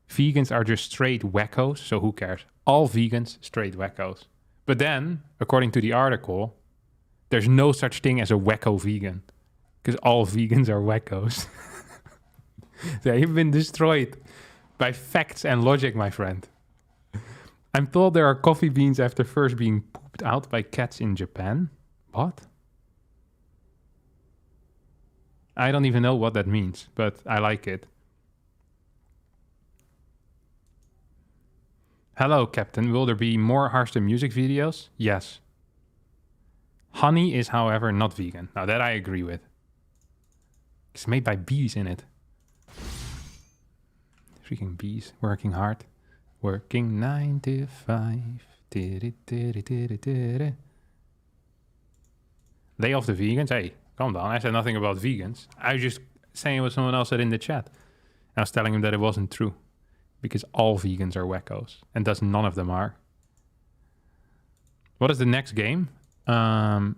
Vegans are just straight wackos, so who cares? All vegans, straight wackos. But then, according to the article, there's no such thing as a wacko vegan. Because all vegans are wackos. They've been destroyed by facts and logic, my friend. I'm told there are coffee beans after first being pooped out by cats in Japan. What? I don't even know what that means, but I like it. Hello, Captain. Will there be more Harstem music videos? Yes. Honey is, however, not vegan. Now, that I agree with. It's made by bees in it. Freaking bees. Working hard. Working 9 to 5. Lay off the vegans. Hey, calm down. I said nothing about vegans. I was just saying what someone else said in the chat. I was telling him that it wasn't true. Because all vegans are wackos. And thus none of them are. What is the next game? I'm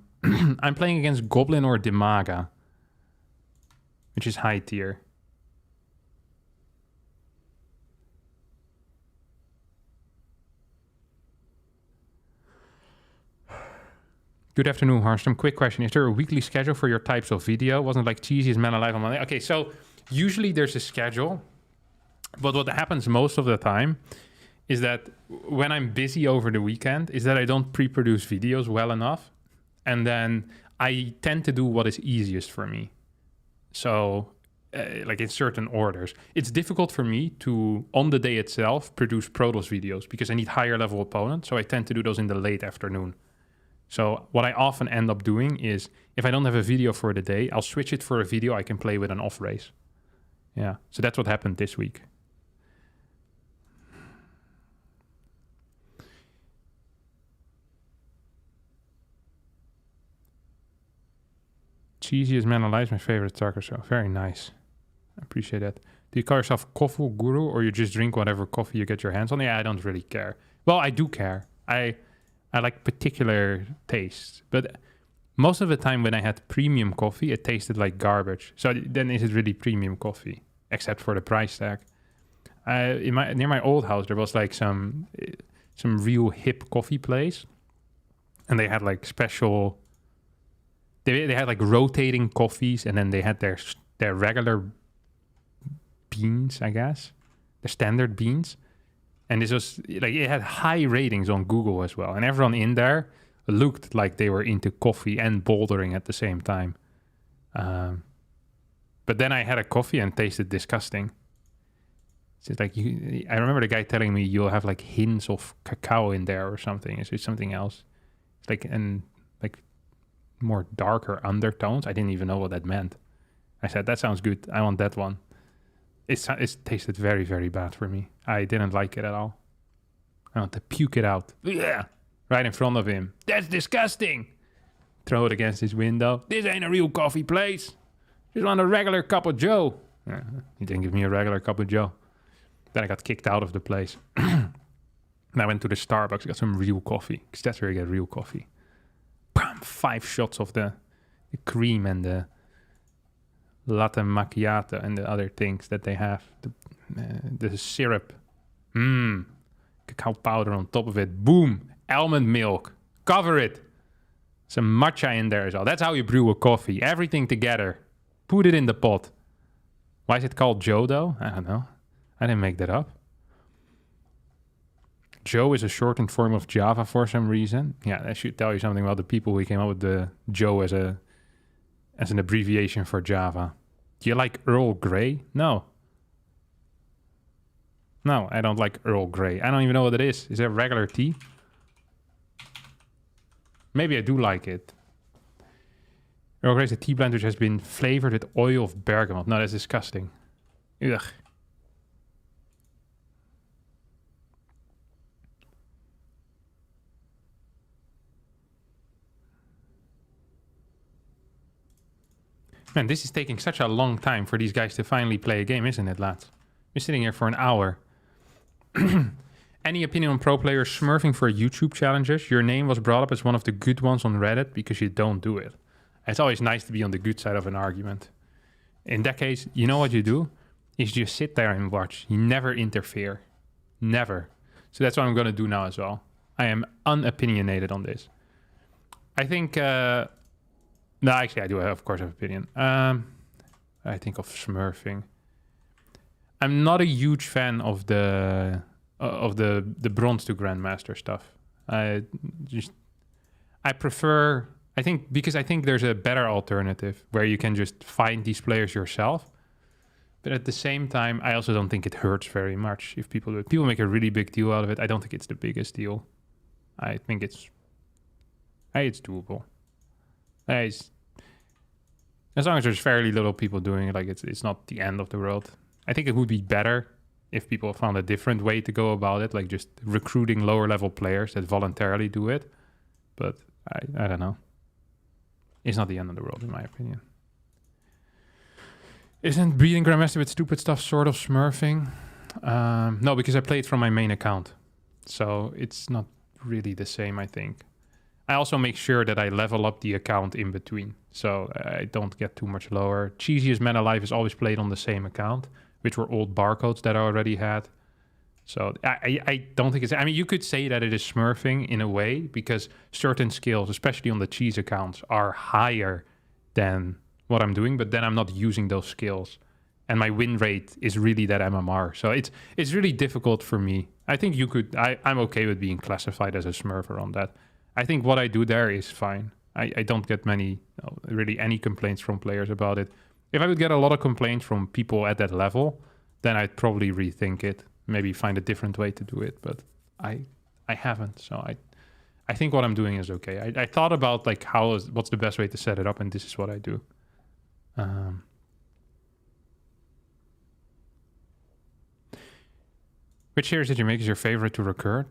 playing against Goblin or Dimaga. Which is high tier. Good afternoon, Harstem. Quick question. Is there a weekly schedule for your types of video? Wasn't like cheesiest man alive on Monday? Okay, so usually there's a schedule. But what happens most of the time is that when I'm busy over the weekend is that I don't pre-produce videos well enough. And then I tend to do what is easiest for me. So like in certain orders. It's difficult for me to, on the day itself, produce Protoss videos because I need higher level opponents. So I tend to do those in the late afternoon. So what I often end up doing is if I don't have a video for the day, I'll switch it for a video I can play with an off race. Yeah, so that's what happened this week. Cheesiest man alive is my favorite taco show. Very nice. I appreciate that. Do you call yourself coffee guru or you just drink whatever coffee you get your hands on? Yeah, I don't really care. Well, I do care. I like particular tastes. But most of the time when I had premium coffee, it tasted like garbage. So then is it really premium coffee? Except for the price tag. Near my old house, there was like some real hip coffee place. And they had like special... They had like rotating coffees, and then they had their regular beans, I guess, the standard beans. And this was like it had high ratings on Google as well, and everyone in there looked like they were into coffee and bouldering at the same time. But then I had a coffee and it tasted disgusting. It's like I remember the guy telling me you'll have like hints of cacao in there or something. It's something else. It's like more darker undertones. I didn't even know what that meant. I said, that sounds good. I want that one. It tasted very, very bad for me. I didn't like it at all. I want to puke it out. Ugh! Right in front of him. That's disgusting. Throw it against his window. This ain't a real coffee place. Just want a regular cup of Joe. He didn't give me a regular cup of Joe. Then I got kicked out of the place. And I went to the Starbucks, got some real coffee. Because that's where you get real coffee. 5 shots of the cream and the latte macchiato and the other things that they have. The syrup. Cacao powder on top of it. Boom. Almond milk. Cover it. Some matcha in there as well. That's how you brew a coffee. Everything together. Put it in the pot. Why is it called Joe though? I don't know. I didn't make that up. Joe is a shortened form of Java for some reason. Yeah, that should tell you something about the people who came up with the Joe as an abbreviation for Java. Do you like Earl Grey? No. No, I don't like Earl Grey. I don't even know what it is. Is it regular tea? Maybe I do like it. Earl Grey is a tea blend which has been flavored with oil of bergamot. No, that's disgusting. Ugh. Man, this is taking such a long time for these guys to finally play a game, isn't it, lads? We're sitting here for an hour. Any opinion on pro players smurfing for YouTube challenges? Your name was brought up as one of the good ones on Reddit because you don't do it. It's always nice to be on the good side of an argument. In that case, you know what you do? Is just sit there and watch. You never interfere. Never. So that's what I'm going to do now as well. I am unopinionated on this. I think... no, actually, I do, of course, have an opinion. I think of smurfing. I'm not a huge fan of the bronze to grandmaster stuff. I prefer... I think there's a better alternative where you can just find these players yourself. But at the same time, I also don't think it hurts very much if people do it. People make a really big deal out of it. I don't think it's the biggest deal. I think it's doable. As long as there's fairly little people doing it, like it's not the end of the world. I think it would be better if people found a different way to go about it, like just recruiting lower level players that voluntarily do it. But I don't know. It's not the end of the world, in my opinion. Isn't beating Grandmaster with stupid stuff sort of smurfing? No, because I played from my main account. So it's not really the same, I think. I also make sure that I level up the account in between. So I don't get too much lower. Cheesiest Man Alive is always played on the same account, which were old barcodes that I already had. So I don't think it's... I mean, you could say that it is smurfing in a way because certain skills, especially on the cheese accounts, are higher than what I'm doing, but then I'm not using those skills. And my win rate is really that MMR. So it's really difficult for me. I think you could... I'm okay with being classified as a smurfer on that. I think what I do there is fine. I don't get really any complaints from players about it. If I would get a lot of complaints from people at that level, then I'd probably rethink it. Maybe find a different way to do it, but I haven't. So I think what I'm doing is okay. I thought about like what's the best way to set it up, and this is what I do. Which series did you make is your favorite to record?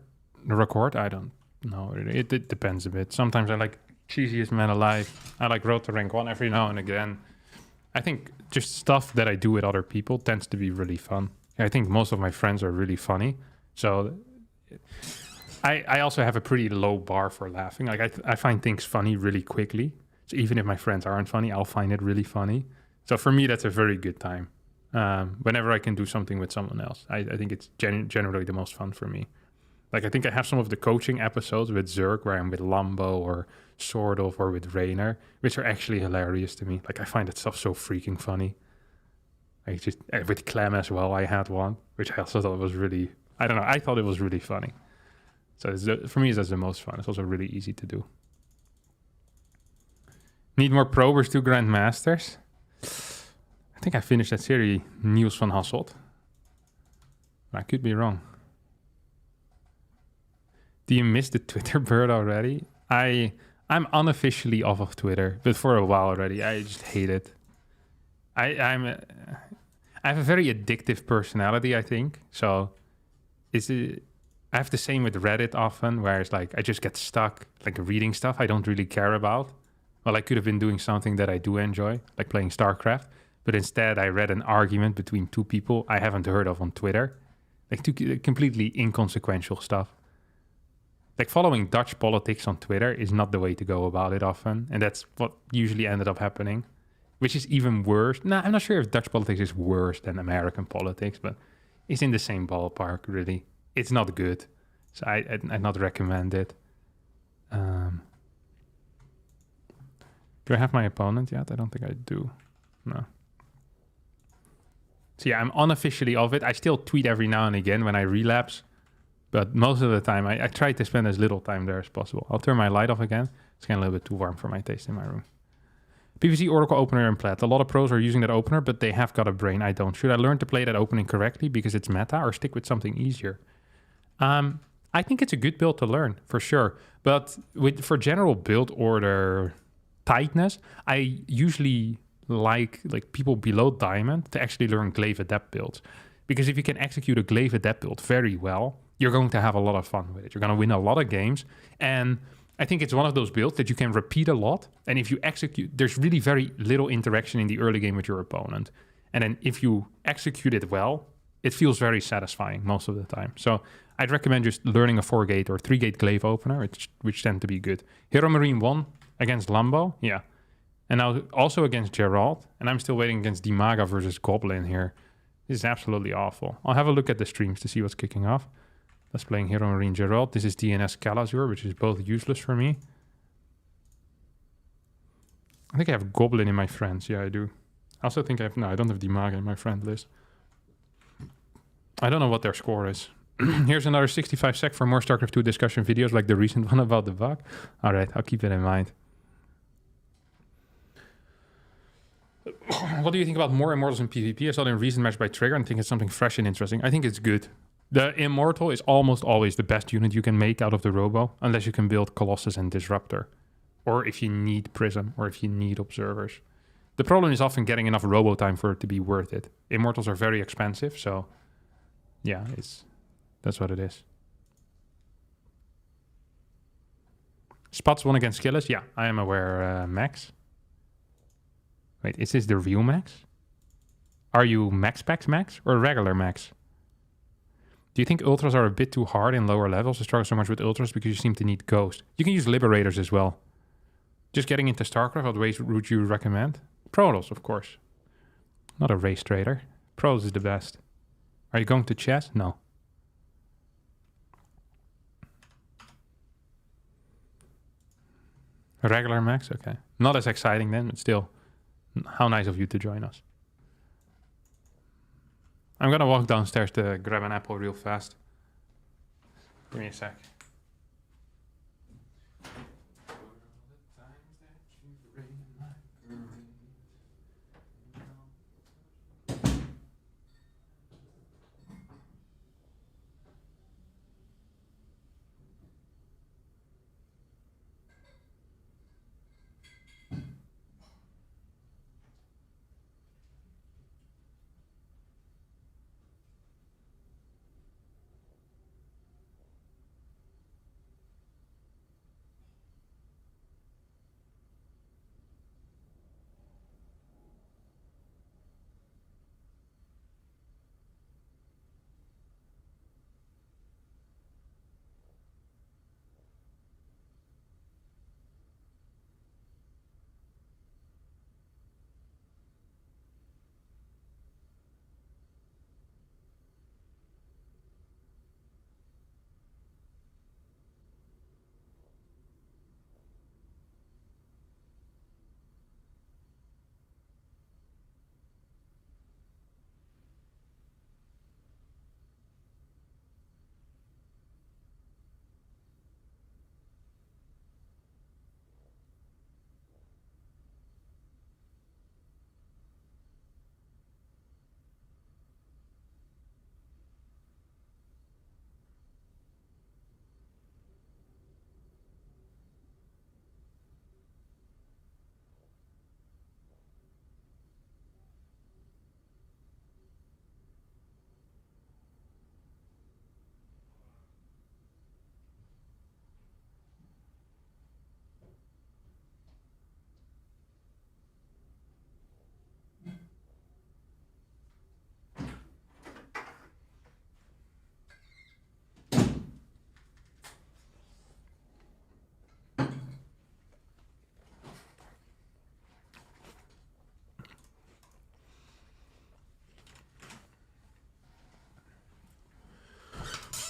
I don't know. It depends a bit. Sometimes I like Cheesiest Man Alive. I like Road to Rank 1 every now and again. I think just stuff that I do with other people tends to be really fun. I think most of my friends are really funny. So I also have a pretty low bar for laughing. Like I find things funny really quickly. So even if my friends aren't funny, I'll find it really funny. So for me, that's a very good time. Whenever I can do something with someone else, I think it's generally the most fun for me. Like I think I have some of the coaching episodes with Zerg where I'm with Lambo or sort of, or with Rainer, which are actually hilarious to me. Like I find that stuff so freaking funny. Like just with Clem as well, I had one, which I also thought was really, I don't know, I thought it was really funny. So for me, that's the most fun. It's also really easy to do. Need more probers to Grandmasters? I think I finished that series, Niels van Hasselt. I could be wrong. Do you miss the Twitter bird already? I'm unofficially off of Twitter, but for a while already. I just hate it. I have a very addictive personality, I think. So I have the same with Reddit often, where it's like I just get stuck like reading stuff I don't really care about. Well, I could have been doing something that I do enjoy, like playing StarCraft, but instead I read an argument between two people I haven't heard of on Twitter, like two completely inconsequential stuff. Like following Dutch politics on Twitter is not the way to go about it often, and that's what usually ended up happening, which is even worse. No, I'm not sure if Dutch politics is worse than American politics, but it's in the same ballpark, really. It's not good, so I'd not recommend it. Do I have my opponent yet? I don't think I do. No. So yeah, I'm unofficially off it. I still tweet every now and again when I relapse, but most of the time I try to spend as little time there as possible. I'll turn my light off again. It's getting a little bit too warm for my taste in my room. PvC Oracle opener in Plat. A lot of pros are using that opener, but they have got a brain. I don't. Should I learn to play that opening correctly because it's meta, or stick with something easier? I think it's a good build to learn, for sure. But for general build order tightness, I usually like people below Diamond to actually learn Glaive Adept builds. Because if you can execute a Glaive Adept build very well, you're going to have a lot of fun with it. You're going to win a lot of games. And I think it's one of those builds that you can repeat a lot. And if you execute, there's really very little interaction in the early game with your opponent. And then if you execute it well, it feels very satisfying most of the time. So I'd recommend just learning a 4-gate or 3-gate glaive opener, which tend to be good. Hero Marine 1 against Lambo, yeah. And now also against Gerald. And I'm still waiting against Dimaga versus Goblin here. This is absolutely awful. I'll have a look at the streams to see what's kicking off. That's playing Hero Marine Gerald. This is DNS Calazur, which is both useless for me. I think I have Goblin in my friends. Yeah, I do. I also think I have... No, I don't have Dimaga in my friend list. I don't know what their score is. Here's another 65 sec for more StarCraft 2 discussion videos like the recent one about the bug. All right, I'll keep it in mind. What do you think about more Immortals in PvP? I saw it in recent match by Trigger and think it's something fresh and interesting. I think it's good. The Immortal is almost always the best unit you can make out of the Robo, unless you can build Colossus and Disruptor. Or if you need Prism, or if you need Observers. The problem is often getting enough Robo time for it to be worth it. Immortals are very expensive, so... Yeah, that's what it is. Spots won against Skillis? Yeah, I am aware, Max. Wait, is this the real Max? Are you Max Packs Max or regular Max? Do you think Ultras are a bit too hard in lower levels to struggle so much with Ultras because you seem to need Ghost? You can use Liberators as well. Just getting into StarCraft, what ways would you recommend? Protoss, of course. Not a race trader. Protoss is the best. Are you going to chess? No. A regular Max? Okay. Not as exciting then, but still. How nice of you to join us. I'm gonna walk downstairs to grab an apple real fast. Give me a sec.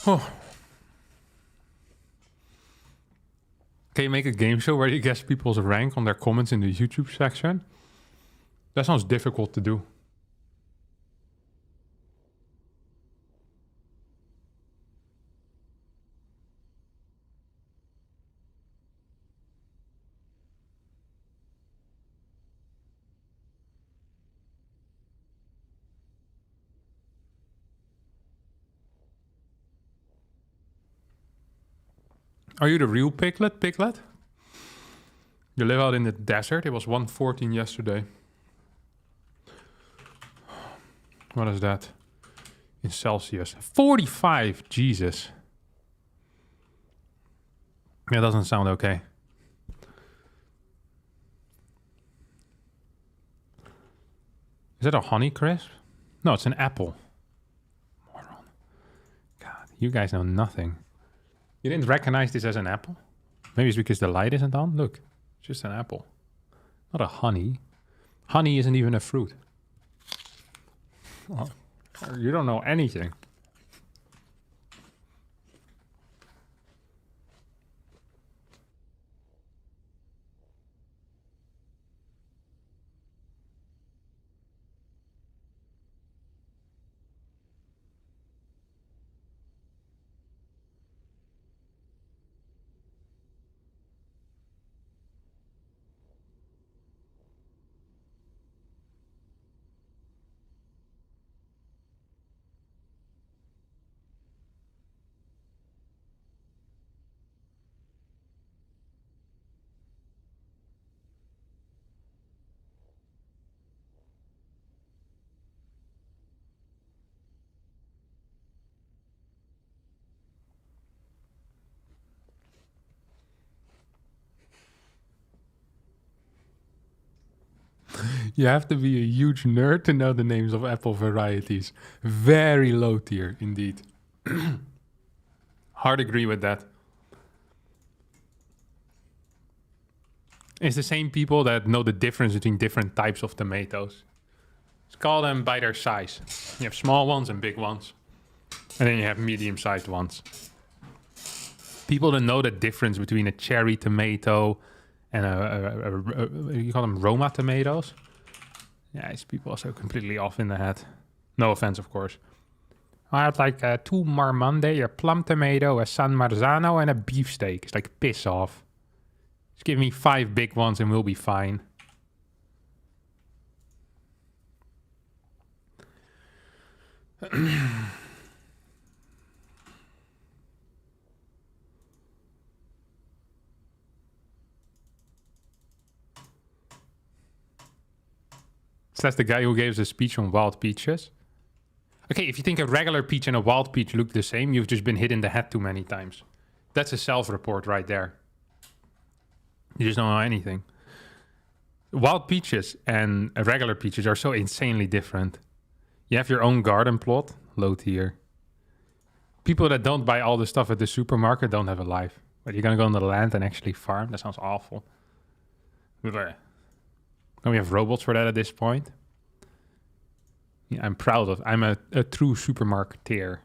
Oh. Can you make a game show where you guess people's rank on their comments in the YouTube section? That sounds difficult to do. Are you the real Piglet? You live out in the desert? It was 114 yesterday. What is that? In Celsius. 45! Jesus. That doesn't sound okay. Is it a honey crisp? No, it's an apple. Moron. God, you guys know nothing. You didn't recognize this as an apple? Maybe it's because the light isn't on? Look, it's just an apple. Not a honey. Honey isn't even a fruit. Oh, you don't know anything. You have to be a huge nerd to know the names of apple varieties. Very low tier, indeed. Hard agree with that. It's the same people that know the difference between different types of tomatoes. Let's call them by their size. You have small ones and big ones. And then you have medium-sized ones. People that know the difference between a cherry tomato and you call them Roma tomatoes. Yeah, these people are so completely off in the head. No offense, of course. I'd like 2 Marmande, a plum tomato, a San Marzano, and a beefsteak. It's like, piss off. Just give me 5 big ones and we'll be fine. So that's the guy who gave us a speech on wild peaches. Okay, if you think a regular peach and a wild peach look the same, you've just been hit in the head too many times. That's a self-report right there. You just don't know anything. Wild peaches and regular peaches are so insanely different. You have your own garden plot, low tier. People that don't buy all the stuff at the supermarket don't have a life. But you're gonna go on the land and actually farm? That sounds awful. And we have robots for that at this point. Yeah, I'm a true supermarketeer.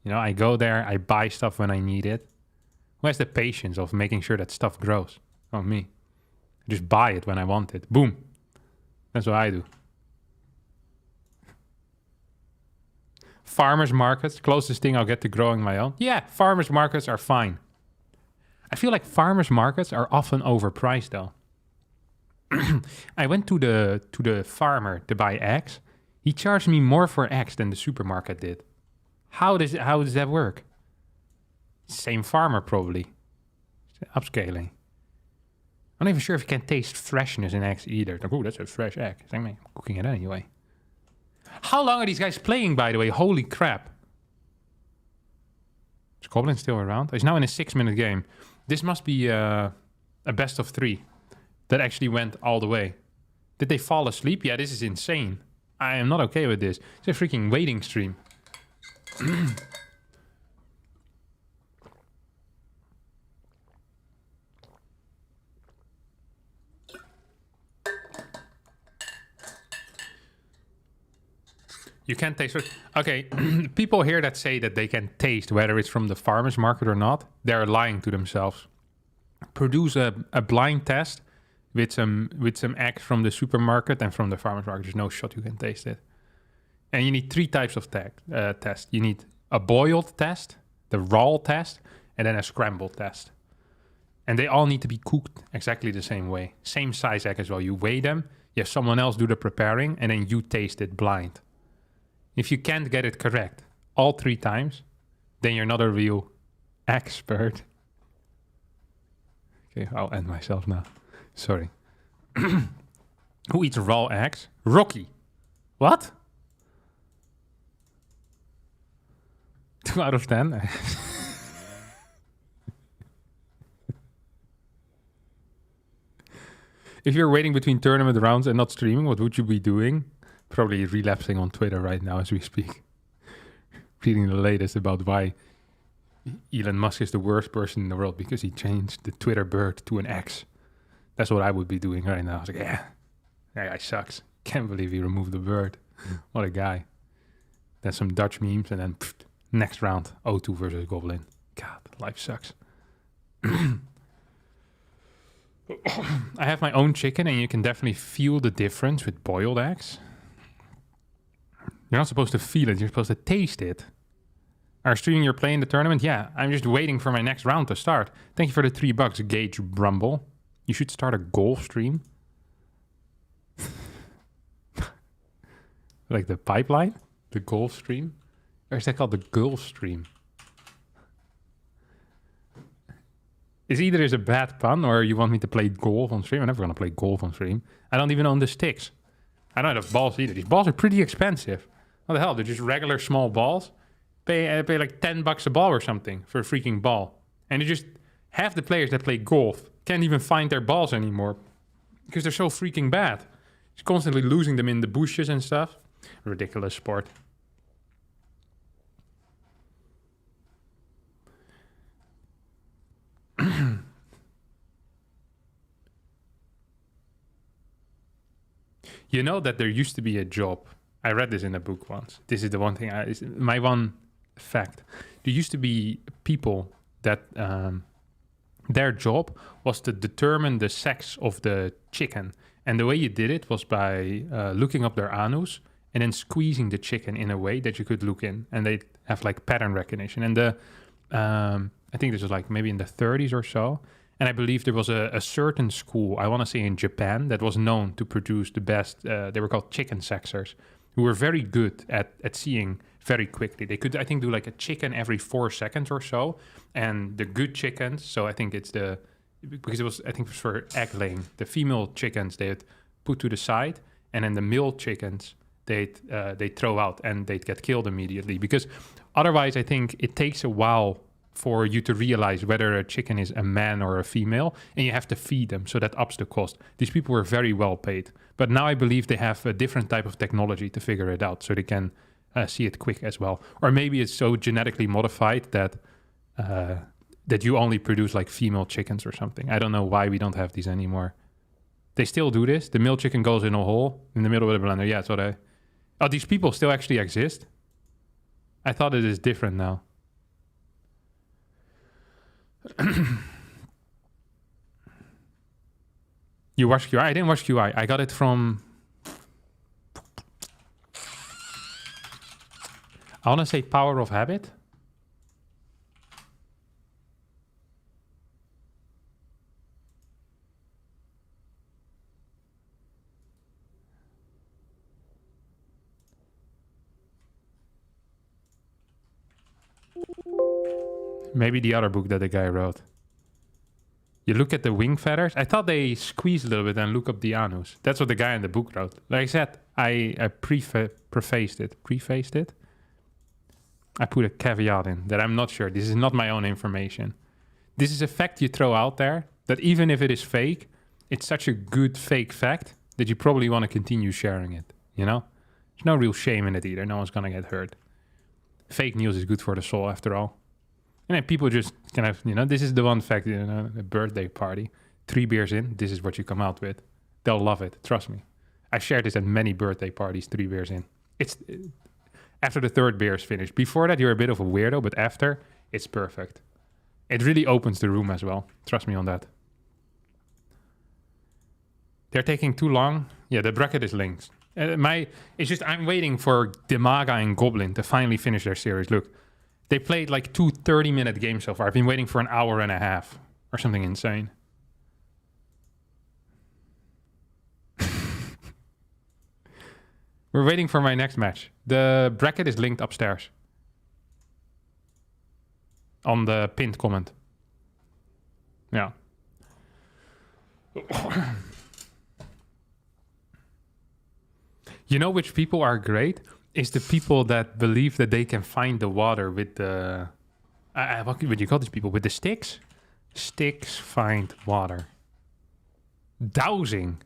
You know, I go there, I buy stuff when I need it. Who has the patience of making sure that stuff grows? Oh, me. I just buy it when I want it. Boom. That's what I do. Farmers markets, closest thing I'll get to growing my own. Yeah, farmers markets are fine. I feel like farmers markets are often overpriced though. I went to the farmer to buy eggs. He charged me more for eggs than the supermarket did. How does that work? Same farmer probably. Upscaling. I'm not even sure if you can taste freshness in eggs either. Like, oh, that's a fresh egg. I'm cooking it anyway. How long are these guys playing, by the way? Holy crap. Is Goblin still around? He's now in a 6-minute game. This must be a best of 3 that actually went all the way. Did they fall asleep? Yeah, this is insane. I am not okay with this. It's a freaking waiting stream. You can't taste it. Okay, people here that say that they can taste whether it's from the farmer's market or not, they're lying to themselves. Produce a blind test with some eggs from the supermarket and from the farmer's market. There's no shot you can taste it. And you need 3 types of test. You need a boiled test, the raw test, and then a scrambled test. And they all need to be cooked exactly the same way. Same size egg as well. You weigh them, you have someone else do the preparing, and then you taste it blind. If you can't get it correct all 3 times, then you're not a real expert. Okay, I'll end myself now. Sorry. Who eats raw eggs? Rocky. What? 2 out of 10? If you're waiting between tournament rounds and not streaming, what would you be doing? Probably relapsing on Twitter right now as we speak. Reading the latest about why Elon Musk is the worst person in the world because he changed the Twitter bird to an X. That's what I would be doing right now. I was like, yeah, that guy sucks. Can't believe he removed the bird. What a guy. Then some Dutch memes and then next round, O2 versus Goblin. God, life sucks. I have my own chicken and you can definitely feel the difference with boiled eggs. You're not supposed to feel it, you're supposed to taste it. Are streaming you're playing the tournament? Yeah, I'm just waiting for my next round to start. Thank you for the $3, Gage Brumble. You should start a golf stream. Like the pipeline? The golf stream? Or is that called the Gulf stream? Is either is a bad pun or you want me to play golf on stream? I'm never going to play golf on stream. I don't even own the sticks. I don't have balls either. These balls are pretty expensive. What the hell? They're just regular small balls. Pay like $10 a ball or something for a freaking ball. And just half the players that play golf can't even find their balls anymore because they're so freaking bad. Just constantly losing them in the bushes and stuff. Ridiculous sport. You know that there used to be a job. I read this in a book once. This is the one thing, my one fact. There used to be people that their job was to determine the sex of the chicken. And the way you did it was by looking up their anus and then squeezing the chicken in a way that you could look in. And they have like pattern recognition. And I think this was like maybe in the 30s or so. And I believe there was a certain school, I want to say in Japan, that was known to produce the best, they were called chicken sexers, who were very good at seeing very quickly. They could, I think, do like a chicken every 4 seconds or so. And the good chickens, so I think it's because it was, I think it was for egg laying. The female chickens, they'd put to the side. And then the male chickens, they'd throw out and they'd get killed immediately. Because otherwise, I think it takes a while for you to realize whether a chicken is a man or a female, and you have to feed them, so that ups the cost. These people were very well paid, but now I believe they have a different type of technology to figure it out, so they can see it quick as well. Or maybe it's so genetically modified that that you only produce like female chickens or something. I don't know why we don't have these anymore. They still do this. The male chicken goes in a hole in the middle of the blender. Yeah, so these people still actually exist. I thought it is different now. You watch QI? I didn't watch QI. I got it from... I want to say Power of Habit. Maybe the other book that the guy wrote. You look at the wing feathers. I thought they squeeze a little bit and look up the anus. That's what the guy in the book wrote. Like I said, I prefaced it. I put a caveat in that I'm not sure. This is not my own information. This is a fact you throw out there that even if it is fake, it's such a good fake fact that you probably want to continue sharing it. You know? There's no real shame in it either. No one's going to get hurt. Fake news is good for the soul after all. And then people just kind of, this is the one fact, a birthday party, 3 beers in, this is what you come out with. They'll love it. Trust me. I shared this at many birthday parties, 3 beers in. It's after the 3rd beer is finished. Before that, you're a bit of a weirdo, but after, it's perfect. It really opens the room as well. Trust me on that. They're taking too long. Yeah, the bracket is linked. It's just, I'm waiting for Demaga and Goblin to finally finish their series. Look. They played like 2 30-minute games so far. I've been waiting for an hour and a half or something insane. We're waiting for my next match. The bracket is linked upstairs. On the pinned comment. Yeah. You know which people are great? Is the people that believe that they can find the water with the... what would you call these people? With the sticks? Sticks find water. Dowsing.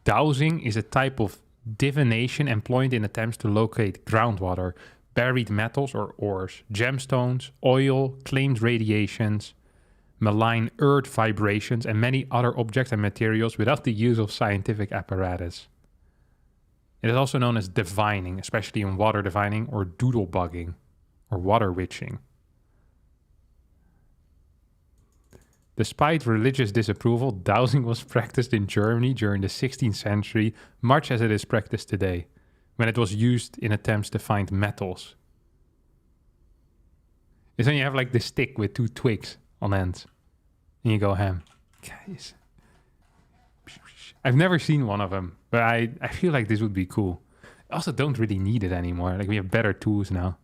Dowsing is a type of divination employed in attempts to locate groundwater, buried metals or ores, gemstones, oil, claimed radiations, malign earth vibrations, and many other objects and materials without the use of scientific apparatus. It is also known as divining, especially in water divining or doodlebugging or water witching. Despite religious disapproval, dowsing was practiced in Germany during the 16th century, much as it is practiced today, when it was used in attempts to find metals. It's when you have like the stick with 2 twigs on ends, and you go ham. Guys, I've never seen one of them, but I feel like this would be cool. I also don't really need it anymore. Like, we have better tools now.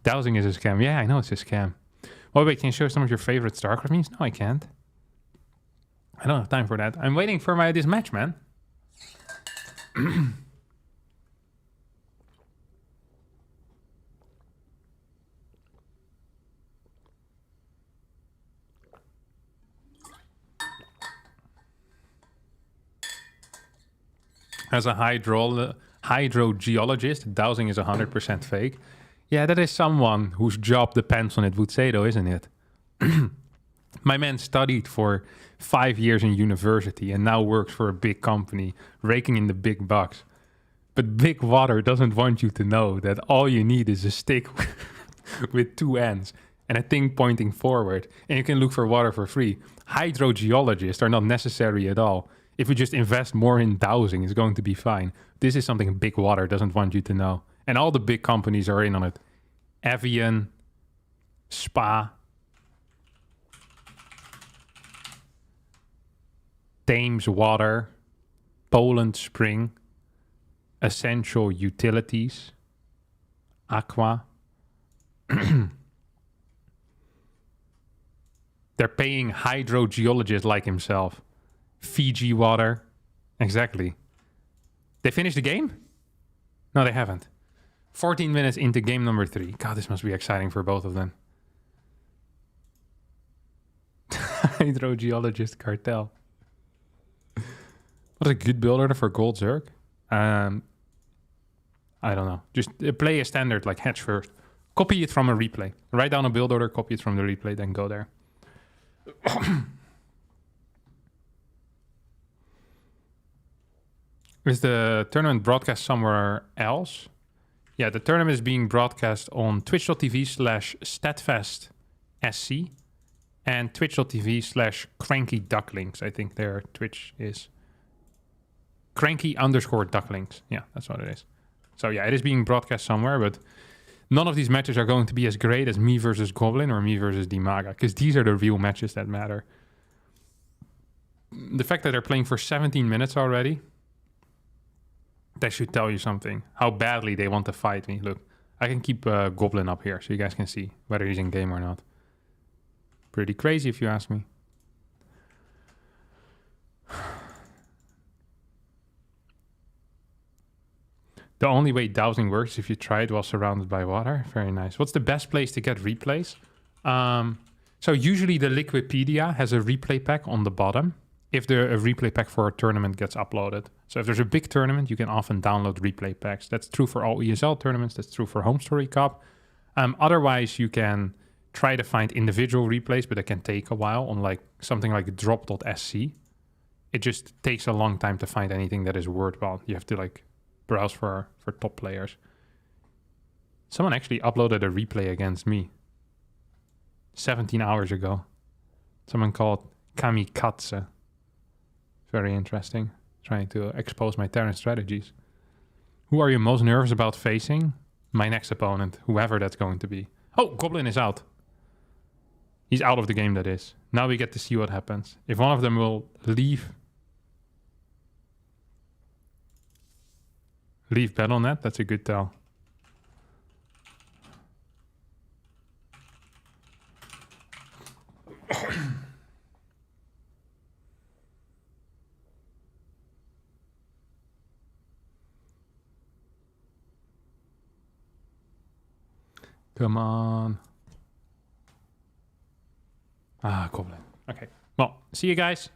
Dowsing is a scam. Yeah, I know it's a scam. Oh, wait, can you show some of your favorite StarCraft memes? No, I can't. I don't have time for that. I'm waiting for this match, man. As a hydrogeologist, dowsing is 100% fake. Yeah, that is someone whose job depends on it would say, though, isn't it? My man studied for 5 years in university and now works for a big company, raking in the big bucks. But Big Water doesn't want you to know that all you need is a stick with 2 ends and a thing pointing forward, and you can look for water for free. Hydrogeologists are not necessary at all. If you just invest more in dowsing, it's going to be fine. This is something Big Water doesn't want you to know. And all the big companies are in on it. Evian, Spa, Thames Water, Poland Spring, Essential Utilities, Aqua. They're paying hydrogeologists like himself. Fiji Water. Exactly. They finished the game? No, they haven't. 14 minutes into game number 3. God, this must be exciting for both of them. Hydrogeologist cartel. What a good builder for Gold Zerg. I don't know. Just play a standard like hedge first. Copy it from a replay. Write down a build order, copy it from the replay, then go there. Is the tournament broadcast somewhere else? Yeah, the tournament is being broadcast on twitch.tv/statfestsc and twitch.tv/crankyducklings. I think their Twitch is cranky_ducklings. Yeah, that's what it is. So yeah, it is being broadcast somewhere, but none of these matches are going to be as great as me versus Goblin or me versus Dimaga, because these are the real matches that matter. The fact that they're playing for 17 minutes already, that should tell you something. How badly they want to fight me. Look, I can keep Goblin up here so you guys can see whether he's in game or not. Pretty crazy if you ask me. The only way dowsing works is if you try it while surrounded by water. Very nice. What's the best place to get replays? So usually the Liquipedia has a replay pack on the bottom if a replay pack for a tournament gets uploaded. So if there's a big tournament, you can often download replay packs. That's true for all ESL tournaments. That's true for Home Story Cup. Otherwise, you can try to find individual replays, but it can take a while on like something like drop.sc. It just takes a long time to find anything that is worthwhile. You have to like browse for top players. Someone actually uploaded a replay against me 17 hours ago. Someone called Kamikatse. Very interesting. Trying to expose my Terran strategies. Who are you most nervous about facing? My next opponent, whoever that's going to be. Oh, Goblin is out. He's out of the game, that is. Now we get to see what happens. If one of them will leave Battle.net, that's a good tell. Come on. Ah, Goblin. Okay. Well, see you guys.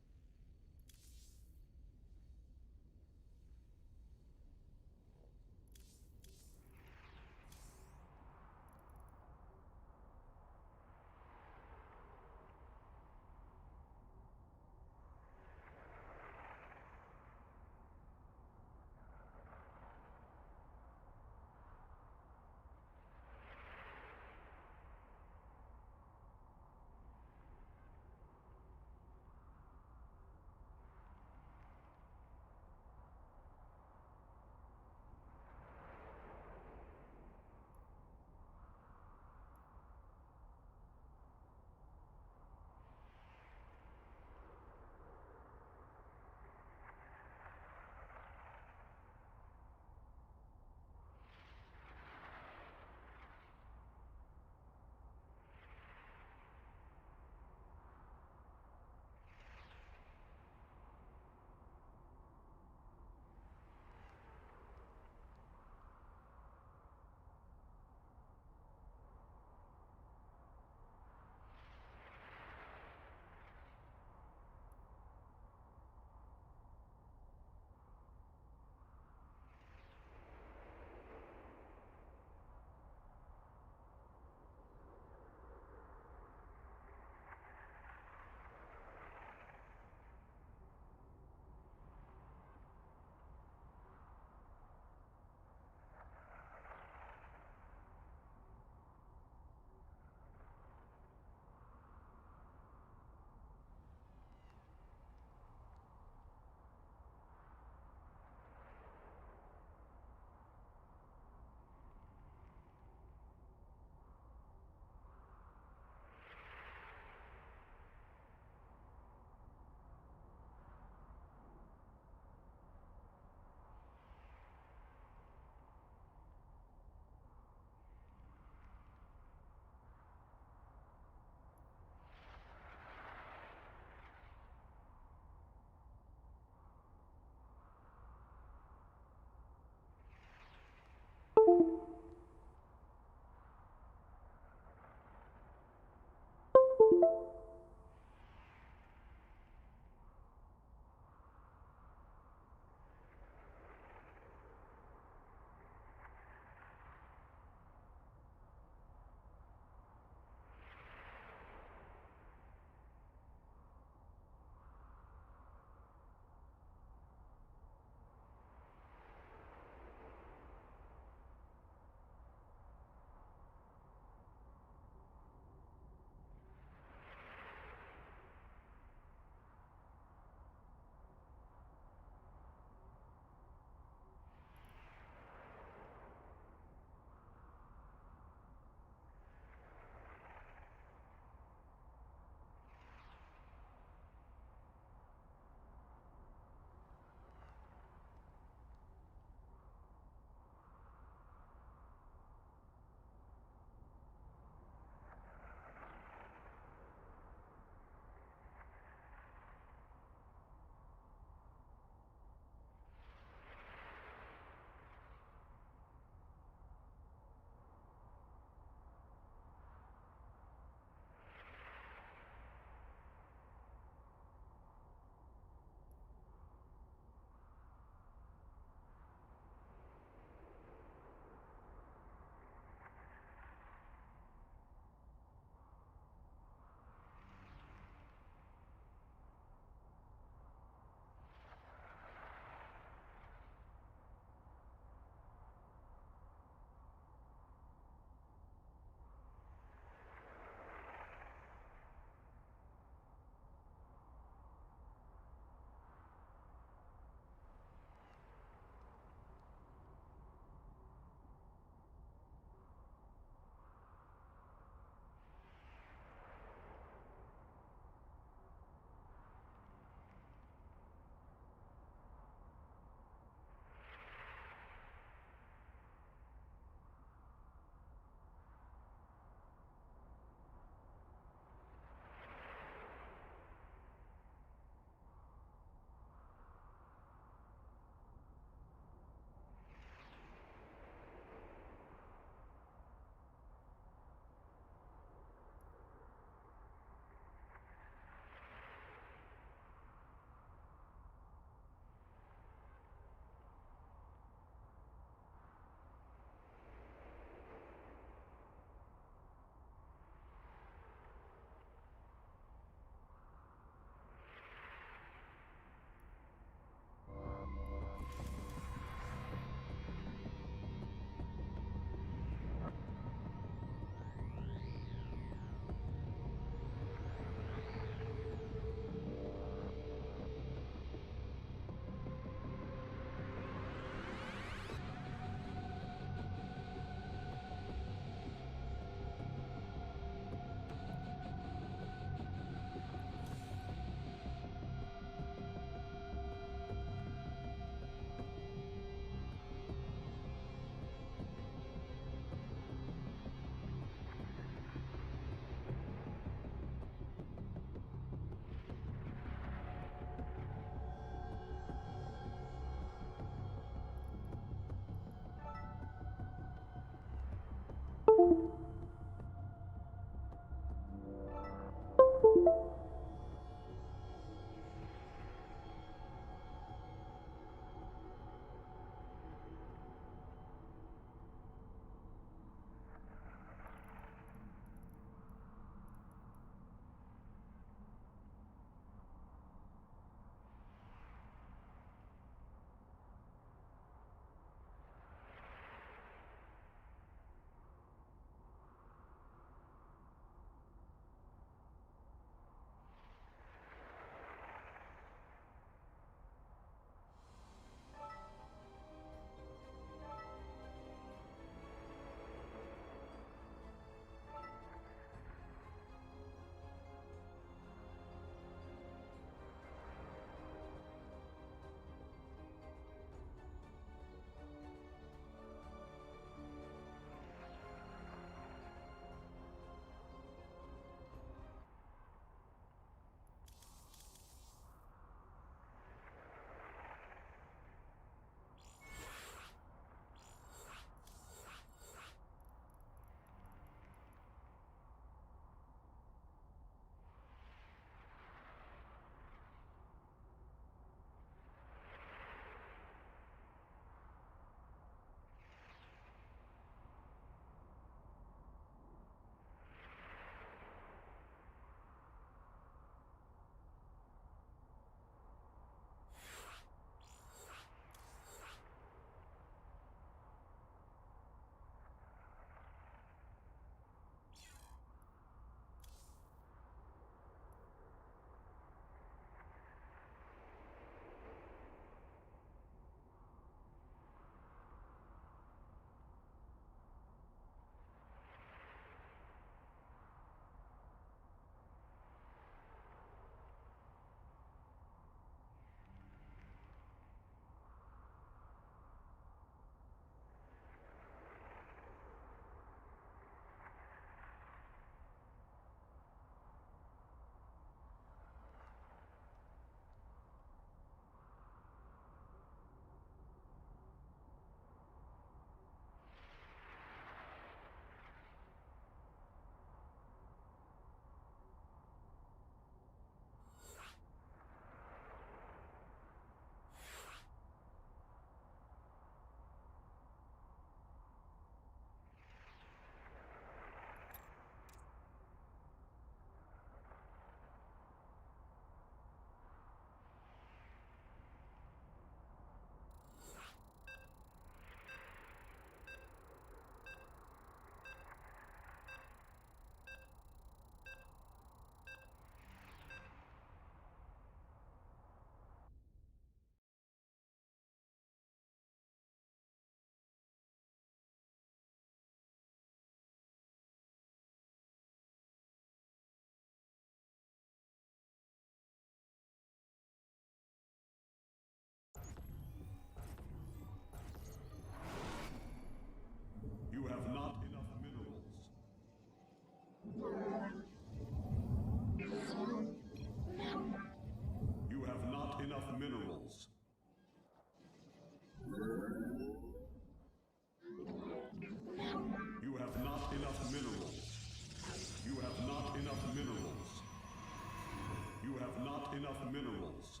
not enough minerals.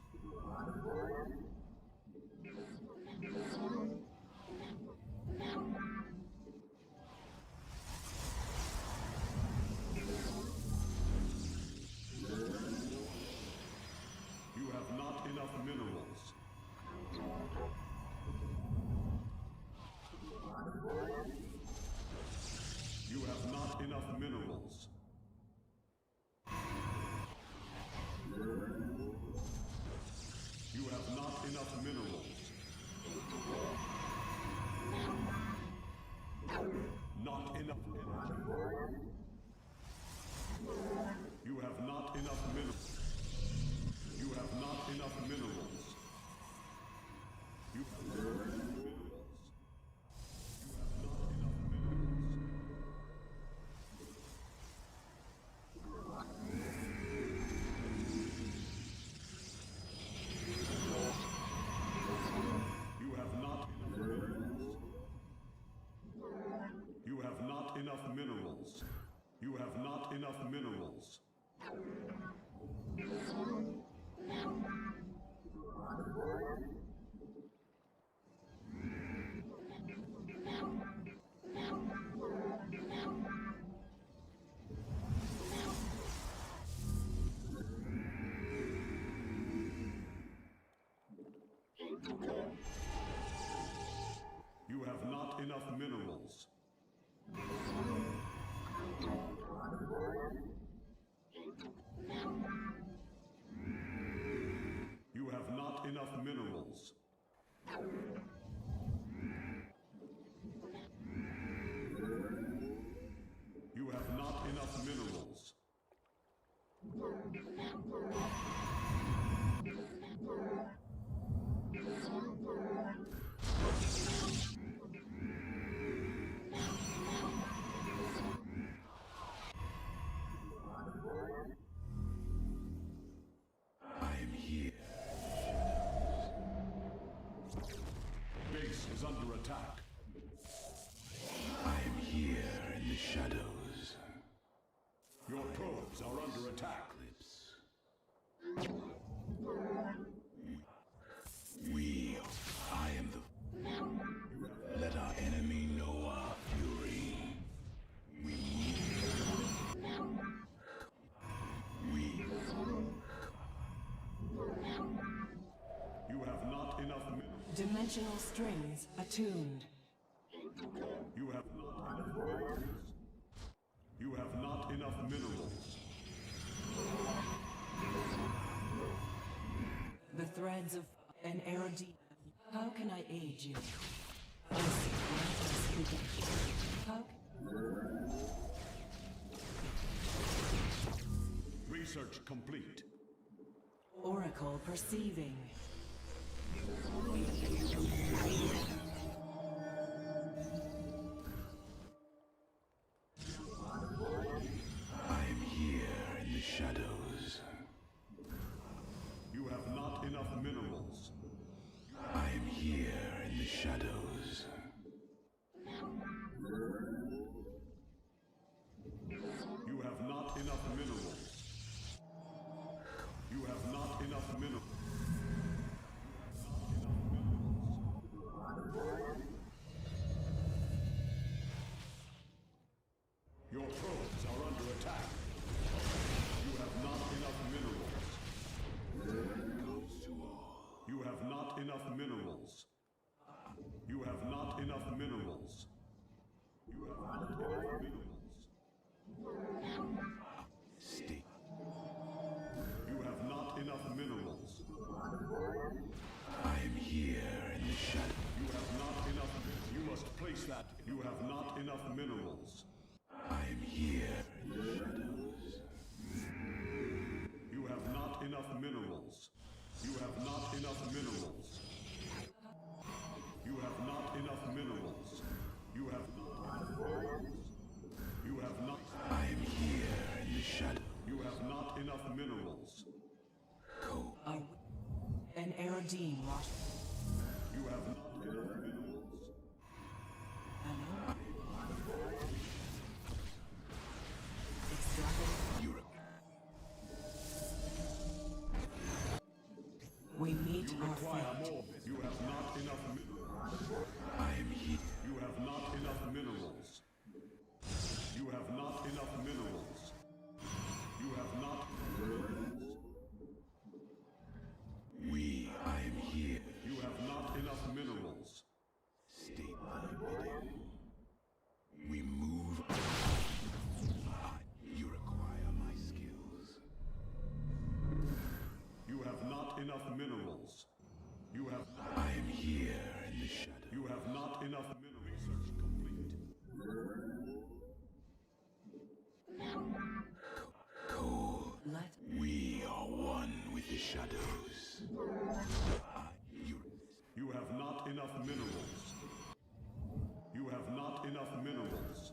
You have not enough minerals. You have not enough minerals. You have not enough minerals. Not enough energy. You have not enough minerals. You have not enough minerals. You have not enough minerals. You have not enough minerals. You have not enough minerals. You have not enough minerals. You have not enough minerals. You have not enough minerals. I'm here. Base is under attack. I'm here in the shadows. Your probes are under attack. I am the... Let our enemy know our fury. We... You have not enough minerals. Dimensional strings attuned. You have not enough minerals. You have not enough minerals. The threads of an erudite. How can I aid you? How? Research complete. Oracle perceiving. I'm here in the shadows. You have not enough minerals. I'm here in the shadows. You have not enough minerals. You have not enough minerals. Your probes are under attack. You have not enough minerals. You have not enough minerals. You have not enough minerals. You have not enough minerals. Stay. You have not enough minerals. I'm here in the shadows. You have not enough. You must place that. You have not enough minerals. I'm here in the shadows. You have not enough minerals. You have not enough minerals. You have not enough minerals. You have not enough minerals. You have not. I'm here in the shadows. You have not enough minerals. An Erodine wash. You have not enough minerals. Hello? Extracting. You're a... We meet our Require fate. more. You have not enough minerals. I am here. You have not enough minerals. You have not enough minerals. You have not. I am here. You have not enough minerals. State my bidding. We move. You require my skills. You have not enough minerals. You have. I am here in the shadow. You have not enough minerals. Research complete. Cold. Let We are one with the shadows. You have not enough minerals. You have not enough minerals.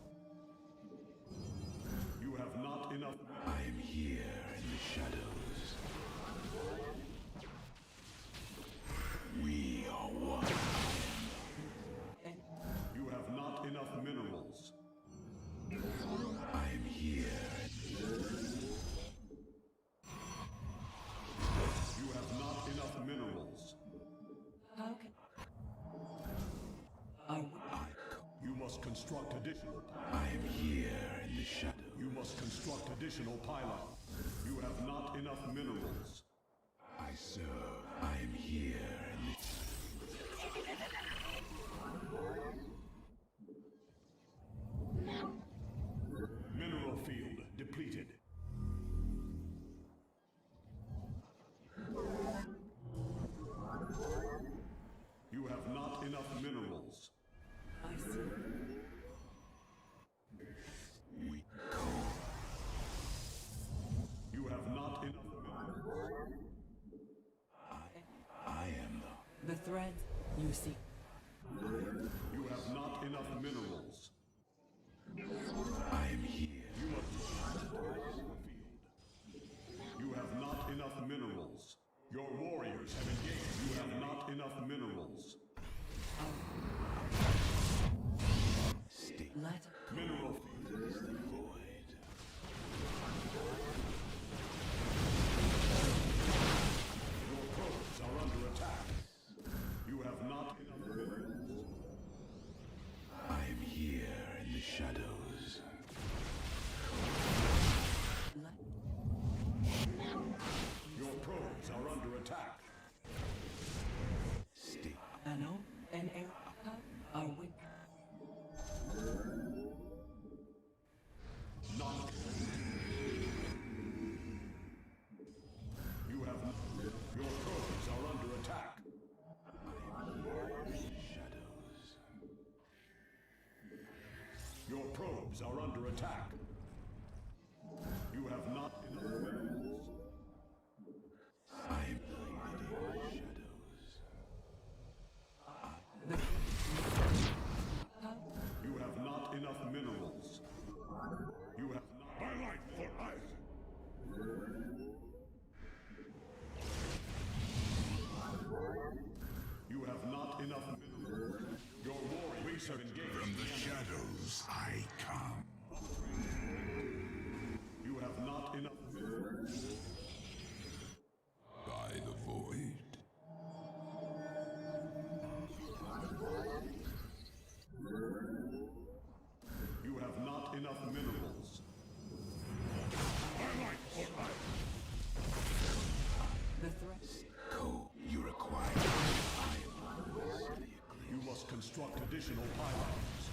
You have not enough. I am here in the shadows. We are one. You have not enough minerals. I am here. You have not enough minerals. how can are we You must construct additional. I am here in the shadow. You must construct additional pylons. You have not enough minerals. I serve. I am here in the Mineral field depleted. You have not enough minerals. I see? we You have not enough minerals. I am The threads you see. You have not enough minerals. I am here. You must You have not enough minerals. Your warriors have engaged. You have not enough minerals. State Let Mineral field. is the void. Your probes are under attack. You have not enough minerals. I am here in the shadows. let Your probes are under attack. State an air are we Not. You have. Your probes are under attack. Shadows. Your probes are under attack. You have not enough minerals. I am blinded in shadows. You have not enough minerals. You have not. My life for ice. You have not enough minerals. Your warriors have engaged. From the shadows I come. You have not enough minerals. By the void. You have not enough minerals. My life for ice. the threat Go. You require. I am always. You must construct additional pylons.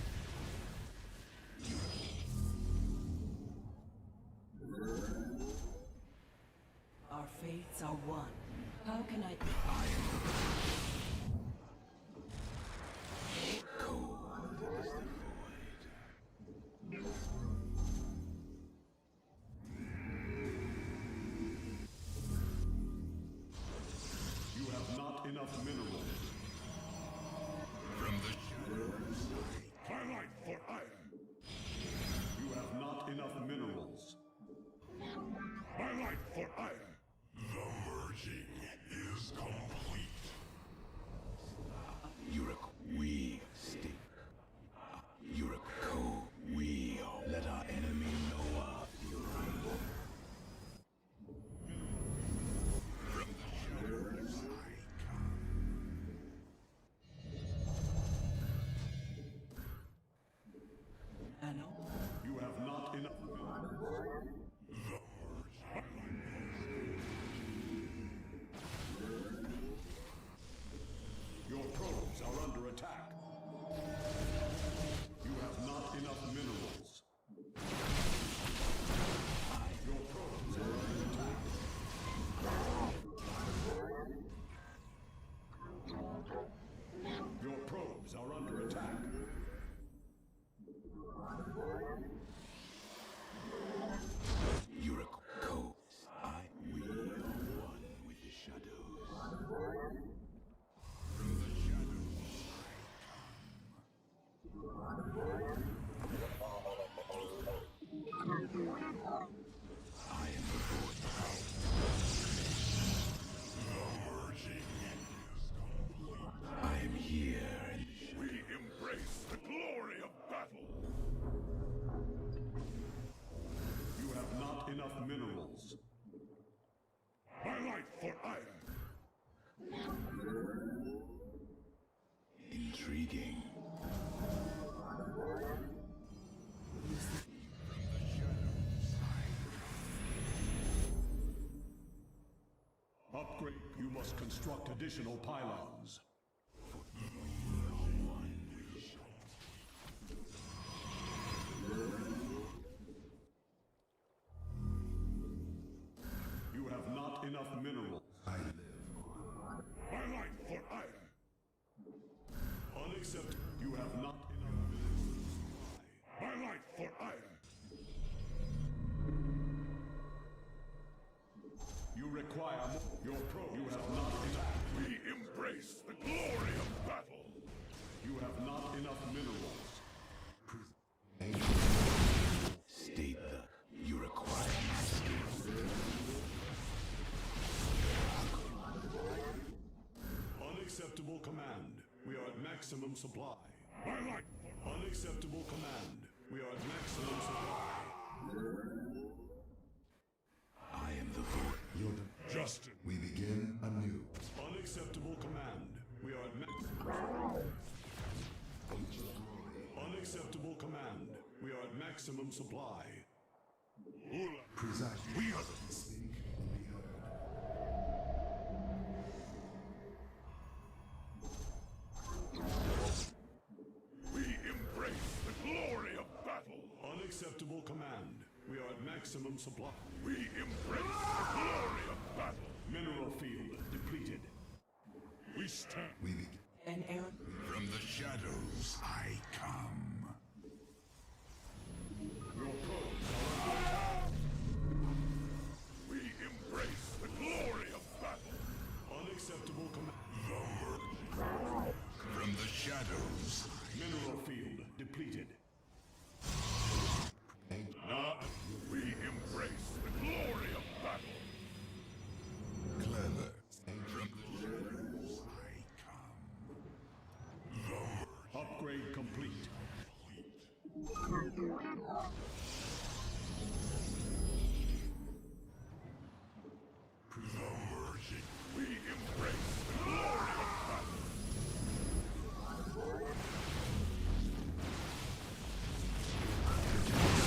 our fates are one. How can I You have not enough minerals. From the shadows. Twilight for iron. You have not enough minerals. My life for iron. The merging is complete. We stay. We let our enemy know our fury. From the shadows I Intriguing. Upgrade. You must construct additional pylons. You have not enough minerals. I live. My life for ire. Unacceptable. You have not enough minerals. My life for ire. You require more. Your pro. You have not enough. We embrace the glory of battle. You have not enough minerals. State the. You require my skills. Unacceptable command. We are at maximum supply. My life. Unacceptable command. We are at maximum supply. I am the void. Justin. We begin anew. Unacceptable command. We are at maximum. Unacceptable command. We are at maximum supply. Preside. We are the speak and be heard. We embrace the glory of battle. Unacceptable command. We are at maximum supply. We embrace the glory of battle. Mineral field depleted. We stand. We begin. An error. From the shadows I come. Your probes We embrace the glory of battle. are unacceptable command. From the shadows. Mineral field depleted. We embrace the glory of battle. Clever. From the shadows I come. Upgrade complete. We embrace the glory of battle.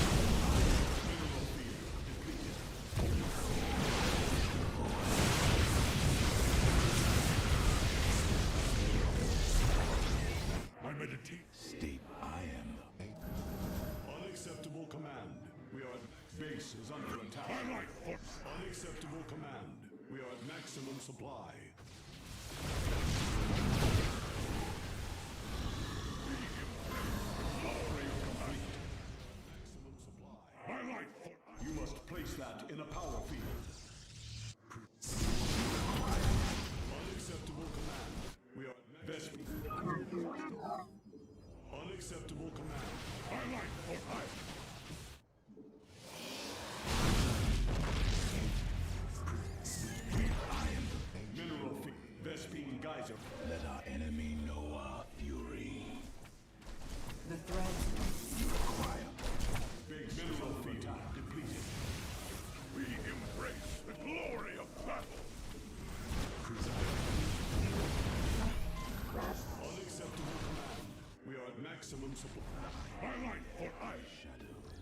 Mineral field depleted. I meditate. State I am the. Unacceptable command. We are at base is under attack. Unacceptable command. We are at maximum supply. Upgrade complete. Maximum supply. You must place that in a power field. Unacceptable command. We are at best. Unacceptable command. I like for life. Mineral field. Vespine geyser. Let our enemy know our fury. The threat. You require. Big mineral field depleted. We embrace the glory of battle. Unacceptable command. We are at maximum supply. My life for ice. Shadows.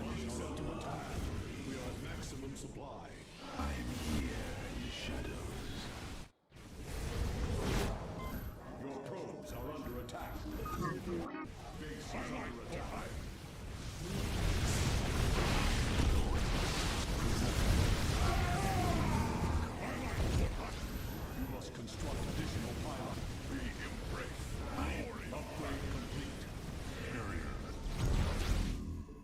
Unacceptable command. We are at maximum supply. I am here in the shadows. Your probes are under attack. Base is under attack. You must construct additional pylons. We embrace glory. Upgrade complete.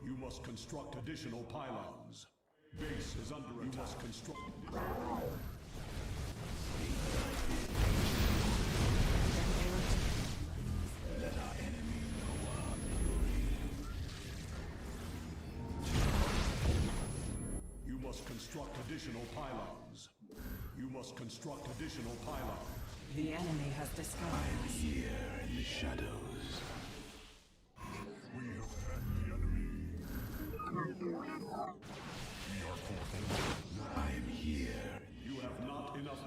You must construct additional pylons. Base is under attack. You must construct. Let our enemy know our fury. You must construct additional pylons. You must construct additional pylons. The enemy has discovered us. Here in the shadows. We have had the enemy. I am here. You have not enough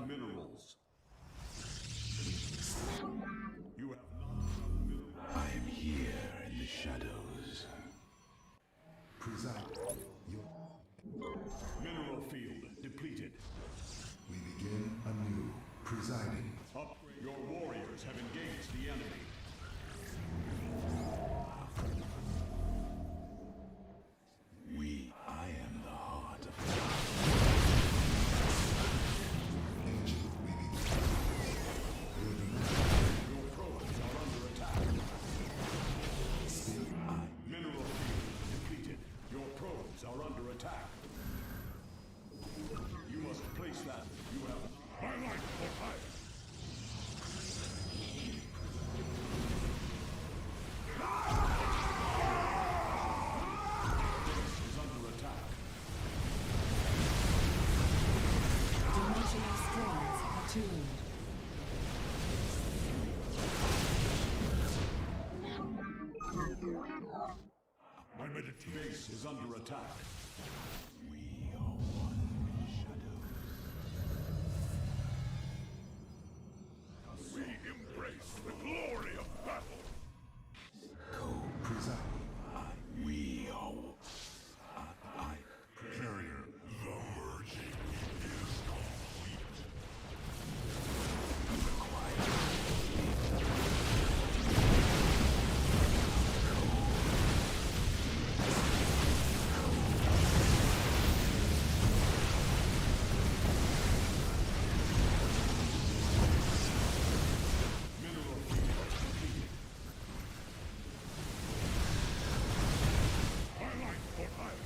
attack. You must place that. You have my life for hire. Base is under attack. Dimensional strings attuned. My meditation base is under attack. We embrace the glory of battle. We are. Carrier. The merging is complete. Mineral field completed. My life for hire.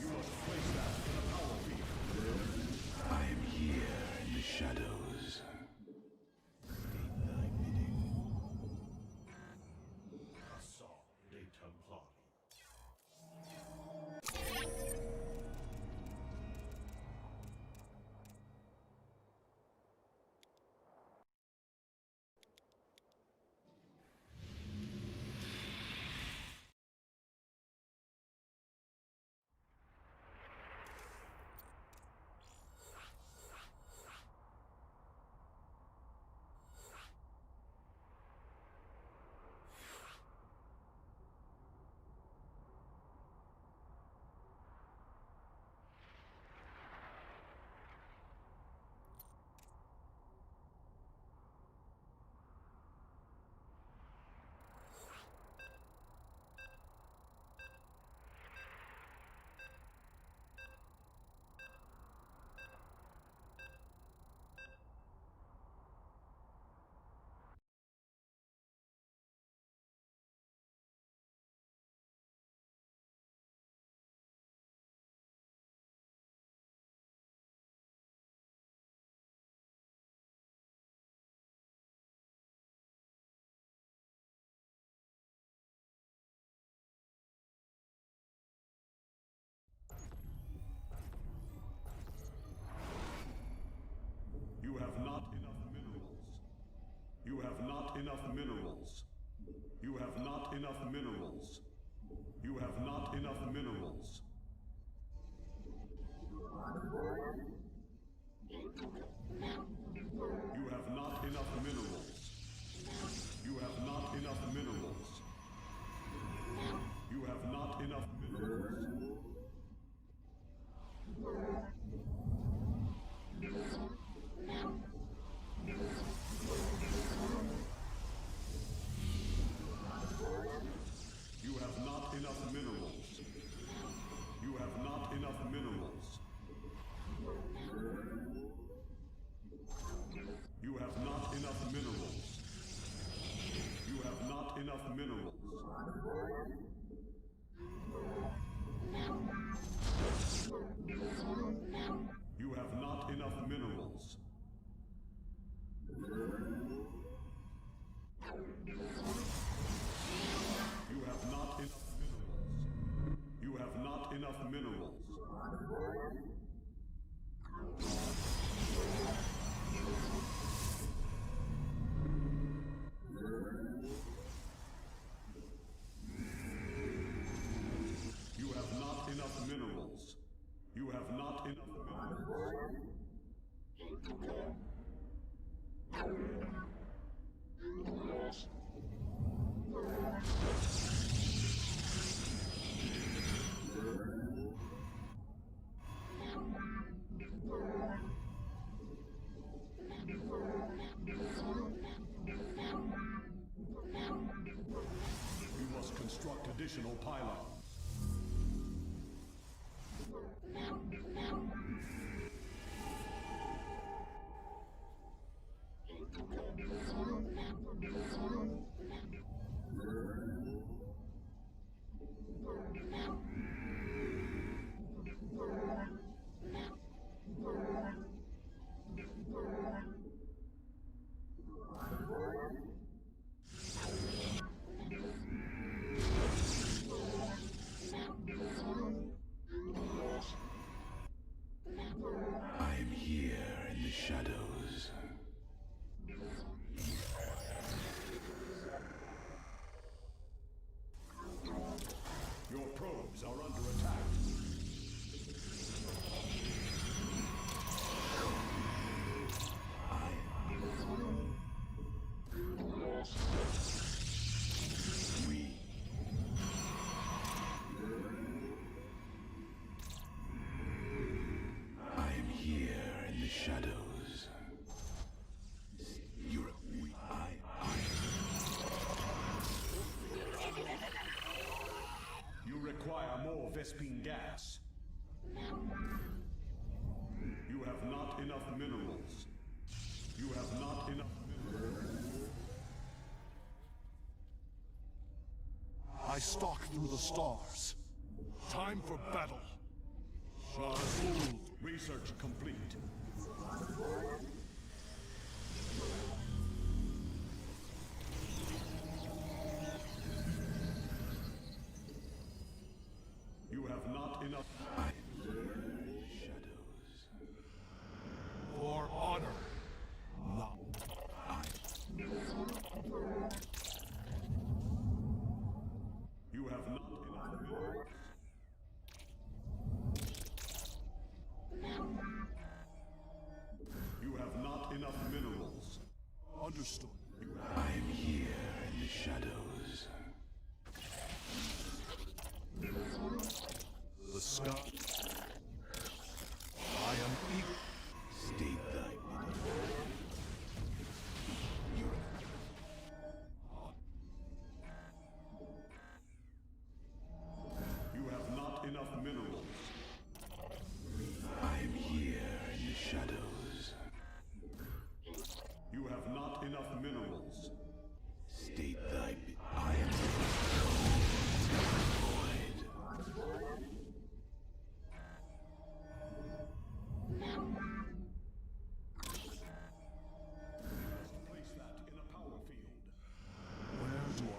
You must place that in a power field. I am here in the shadows. You have not enough minerals. You have not enough minerals. You have not enough minerals. You have not enough minerals. You have not enough minerals. You have not enough minerals. You have not enough minerals. You have not enough minerals. You have not enough minerals. You have not enough minerals. You have not enough minerals. You have not enough minerals. You have not enough minerals. You have not enough minerals. You have not enough minerals. You have not enough minerals. You must construct additional pylons. shadows. Your probes are under attack. I am here in the shadows. You're You require more Vespine gas. You have not enough minerals. You have not enough minerals. I stalk through the stars. Time for battle. Shazul. Research complete. You have not enough. Shadows. For honor. Not. You have not enough minerals. You have not enough minerals. Understood. I am here in the shadows. The sky. I am eager. State thy pity. You have not enough minerals. I am here in the shadows. You have not enough minerals. State thy pity. I am void. Place that in a power field. Where do I?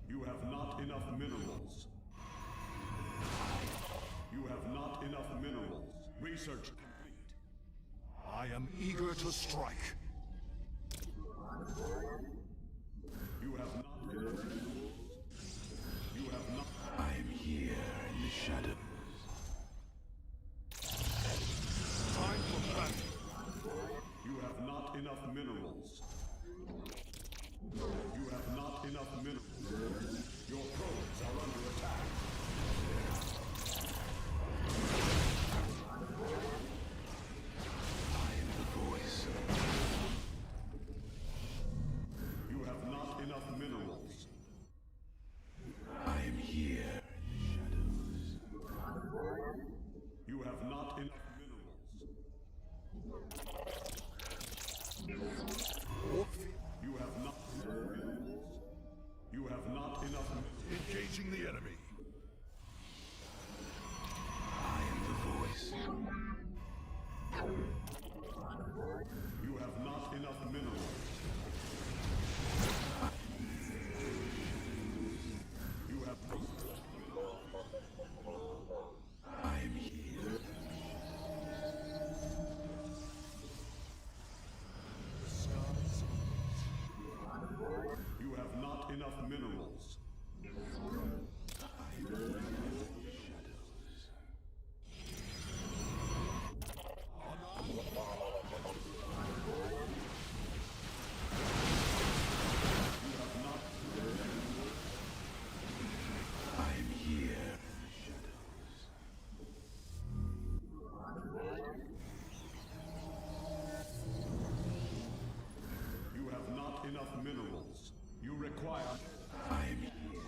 You have not enough minerals. You have not enough minerals. Research complete. I am eager to strike. You have not enough minerals. You have not. I am here in the shadows. Time for battle. You have not enough minerals. You have not enough minerals. Your probes are under attack. I am the voice. You have not enough minerals. I am here in the shadows. You have not enough minerals. You have not enough minerals. You have not enough minerals. Engaging the enemy. I am the voice. You have not enough minerals. You have not. I am here. You have not enough minerals. I am in the shadows. You have not. I am here in the shadows. You have not enough minerals. You require. I am here in the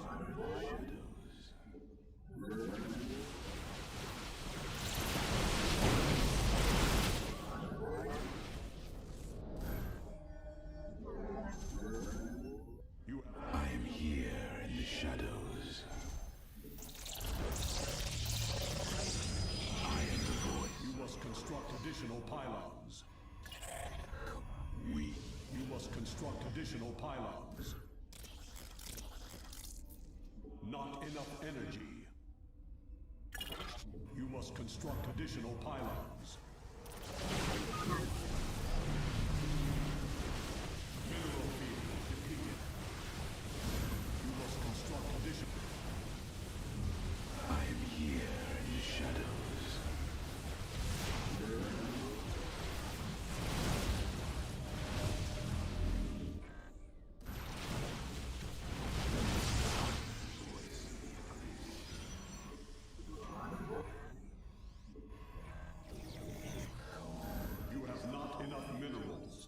shadows. You. I am here in the shadows. I am the voice. You must construct additional pylons. You must construct additional pylons. Not enough energy. construct additional pylons. Mineral field depleted. You must construct additional. I am here in the shadows. You have not enough minerals.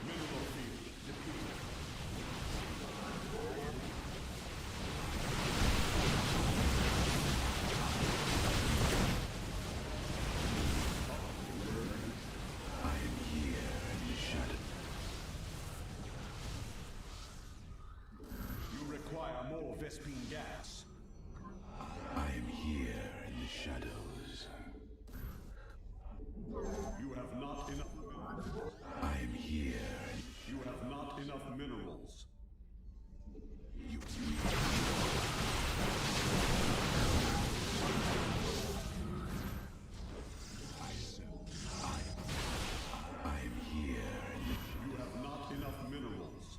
Mineral field depleted. I am here in the shadows. You require more Vespine gas. I am here in the shadows. You have not enough. I am here. You have not enough minerals. I am here in the You have not enough minerals.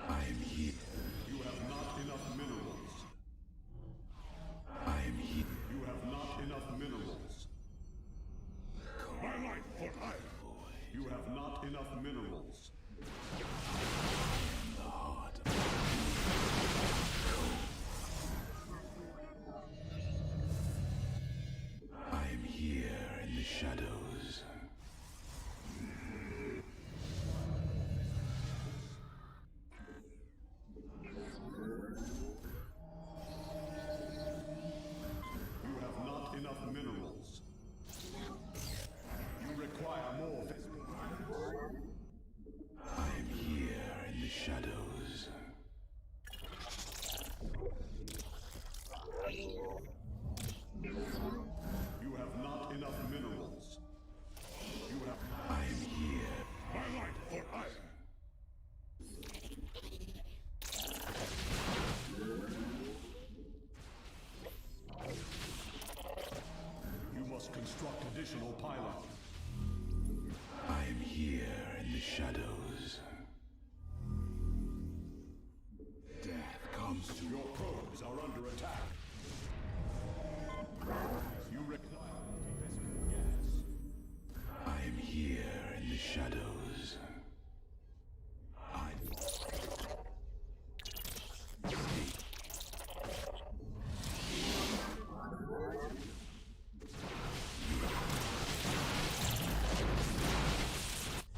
I am here. You have not enough minerals. I am here. You have not enough minerals. My life for hire. You have not enough minerals. The heart. I am here in the shadows. You have not enough minerals. You require more Vespine. I am here in the shadows. You have not enough minerals. You have. I am here. My life for hire. You must construct additional pylons. I am here in the shadows. Death comes to Your probes are under attack. You require Vespine gas. I am here in the shadows. I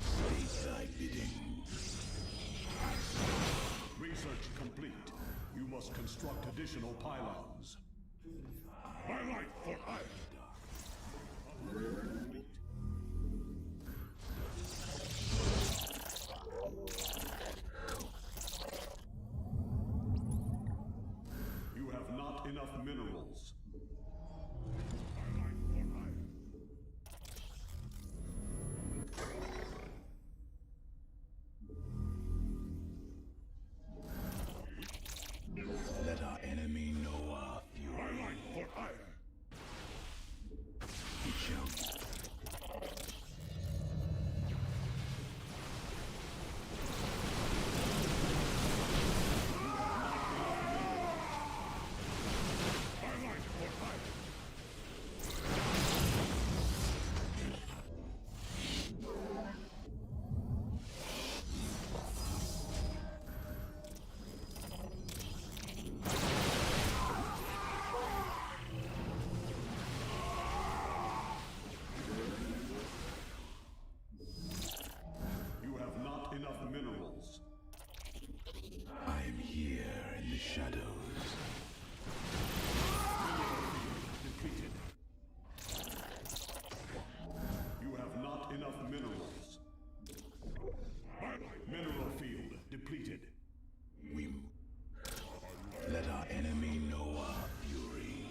State thy bidding. Research complete. You must construct additional pylons. My life for hire. You have not enough minerals. My life for hire. Let our enemy know our fury. My life for hire. He shall. My life for hire. You have not enough minerals. I am here in the shadows. Depleted. You have not enough minerals. Mineral field depleted. We let our enemy know our fury.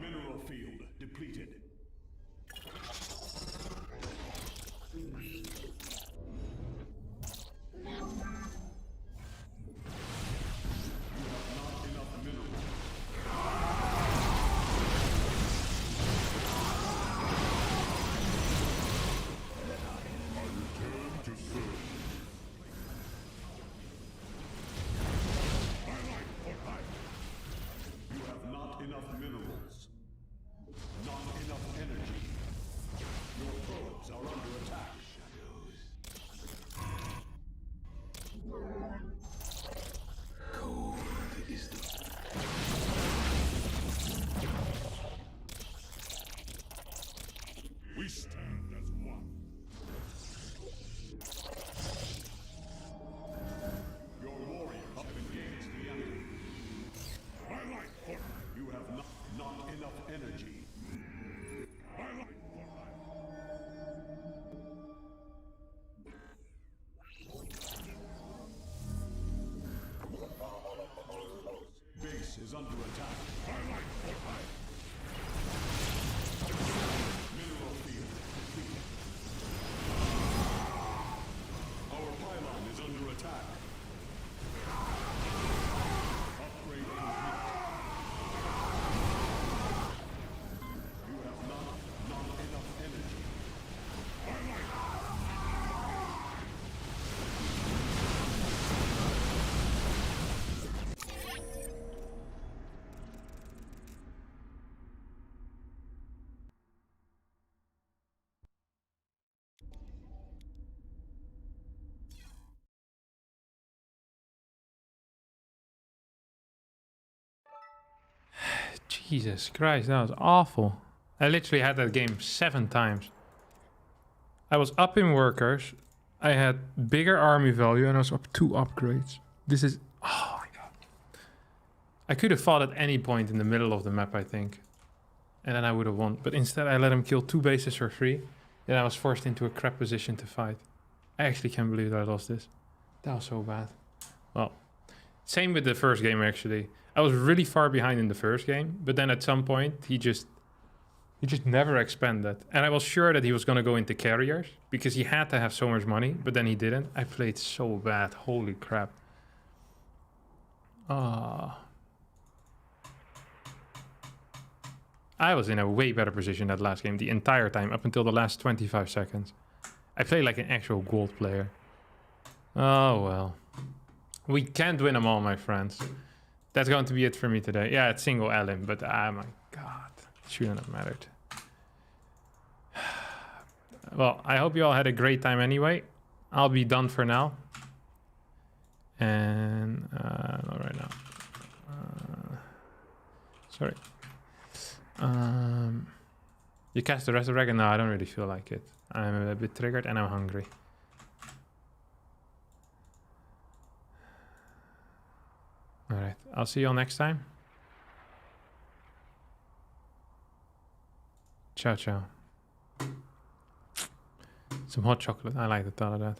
Mineral field depleted. Jesus Christ, that was awful. I literally had that game 7 times. I was up in workers. I had bigger army value and I was up 2 upgrades. This is... Oh my god. I could have fought at any point in the middle of the map, I think. And then I would have won. But instead I let him kill 2 bases for free. Then I was forced into a crap position to fight. I actually can't believe that I lost this. That was so bad. Well, same with the first game actually. I was really far behind in the first game. But then at some point he just never expanded. And I was sure that he was going to go into carriers. Because he had to have so much money. But then he didn't. I played so bad. Holy crap. Ah. I was in a way better position that last game. The entire time. Up until the last 25 seconds. I played like an actual gold player. Oh well. We can't win them all, my friends. That's going to be it for me today. Yeah, it's single Elim. But oh my god. Shouldn't have mattered. Well, I hope you all had a great time anyway. I'll be done for now. And not right now. Sorry. You cast the Resurrect? No, I don't really feel like it. I'm a bit triggered and I'm hungry. Alright, I'll see you all next time. Ciao, ciao. Some hot chocolate. I like the thought of that.